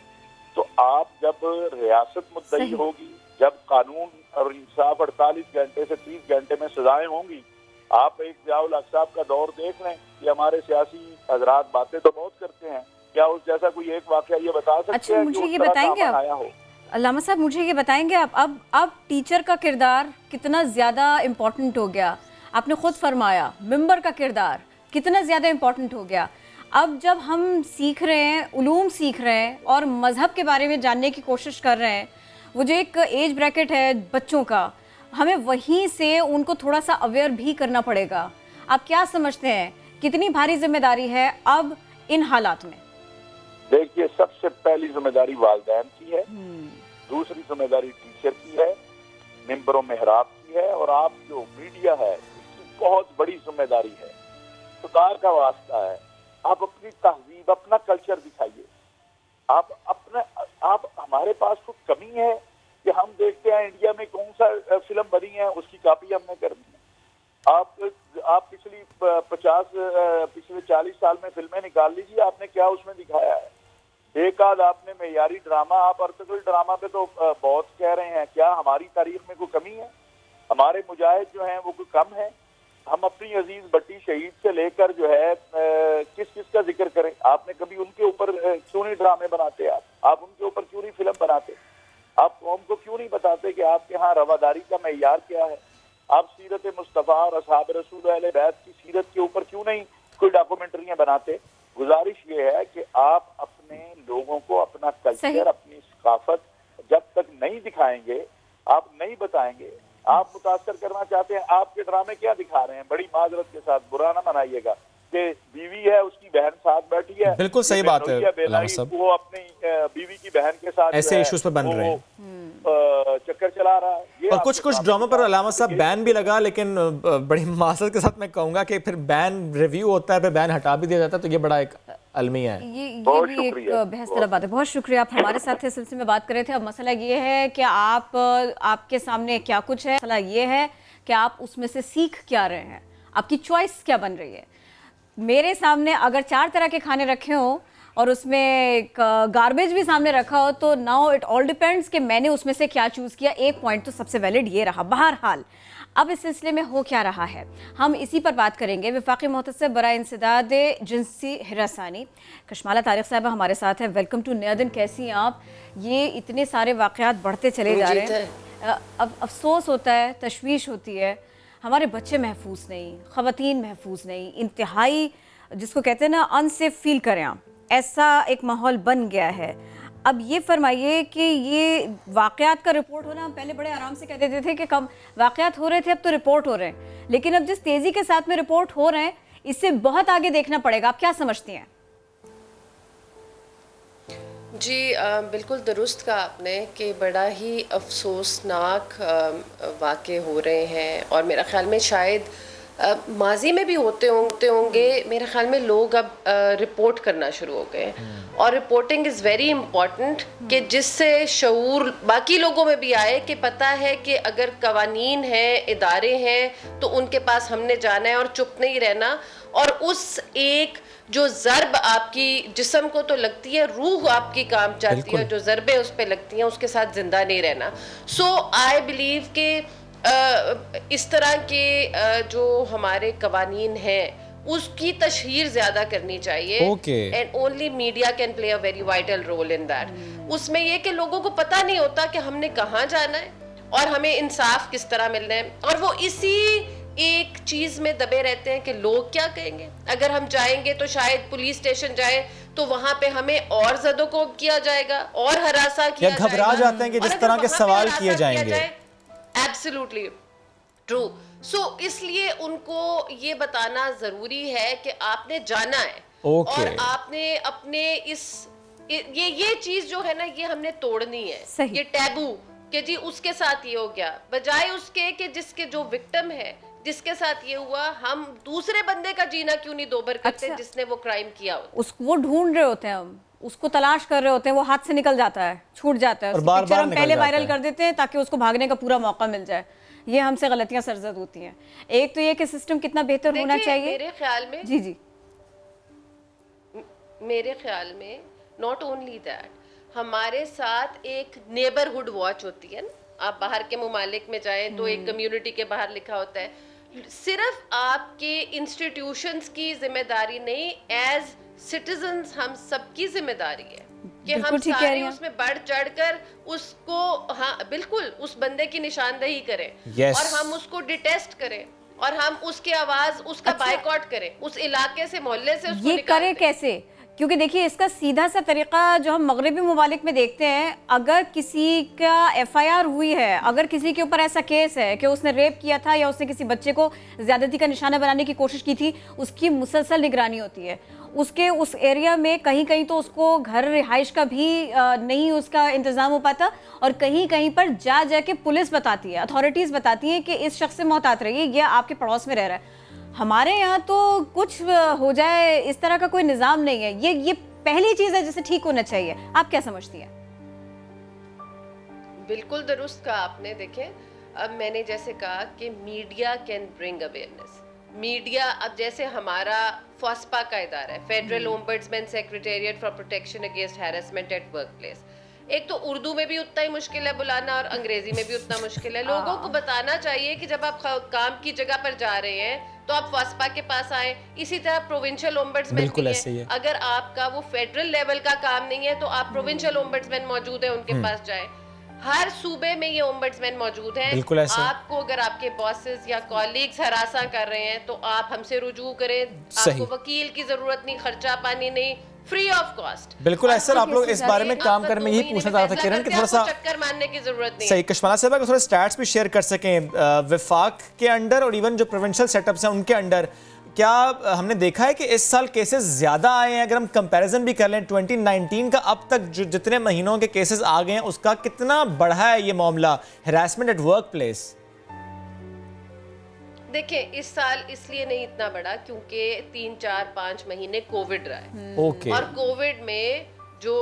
S19: तो आप जब रियासत मुद्दई होगी, जब कानून और इंसाफ 48 घंटे से 30 घंटे में सजाएं होंगी, आप एक ज़ियाउल हक साहब का दौर देख लें कि हमारे सियासी हजरात बातें तो बहुत करते हैं, क्या उस जैसा कोई एक वाकया ये बता सकते हैं?
S2: मुझे ये बताएंगे आप अल्लामा साहब, मुझे ये बताएंगे आप, अब टीचर का किरदार कितना ज़्यादा इम्पोर्टेंट हो गया? आपने खुद फरमाया मेंबर का किरदार कितना ज़्यादा इम्पोर्टेंट हो गया। अब जब हम सीख रहे हैं, उलूम सीख रहे हैं और मज़हब के बारे में जानने की कोशिश कर रहे हैं, वो जो एक एज ब्रैकेट है बच्चों का, हमें वहीं से उनको थोड़ा सा अवेयर भी करना पड़ेगा। आप क्या समझते हैं, कितनी भारी जिम्मेदारी है अब इन हालात में?
S19: देखिए, सबसे पहली जिम्मेदारी वालिदैन की है, दूसरी जिम्मेदारी टीचर की है, मिंबरों मेहराब की है, और आप जो मीडिया है इसकी बहुत बड़ी जिम्मेदारी है। खुदा का वास्ता है, आप अपनी तहजीब, अपना कल्चर दिखाइए। आप हमारे पास कुछ कमी है कि हम देखते हैं इंडिया में कौन सा फिल्म बनी है, उसकी कॉपी हमने करनी है। आप पिछले 40 साल में फिल्में निकाल लीजिए, आपने क्या उसमें दिखाया है? एक आध आपने मेयारी ड्रामा, आप आर्टिकल ड्रामा पे तो बहुत कह रहे हैं, क्या हमारी तारीख में कोई कमी है? हमारे मुजाहिद जो हैं वो कोई कम है? हम अपनी अजीज भट्टी शहीद से लेकर जो है किस किस का जिक्र करें? आपने कभी उनके ऊपर क्यों नहीं ड्रामे बनाते? आप उनके ऊपर क्यों नहीं फिल्म बनाते? आप कौम को क्यों नहीं बताते कि आपके यहाँ रवादारी का मेयार क्या है? आप सीरत मुस्तफ़ा और असहाब रसूल अहले बैत की सीरत के ऊपर क्यों नहीं कोई डॉक्यूमेंट्रियां बनाते? गुजारिश ये है कि आप अपने लोगों को अपना कल्चर, अपनी सकाफत जब तक नहीं दिखाएंगे, आप नहीं बताएंगे, आप मुतासर करना चाहते हैं। आपके ड्रामे क्या दिखा रहे हैं? बड़ी माजरत के साथ, बुरा ना मनाइएगा, कि बीवी है, उसकी बहन साथ बैठी है,
S1: बिल्कुल सही बात है,
S19: वो अपनी बीवी की बहन के साथ
S1: ऐसे इश्यूज पर बन रहे हैं,
S19: चक्कर चला रहा है।
S1: और कुछ ड्रामा पर अलामा साहब बैन भी लगा, लेकिन बड़ी मासरत के साथ मैं कहूंगा कि फिर बैन रिव्यू होता है, फिर बैन हटा भी दिया जाता है, तो ये बड़ा एक अलमिया है।
S2: ये भी एक बहस तरह बात है। बहुत शुक्रिया, आप हमारे साथ इस सिलसिले में बात कर रहे थे। अब मसला ये है कि आपके सामने क्या कुछ है, मसला ये है कि आप उसमें से सीख क्या रहे हैं, आपकी चॉइस क्या बन रही है। मेरे सामने अगर 4 तरह के खाने रखे हों और उसमें गार्बेज भी सामने रखा हो, तो नाउ इट ऑल डिपेंड्स कि मैंने उसमें से क्या चूज़ किया। एक पॉइंट तो सबसे वैलिड ये रहा। बहरहाल अब इस सिलसिले में हो क्या रहा है, हम इसी पर बात करेंगे। वफाकी मुहतसिब बराए इंसदाद जिनसी हिरासानी कशमाला तारिक साहबा हमारे साथ है। वेलकम टू नया दिन। कैसी हैं आप? ये इतने सारे वाक़यात बढ़ते चले जा रहे हैं, अब अफसोस होता है, तशवीश होती है। हमारे बच्चे महफूज नहीं, ख़वातीन महफूज नहीं, इंतहाई जिसको कहते हैं ना अनसेफ फील करें आप, ऐसा एक माहौल बन गया है। अब ये फरमाइए कि ये वाक़यात का रिपोर्ट होना, हम पहले बड़े आराम से कह देते थे कि कम वाक़यात हो रहे थे, अब तो रिपोर्ट हो रहे हैं, लेकिन अब जिस तेज़ी के साथ में रिपोर्ट हो रहे हैं, इससे बहुत आगे देखना पड़ेगा। आप क्या समझती हैं?
S20: जी बिल्कुल दुरुस्त कहा आपने कि बड़ा ही अफसोसनाक वाक़े हो रहे हैं, और मेरा ख्याल में शायद माजी में भी होते होंगे। मेरे ख्याल में लोग अब रिपोर्ट करना शुरू हो गए, और रिपोर्टिंग इज़ वेरी इम्पॉर्टेंट, कि जिससे शऊर बाकी लोगों में भी आए कि पता है कि अगर कवानीन हैं, इदारे हैं, तो उनके पास हमने जाना है और चुप नहीं रहना। और उस एक जो ज़रब आपकी जिस्म को तो लगती है, रूह आपकी काम चाहती है, जो ज़रबे उस पर लगती हैं, उसके साथ ज़िंदा नहीं रहना। सो आई बिलीव कि इस तरह के जो हमारे कवानीन हैं उसकी तशहीर ज़्यादा करनी चाहिए, and only media can play a very vital role in that. उसमें यह कि लोगों को पता नहीं होता कि हमने कहाँ जाना है और हमें इंसाफ किस तरह मिलना है, और वो इसी एक चीज़ में दबे रहते हैं कि लोग क्या कहेंगे। अगर हम जाएंगे तो शायद पुलिस स्टेशन जाए तो वहां पे हमें और ज़दोकोब किया जाएगा और हरासा किया जाएगा,
S1: घबरा जाते हैं कि जिस तरह के सवाल किए जाएंगे।
S20: Absolutely true. सो इसलिए उनको ये बताना जरूरी है कि आपने जाना है, और आपने अपने ये चीज जो है ना, ये हमने तोड़नी है, ये टैबू कि जी उसके साथ ये हो गया, बजाय उसके कि जिसके जो विक्टिम है, जिसके साथ ये हुआ, हम दूसरे बंदे का जीना क्यों नहीं दोबर करते, जिसने वो क्राइम किया हो।
S2: वो ढूंढ रहे होते हैं, हम उसको तलाश कर रहे होते हैं, वो हाथ से निकल जाता है, छूट जाता है, पिक्चर हम पहले वायरल कर देते हैं ताकि उसको भागने का पूरा मौका मिल जाए। ये हमसे गलतियां सरजद होती हैं। एक तो ये कि सिस्टम कितना बेहतर होना चाहिए
S20: मेरे ख्याल में।
S2: जी
S20: मेरे ख्याल में नॉट ओनली दैट, हमारे साथ एक नेबरहुड वॉच होती है ना, आप बाहर के मुमालिक में जाएं तो एक कम्युनिटी के बाहर लिखा होता है, सिर्फ आपके इंस्टीट्यूशंस की जिम्मेदारी नहीं, एज सिटीजन्स हम सबकी जिम्मेदारी है कि हम सारे उसमें बढ़ चढ़कर उसको, हाँ बिल्कुल, उस बंदे की निशानदेही करें, और हम उसको डिटेस्ट करें, और हम उसकी आवाज, उसका बायकॉट करें, उस इलाके से, मोहल्ले से उसको
S2: ये करें कैसे? क्योंकि देखिए इसका सीधा सा तरीका जो हम मगरबी मुमालिक में देखते हैं, अगर किसी का FIR हुई है, अगर किसी के ऊपर ऐसा केस है कि उसने रेप किया था या उसने किसी बच्चे को ज्यादती का निशाना बनाने की कोशिश की थी, उसकी मुसलसल निगरानी होती है। उसके उस एरिया में कहीं कहीं तो उसको घर रिहाइश का भी नहीं उसका इंतज़ाम हो पाता, और कहीं कहीं पर जा के पुलिस बताती है, अथॉरिटीज़ बताती हैं कि इस शख्स से मोहतात रहिए, ये आपके पड़ोस में रह रहा है। हमारे यहाँ तो कुछ हो जाए इस तरह का कोई निज़ाम नहीं है। ये पहली चीज़ है जिसे ठीक होना चाहिए। आप क्या समझती हैं?
S20: बिल्कुल दुरुस्त कहा आपने। देखें, अब मैंने जैसे कहा कि media can bring awareness, media, अब जैसे हमारा फॉस्पा का इदारा है, federal ombudsman secretariat for protection against harassment at work place, एक तो उर्दू में भी उतना ही मुश्किल है बुलाना और अंग्रेजी में भी उतना मुश्किल है। लोगों को बताना चाहिए कि जब आप काम की जगह पर जा रहे हैं तो आप फॉस्पा के पास आए। इसी तरह प्रोविंशियल ओम्बड्समैन भी है, अगर आपका वो फेडरल लेवल का काम नहीं है तो आप प्रोविंशियल ओम्बड्समैन मौजूद है उनके पास जाए। हर सूबे में ये ओम्बड्समैन मौजूद हैं। आपको अगर आपके बॉसेस या कॉलीग्स हरासा कर रहे हैं तो आप हमसे रुजू करें, आपको वकील की जरूरत नहीं, खर्चा पानी नहीं, फ्री ऑफ कॉस्ट।
S1: बिल्कुल ऐसा आप लोग इस बारे में काम कर में यही पूछना चाह रहा था किरण कि थोड़ा सा
S20: चक्कर मारने की जरूरत नहीं।
S1: सही, कशमाना साहब अगर थोड़ा स्टैट्स भी शेयर कर सकें विफाक के अंडर और इवन जो प्रोविंशियल सेटअप्स हैं उनके अंडर, क्या हमने देखा है कि इस साल केसेस ज्यादा आए हैं? अगर हम कंपैरिजन भी कर लें 2019 का अब तक जो जितने महीनों के केसेस आ गए हैं उसका कितना बढ़ा है ये मामला हैरेसमेंट एट वर्क प्लेस?
S20: देखिए इस साल इसलिए नहीं इतना बड़ा क्योंकि 3, 4, 5 महीने कोविड रहा है। और कोविड में जो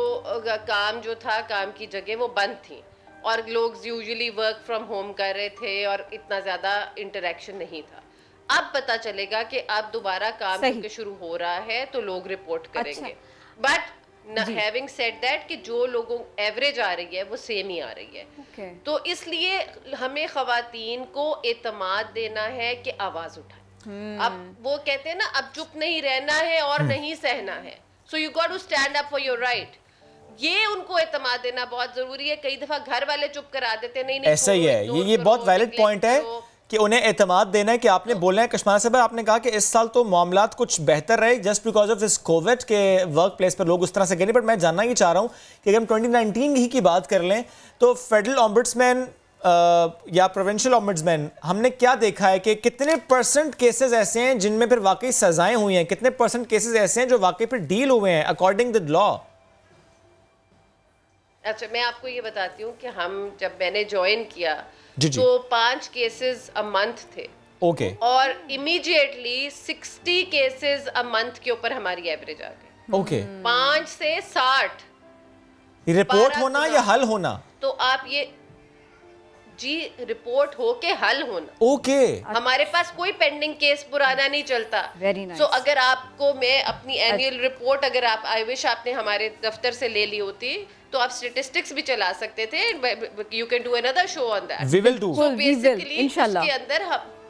S20: काम जो था, काम की जगह वो बंद थी और लोग यूजुअली वर्क फ्रॉम होम कर रहे थे और इतना ज्यादा इंटरेक्शन नहीं था। अब पता चलेगा कि अब दोबारा काम क्योंकि शुरू हो रहा है तो लोग रिपोर्ट करेंगे। बट हैविंग सेड दैट कि जो लोगों एवरेज आ रही है वो सेम ही आ रही है। तो इसलिए हमें खवातीन को एतमाद देना है कि आवाज उठाएं। अब वो कहते हैं ना, अब चुप नहीं रहना है और नहीं सहना है, so you got to stand up for your right. ये उनको एतमाद देना बहुत जरूरी है। कई दफा घर वाले चुप करा देते, नहीं
S1: ऐसा ही है। ये बहुत वैलिड पॉइंट है कि उन्हें एतमाद देना है कि आपने बोलना है। कशमाना साहब आपने कहा कि इस साल तो मामलात कुछ बेहतर रहे just because of this Covid के वर्क प्लेस पर लोग उस तरह से गए नहीं। बट मैं जानना ही चाह रहा हूँ कि अगर हम 2019 ही की बात कर लें तो फेडरल ओम्बड्समैन या प्रोविंशियल ओम्बड्समैन, हमने क्या देखा है कि कितने % केसेस ऐसे हैं जिनमें फिर वाकई सजाएं हुई हैं, कितने % केसेस ऐसे हैं जो वाकई फिर डील हुए हैं अकॉर्डिंग द लॉ?
S20: अच्छा, मैं आपको ये बताती हूँ कि जब मैंने ज्वाइन किया तो 5 केसेस अ मंथ थे। और इमीडिएटली 60 केसेस अ मंथ के ऊपर हमारी एवरेज आ गई। 5 से 60
S1: रिपोर्ट होना या हल होना?
S20: तो आप ये रिपोर्ट हो के हल होना। हमारे पास कोई पेंडिंग केस पुराना नहीं चलता।
S2: nice.
S20: So, अगर आपको मैं अपनी एनुअल रिपोर्ट अगर आप आई विश आपने हमारे दफ्तर से ले ली होती तो आप स्टैटिस्टिक्स भी चला सकते थे। You can do another show on that.
S1: We will do.
S2: इंशाल्लाह
S20: उसके अंदर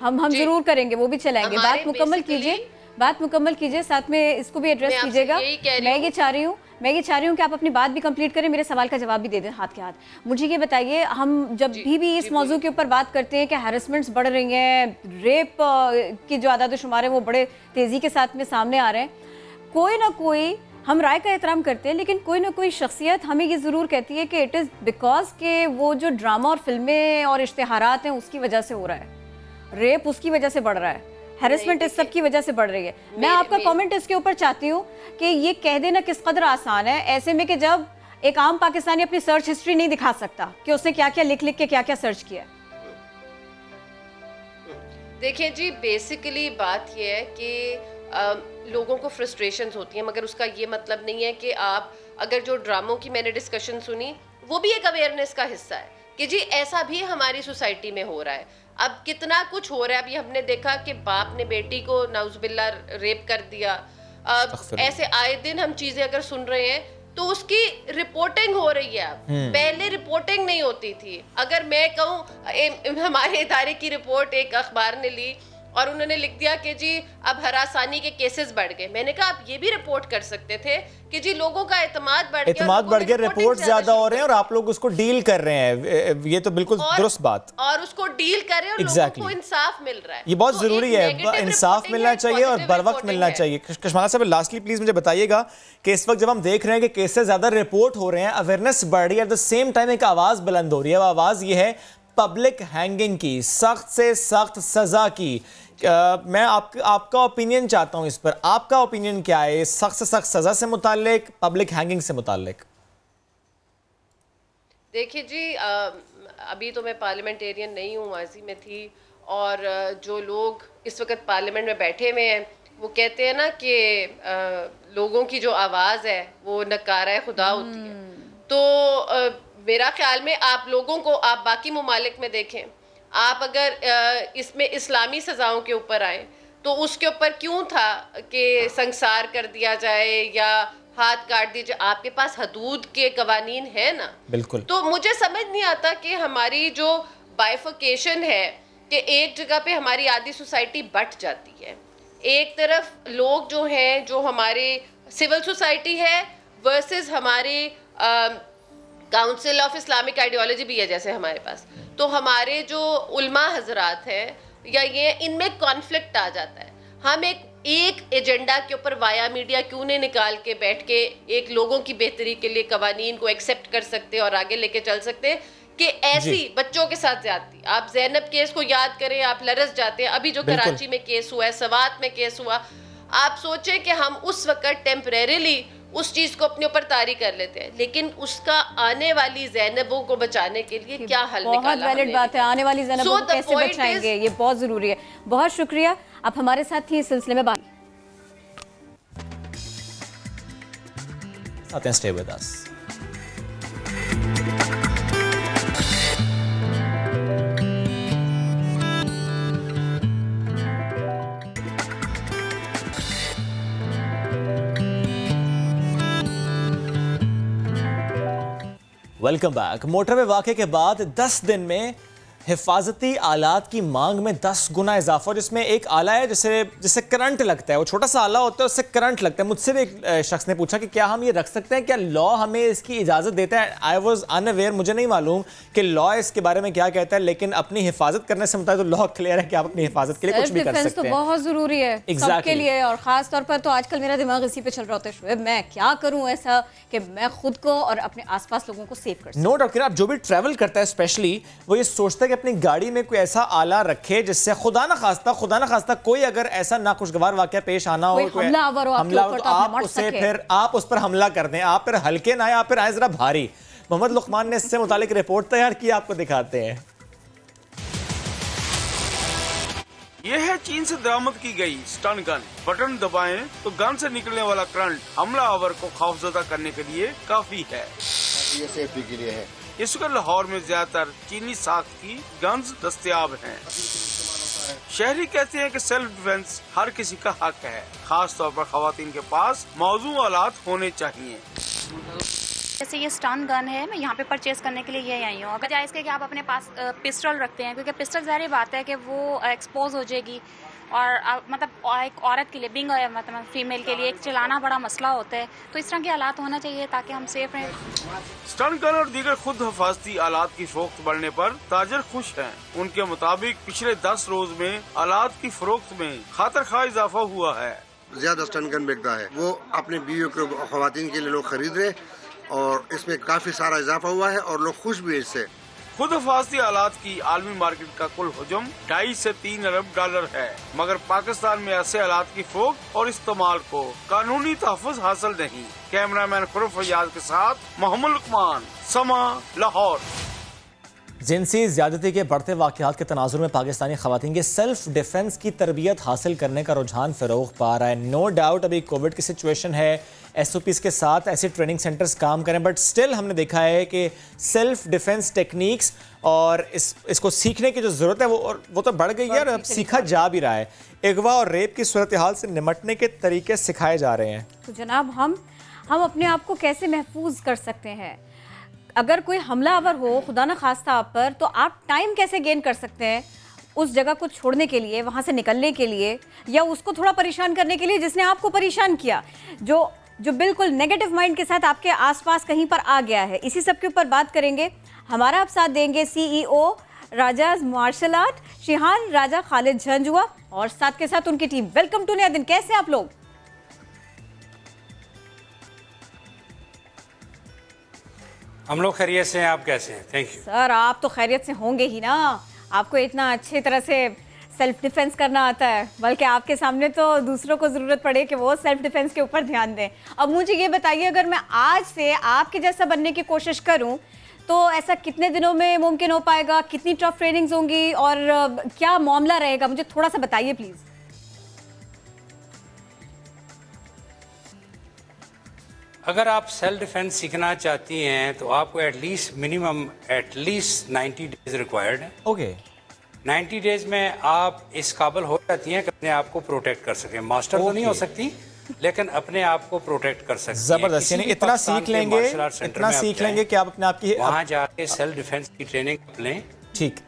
S2: हम जरूर करेंगे, वो भी चलाएंगे। बात मुकम्मल कीजिए, साथ में इसको भी एड्रेस कीजिएगा। मैं ये चाह रही हूँ कि आप अपनी बात भी कंप्लीट करें, मेरे सवाल का जवाब भी दे दें हाथ के हाथ। मुझे ये बताइए, हम जब भी इस मौजू के ऊपर बात करते हैं कि हैरेसमेंट्स बढ़ रही हैं, रेप की जो आदाद शुमार है वो बड़े तेज़ी के साथ में सामने आ रहे हैं, कोई ना कोई, हम राय का एहतराम करते हैं लेकिन कोई ना कोई शख्सियत हमें ये ज़रूर कहती है कि इट इज़ बिकॉज के वो जो ड्रामा और फिल्में और इश्तिहारात हैं उसकी वजह से हो रहा है, रेप उसकी वजह से बढ़ रहा है, हैरेसमेंट इस सब की वजह से बढ़ रही है। मैं आपका कमेंट इसके ऊपर चाहती हूँ कि ये कह देना किस कदर आसान है ऐसे में कि जब एक आम पाकिस्तानी अपनी सर्च हिस्ट्री नहीं दिखा सकता कि उसने क्या क्या लिख के क्या क्या सर्च किया।
S20: देखिए जी, बेसिकली बात ये है कि लोगों को फ्रस्ट्रेशंस होती हैं, मगर उसका ये मतलब नहीं है कि आप अगर जो ड्रामों की मैंने डिस्कशन सुनी वो भी एक अवेयरनेस का हिस्सा है कि जी ऐसा भी हमारी सोसाइटी में हो रहा है। अब कितना कुछ हो रहा है। अभी हमने देखा कि बाप ने बेटी को नाउजुबिल्ला रेप कर दिया। ऐसे आए दिन हम चीजें अगर सुन रहे हैं तो उसकी रिपोर्टिंग हो रही है। अब पहले रिपोर्टिंग नहीं होती थी। अगर मैं कहूँ हमारे इदारे की रिपोर्ट एक अखबार ने ली और उन्होंने लिख दिया कि जी अब हरासानी के केसेस बढ़ गए। मैंने कहा आप ये भी रिपोर्ट कर सकते थे कि जी लोगों का एतमाद बढ़ गया,
S1: रिपोर्ट ज्यादा हो रहे हैं और आप लोग उसको डील कर रहे हैं। ये तो बिल्कुल दुरुस्त बात।
S20: और उसको डील कर रहे हैं और लोगों को इंसाफ मिल रहा है।
S1: ये बहुत जरूरी है, इंसाफ मिलना चाहिए और बर वक्त मिलना चाहिए। कशमाना साहब लास्टली प्लीज मुझे बताइएगा कि इस वक्त जब हम देख रहे हैं कि केसेस ज्यादा रिपोर्ट हो रहे हैं, अवेयरनेस बढ़ रही है, एट द सेम टाइम एक आवाज बुलंद हो रही है। वो आवाज ये है पब्लिक हैंगिंग की, सख्त से सख्त सजा की। मैं आपका ओपिनियन चाहता हूं इस पर। आपका ओपिनियन क्या है सख्त से सख्त सजा से मुताल्लिक, पब्लिक हैंगिंग से मुताल्लिक?
S20: देखिए जी, अभी तो मैं पार्लियामेंटेरियन नहीं हूँ, माजी में थी। और जो लोग इस वक्त पार्लियामेंट में बैठे हुए हैं वो कहते हैं ना कि लोगों की जो आवाज़ है वो नकारा खुदा होती है। तो मेरा ख्याल में आप लोगों को, आप बाकी ममालिक में देखें, आप अगर इसमें इस्लामी सज़ाओं के ऊपर आए तो उसके ऊपर क्यों था कि संसार कर दिया जाए या हाथ काट दीजिए? आपके पास हदूद के कवानीन है ना।
S1: बिल्कुल।
S20: तो मुझे समझ नहीं आता कि हमारी जो बाइफिकेशन है कि एक जगह पे हमारी आधी सोसाइटी बट जाती है। एक तरफ लोग जो हैं, जो हमारे सिविल सोसाइटी है वर्सेस हमारे काउंसिल ऑफ इस्लामिक आइडियोलॉजी भी है जैसे हमारे पास, तो हमारे जो उल्मा हजरात हैं या ये इनमें कॉन्फ्लिक्ट आ जाता है। हम एक एजेंडा के ऊपर वाया मीडिया क्यों नहीं निकाल के बैठ के एक लोगों की बेहतरी के लिए कवानीन को एक्सेप्ट कर सकते और आगे लेके चल सकते कि ऐसी बच्चों के साथ ज्यादती। आप ज़ैनब केस को याद करें, आप लरस जाते हैं। अभी जो कराची में केस हुआ है, सवात में केस हुआ, आप सोचें कि हम उस वक्त टेम्परेरीली उस चीज को अपने ऊपर तारी कर लेते हैं, लेकिन उसका आने वाली ज़ैनबों को बचाने के लिए क्या हल निकाला?
S2: बहुत वैलिड बात है, आने वाली ज़ैनबों को कैसे बचाएंगे, ये बहुत जरूरी है। बहुत शुक्रिया, आप हमारे साथ थी इस सिलसिले में बात।
S1: Stay with us. Welcome back. Motorway वाक़े के बाद 10 दिन में हिफाजती आलात की मांग में 10 गुना इजाफा, जिसमें एक आला है जिससे करंट लगता है, वो छोटा सा आला होता है, उससे करंट लगता है। मुझसे भी एक शख्स ने पूछा कि क्या हम ये रख सकते हैं, क्या लॉ हमें इसकी इजाज़त देता है? आई वॉज अनअवेयर, मुझे नहीं मालूम कि लॉ इसके बारे में क्या कहता है, लेकिन अपनी हिफाजत करने से मुताबिक तो लॉ क्लियर है कि आप अपनी हिफाजत के लिए कुछ भी कर सकते हैं।
S2: तो बहुत ज़रूरी है सबके लिए, और ख़ास तौर पर तो आजकल मेरा दिमाग इसी पे चल रहा होता है, शुएब मैं क्या करूँ ऐसा कि मैं खुद को और अपने आसपास लोगों को सेव कर सकूं।
S1: नो डाउट, आप जो भी ट्रैवल करता है स्पेशली वो ये सोचता है कि अपनी गाड़ी में कोई ऐसा आला रखे जिससे खुदा ना खास्ता कोई अगर ऐसा नाखुशगवार वाकया पेश आना हो, कोई हमलावर तो आप उससे फिर आप उस पर हमला कर दें। आप फिर हल्के ना आए, आप फिर आए जरा भारी। मोहम्मद लुकमान ने इससे मुतालिक रिपोर्ट तैयार की, आपको दिखाते हैं।
S21: यह है चीन से दरामद की गई स्टन गन। बटन दबाएं तो गन से निकलने वाला करंट हमलावर को खौफजदा करने के लिए काफी है।
S22: ये सेफ्टी के लिए है।
S21: इस वक्त लाहौर में ज्यादातर चीनी साख्त की गन्स दस्तयाब हैं। शहरी कहते हैं कि सेल्फ डिफेंस हर किसी का हक है, खास तौर पर खवातीन के पास मौजूद आलात होने चाहिए।
S23: जैसे ये स्टन गन है, मैं यहाँ पे परचेज करने के लिए ये आई हूँ। अगर जायज़ कि आप अपने पास पिस्टल रखते हैं, क्योंकि पिस्टल ज़ाहिर बात है कि वो एक्सपोज हो जाएगी, और मतलब एक औरत के लिए बिंग मतलब फीमेल के लिए एक चलाना बड़ा मसला होता है, तो इस तरह के आलात होना चाहिए ताकि हम सेफ रहें।
S21: स्टन गन और दीगर खुद हिफाजती आलात की फरोख्त बढ़ने पर ताजर खुश हैं। उनके मुताबिक पिछले 10 रोज में आलात की फरोख्त में खातरखा इजाफा हुआ है।
S22: ज्यादा स्टन गन बिकता है, वो अपने बीवियों को खवातीन के लिए लोग खरीद रहे, और इसमें काफी सारा इजाफा हुआ है और लोग खुश भी हैं इससे।
S21: खुद हिफाजती आलात की आलमी मार्केट का कुल हुजम 2.5 से 3 अरब डॉलर है, मगर पाकिस्तान में ऐसे आलात की फरोख्त और इस्तेमाल को कानूनी तहफ़्फ़ुज़ हासिल नहीं। कैमरामैन खुरफ फैयाज के साथ मोहम्मद लुकमान, समा, लाहौर।
S1: जिनसी ज़्यादती के बढ़ते वाक़यात के तनाजुर में पाकिस्तानी ख़वातीन के सेल्फ डिफेंस की तरबियत हासिल करने का रुझान फ़रोग़ पा रहा है। नो डाउट अभी कोविड की सिचुएशन है, SOPs के साथ ऐसे ट्रेनिंग सेंटर्स काम करें, बट स्टिल हमने देखा है कि सेल्फ डिफेंस टेक्निक्स और इसको सीखने की जो ज़रूरत है वो तो बढ़ गई है, और अब सीखा जा भी रहा है। अगवा और रेप की सूरत हाल से निमटने के तरीके सिखाए जा रहे हैं।
S2: तो जनाब हम अपने आप को कैसे महफूज कर सकते हैं? अगर कोई हमलावर हो खुदा न खास्ता आप पर, तो आप टाइम कैसे गेन कर सकते हैं उस जगह को छोड़ने के लिए, वहाँ से निकलने के लिए, या उसको थोड़ा परेशान करने के लिए जिसने आपको परेशान किया, जो बिल्कुल नेगेटिव माइंड के साथ आपके आसपास कहीं पर आ गया है। इसी सब के ऊपर बात करेंगे। हमारा आप साथ देंगे CEO Raja's martial art shihan Raja Khalid Janjua, और साथ के साथ उनकी टीम। वेलकम टू नया दिन। कैसे आप लोग?
S24: हम लोग खैरियत से हैं, आप कैसे हैं? Thank you
S2: sir. आप तो खैरियत से होंगे ही ना, आपको इतना अच्छी तरह से सेल्फ डिफेंस करना आता है, बल्कि आपके सामने तो दूसरों को ज़रूरत पड़े कि वो सेल्फ डिफेंस के ऊपर ध्यान दें। अब मुझे ये बताइए, अगर मैं आज से आपके जैसा बनने की कोशिश करूं तो ऐसा कितने दिनों में मुमकिन हो पाएगा? कितनी टफ ट्रेनिंग्स होंगी और क्या मामला रहेगा? मुझे थोड़ा सा बताइए प्लीज़।
S24: अगर आप सेल्फ डिफेंस सीखना चाहती हैं तो आपको एटलीस्ट 90 डेज रिक्वायर्ड है।
S1: ओके।
S24: 90 डेज में आप इस काबिल हो जाती हैं कि अपने आप को प्रोटेक्ट कर सकें। मास्टर तो नहीं हो सकती, लेकिन अपने आप को प्रोटेक्ट कर सकती हैं।
S1: जबरदस्त, यानी इतना सीख लेंगे कि आप अपने आप की
S24: वहाँ जाके सेल्फ डिफेंस की ट्रेनिंग लें,
S1: ठीक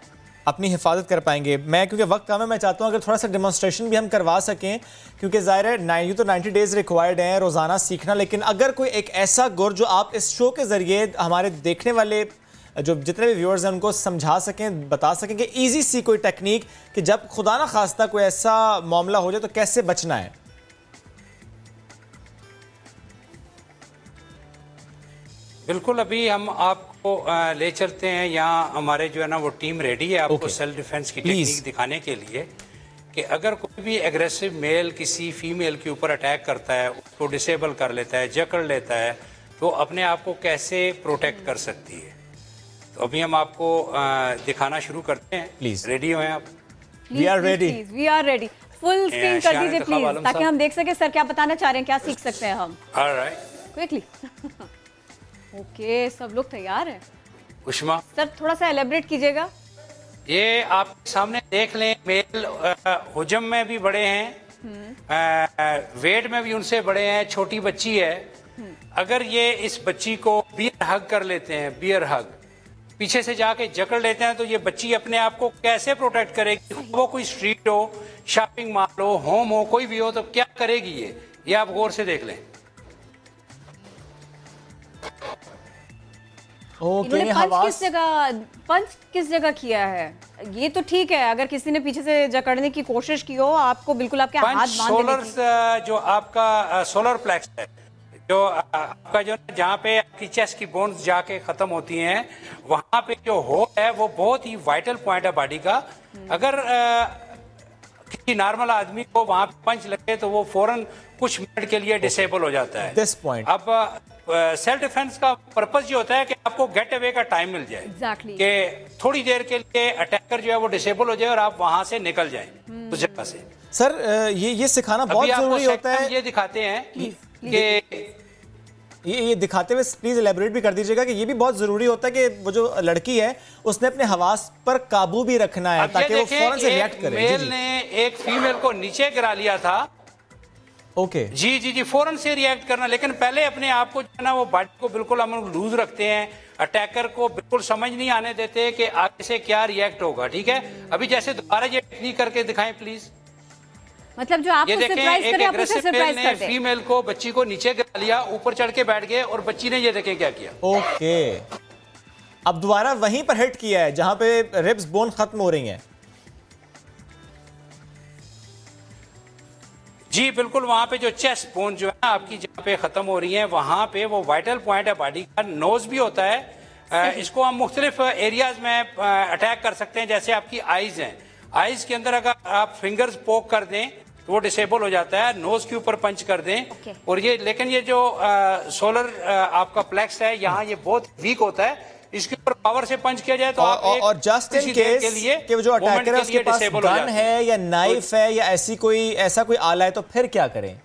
S1: अपनी हिफाजत कर पाएंगे। मैं क्योंकि वक्त कम है, मैं चाहता हूँ अगर थोड़ा सा डेमोन्स्ट्रेशन भी हम करवा सकें, क्योंकि ज़ाहिर है ये तो 90 डेज रिक्वायर्ड हैं रोज़ाना सीखना, लेकिन अगर कोई एक ऐसा गुर जो आप इस शो के ज़रिए हमारे देखने वाले जो जितने भी व्यूअर्स हैं उनको समझा सकें, बता सकें कि ईजी सी कोई टेक्निक कि जब खुदा ना खास्ता कोई ऐसा मामला हो जाए तो कैसे बचना है।
S24: बिल्कुल, अभी हम आपको ले चलते हैं। यहाँ हमारे जो है ना वो टीम रेडी है आपको सेल्फ डिफेंस की टेक्निक दिखाने के लिए कि अगर कोई भी एग्रेसिव मेल किसी फीमेल के ऊपर अटैक करता है, उसको डिसेबल कर लेता है, जकड़ लेता है, तो अपने आप को कैसे प्रोटेक्ट कर सकती है। तो अभी हम आपको दिखाना शुरू करते हैं।
S1: प्लीज
S24: रेडी हो आप?
S2: We are ready. Full screen कर दीजिए प्लीज, ताकि हम देख सके सर क्या बताना चाह रहे हैं, क्या सीख सकते हैं हम।
S24: Alright,
S2: quickly. ओके, सब लोग तैयार हैं।
S24: उष्मा
S2: सर थोड़ा सा एलेबरेट कीजिएगा।
S24: ये आप सामने देख लें, मेल हुजम में भी बड़े हैं, वेट में भी उनसे बड़े हैं, छोटी बच्ची है। अगर ये इस बच्ची को बियर हग कर लेते हैं, बियर हग पीछे से जाके जकड़ लेते हैं, तो ये बच्ची अपने आप को कैसे प्रोटेक्ट करेगी। वो कोई स्ट्रीट हो, शॉपिंग मॉल हो, होम हो, कोई भी हो, तो क्या करेगी ये आप गौर से देख लें।
S2: पंच किस जगह किया है? ये तो ठीक है, अगर किसी ने पीछे से जकड़ने की कोशिश की हो, आपको बिल्कुल आपके हाथ बांध देने
S24: जो आपका सोलर प्लेक्स है, जो आपका जो जहाँ पे आपकी चेस्ट की बोन्स जाके खत्म होती हैं, वहाँ पे जो होल है वो बहुत ही वाइटल पॉइंट है बॉडी का। अगर किसी नॉर्मल आदमी को वहाँ पे पंच लगे तो वो फौरन कुछ मिनट के लिए डिसेबल हो जाता है।
S1: दिस पॉइंट
S24: अब सेल्फ डिफेंस का पर्पस ये होता है कि आपको गेट अवे का टाइम मिल जाए, कि थोड़ी देर के लिए अटैकर जो है वो डिसेबल हो जाए और आप वहां से निकल जाएं उस जगह से।
S1: सर ये सिखाना बहुत जरूरी होता है।
S24: ये दिखाते हैं कि
S1: ये दिखाते हुए प्लीज एलैबोरेट भी कर दीजिएगा कि ये भी बहुत जरूरी होता है कि वो जो लड़की है उसने अपने हवास पर काबू भी रखना है, ताकि वो फौरन से रिएक्ट करे।
S24: मेल ने एक फीमेल को नीचे गिरा लिया था,
S1: ओके
S24: जी, फौरन से रिएक्ट करना, लेकिन पहले अपने आप को जो है ना वो बॉडी को बिल्कुल हम लूज रखते हैं, अटैकर को बिल्कुल समझ नहीं आने देते कि आगे से क्या रिएक्ट होगा। ठीक है, अभी जैसे दोबारा ये टेक्निक करके दिखाएं प्लीज।
S2: मतलब जो आपको सरप्राइज करे, आप उसे सरप्राइज कर दे।
S24: फीमेल को, बच्ची को नीचे गिरा लिया, ऊपर चढ़ के बैठ गए और बच्ची ने ये देखें क्या किया।
S1: ओके, अब दोबारा वहीं पर हिट किया है जहां पे रिब्स बोन खत्म हो रही हैं।
S24: जी बिल्कुल, वहां पे जो चेस्ट बोन जो है ना आपकी जहाँ पे खत्म हो रही है, वहां पे वो वाइटल पॉइंट है बॉडी का। नोज भी होता है, इसको हम मुख्तलिफ एरियाज में अटैक कर सकते हैं। जैसे आपकी आईज हैं, आईज के अंदर अगर आप फिंगर्स पोक कर दें तो वो डिसेबल हो जाता है। नोज के ऊपर पंच कर दें और ये, लेकिन ये जो सोलर आपका प्लेक्स है यहाँ, ये बहुत वीक होता है, इसके ऊपर पावर से पंच किया जाए तो आप
S1: और जस्ट इन केस के लिए कि जो अटैकर है उसके पास गन है या नाइफ है या ऐसा कोई आला है, तो फिर क्या करें?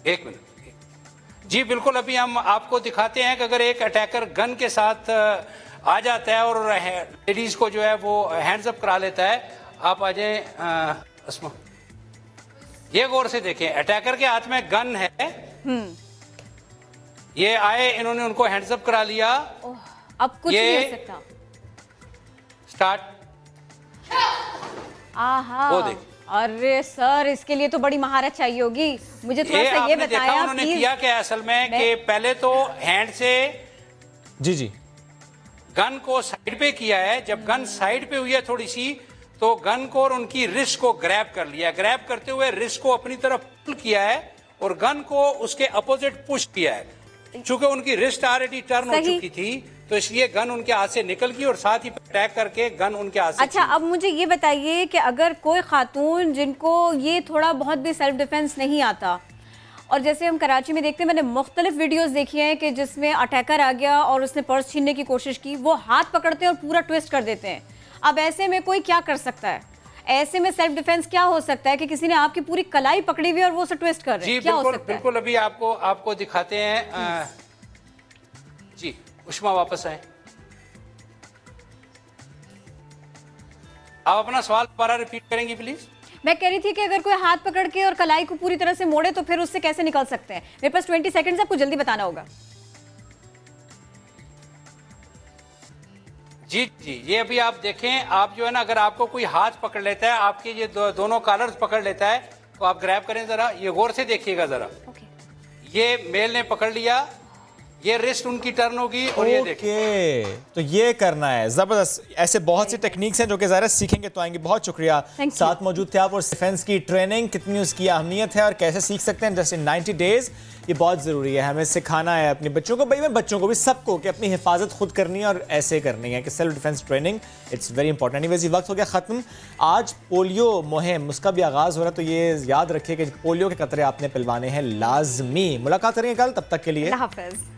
S24: एक मिनट जी, बिल्कुल अभी हम आपको दिखाते हैं कि अगर एक अटैकर गन के साथ आ जाता है और लेडीज को जो है वो हैंड्स अप करा लेता है। आप आ जाए अस्मा, ये गौर से देखें, अटैकर के हाथ में गन है, ये आए, इन्होंने उनको हैंड्स अप करा लिया।
S2: अब कुछ नहीं हो सकता।
S24: स्टार्ट। वो देख,
S2: अरे सर, इसके लिए तो बड़ी महारत चाहिए होगी। मुझे थोड़ा सा ये बताया
S24: उन्होंने किया क्या असल में कि पहले तो हैंड से
S1: जी
S24: गन को साइड पे किया है। जब गन साइड पे हुई है थोड़ी सी, तो गन को और उनकी रिस्ट को ग्रैब कर लिया। ग्रैब करते हुए रिस्ट को अपनी तरफ पुल किया है और गन को उसके अपोजिट पुश किया है। चूंकि उनकी रिस्ट ऑलरेडी टर्न हो चुकी थी, तो इसलिए गन उनके हाथ से निकल गई और साथ ही अटैक करके गन उनके हाथ से।
S2: अच्छा, अब मुझे ये बताइए कि अगर कोई खातून जिनको ये थोड़ा बहुत भी सेल्फ डिफेंस नहीं आता, और जैसे हम कराची में देखते हैं, मैंने मुख्तलिफ वीडियोस देखी हैं कि जिसमें अटैकर आ गया और उसने पर्स छीनने की कोशिश की, वो हाथ पकड़ते हैं और पूरा ट्विस्ट कर देते हैं। अब ऐसे में कोई क्या कर सकता है? ऐसे में सेल्फ डिफेंस क्या हो सकता है कि किसी ने आपकी पूरी कलाई पकड़ी हुई और वो उसे ट्विस्ट कर रहे हैं? क्या हो सकता है?
S24: बिल्कुल अभी आपको दिखाते हैं। जी उष्मा वापस आए। आप अपना सवाल दोबारा रिपीट करेंगी प्लीज।
S2: मैं कह रही थी कि अगर कोई हाथ पकड़ के और कलाई को पूरी तरह से मोड़े तो फिर उससे कैसे निकल सकते हैं। मेरे पास 20 सेकंड्स, आपको जल्दी बताना होगा।
S24: जी जी, ये अभी आप देखें, आप जो है ना, अगर आपको कोई हाथ पकड़ लेता है, आपके ये दोनों कॉलर्स पकड़ लेता है, तो आप ग्रैब करें जरा, ये गौर से देखिएगा जरा। ये मेल ने पकड़ लिया, ये रिस्ट उनकी टर्न होगी और ये देखिए।
S1: तो ये करना है, जबरदस्त। ऐसे बहुत सी टेक्निक्स हैं जो कि ज़रा सीखेंगे तो आएंगे। बहुत शुक्रिया, साथ मौजूद थे आप। और डिफेंस की ट्रेनिंग कितनी उसकी अहमियत है और कैसे सीख सकते हैं जस्ट इन 90 डेज, ये बहुत ज़रूरी है। हमें सिखाना है अपने बच्चों को, भाई बच्चों को भी, सबको, कि अपनी हिफाजत खुद करनी है और ऐसे करनी है कि self defence training it's very important. Anyways, वक्त हो गया ख़त्म। आज पोलियो मुहिम, उसका भी आगाज़ हो रहा है, तो ये याद रखिए कि पोलियो के कतरे आपने पिलवाने हैं लाजमी। मुलाकात करेंगे कल, तब तक के लिए
S2: अल्लाह हाफ़िज़।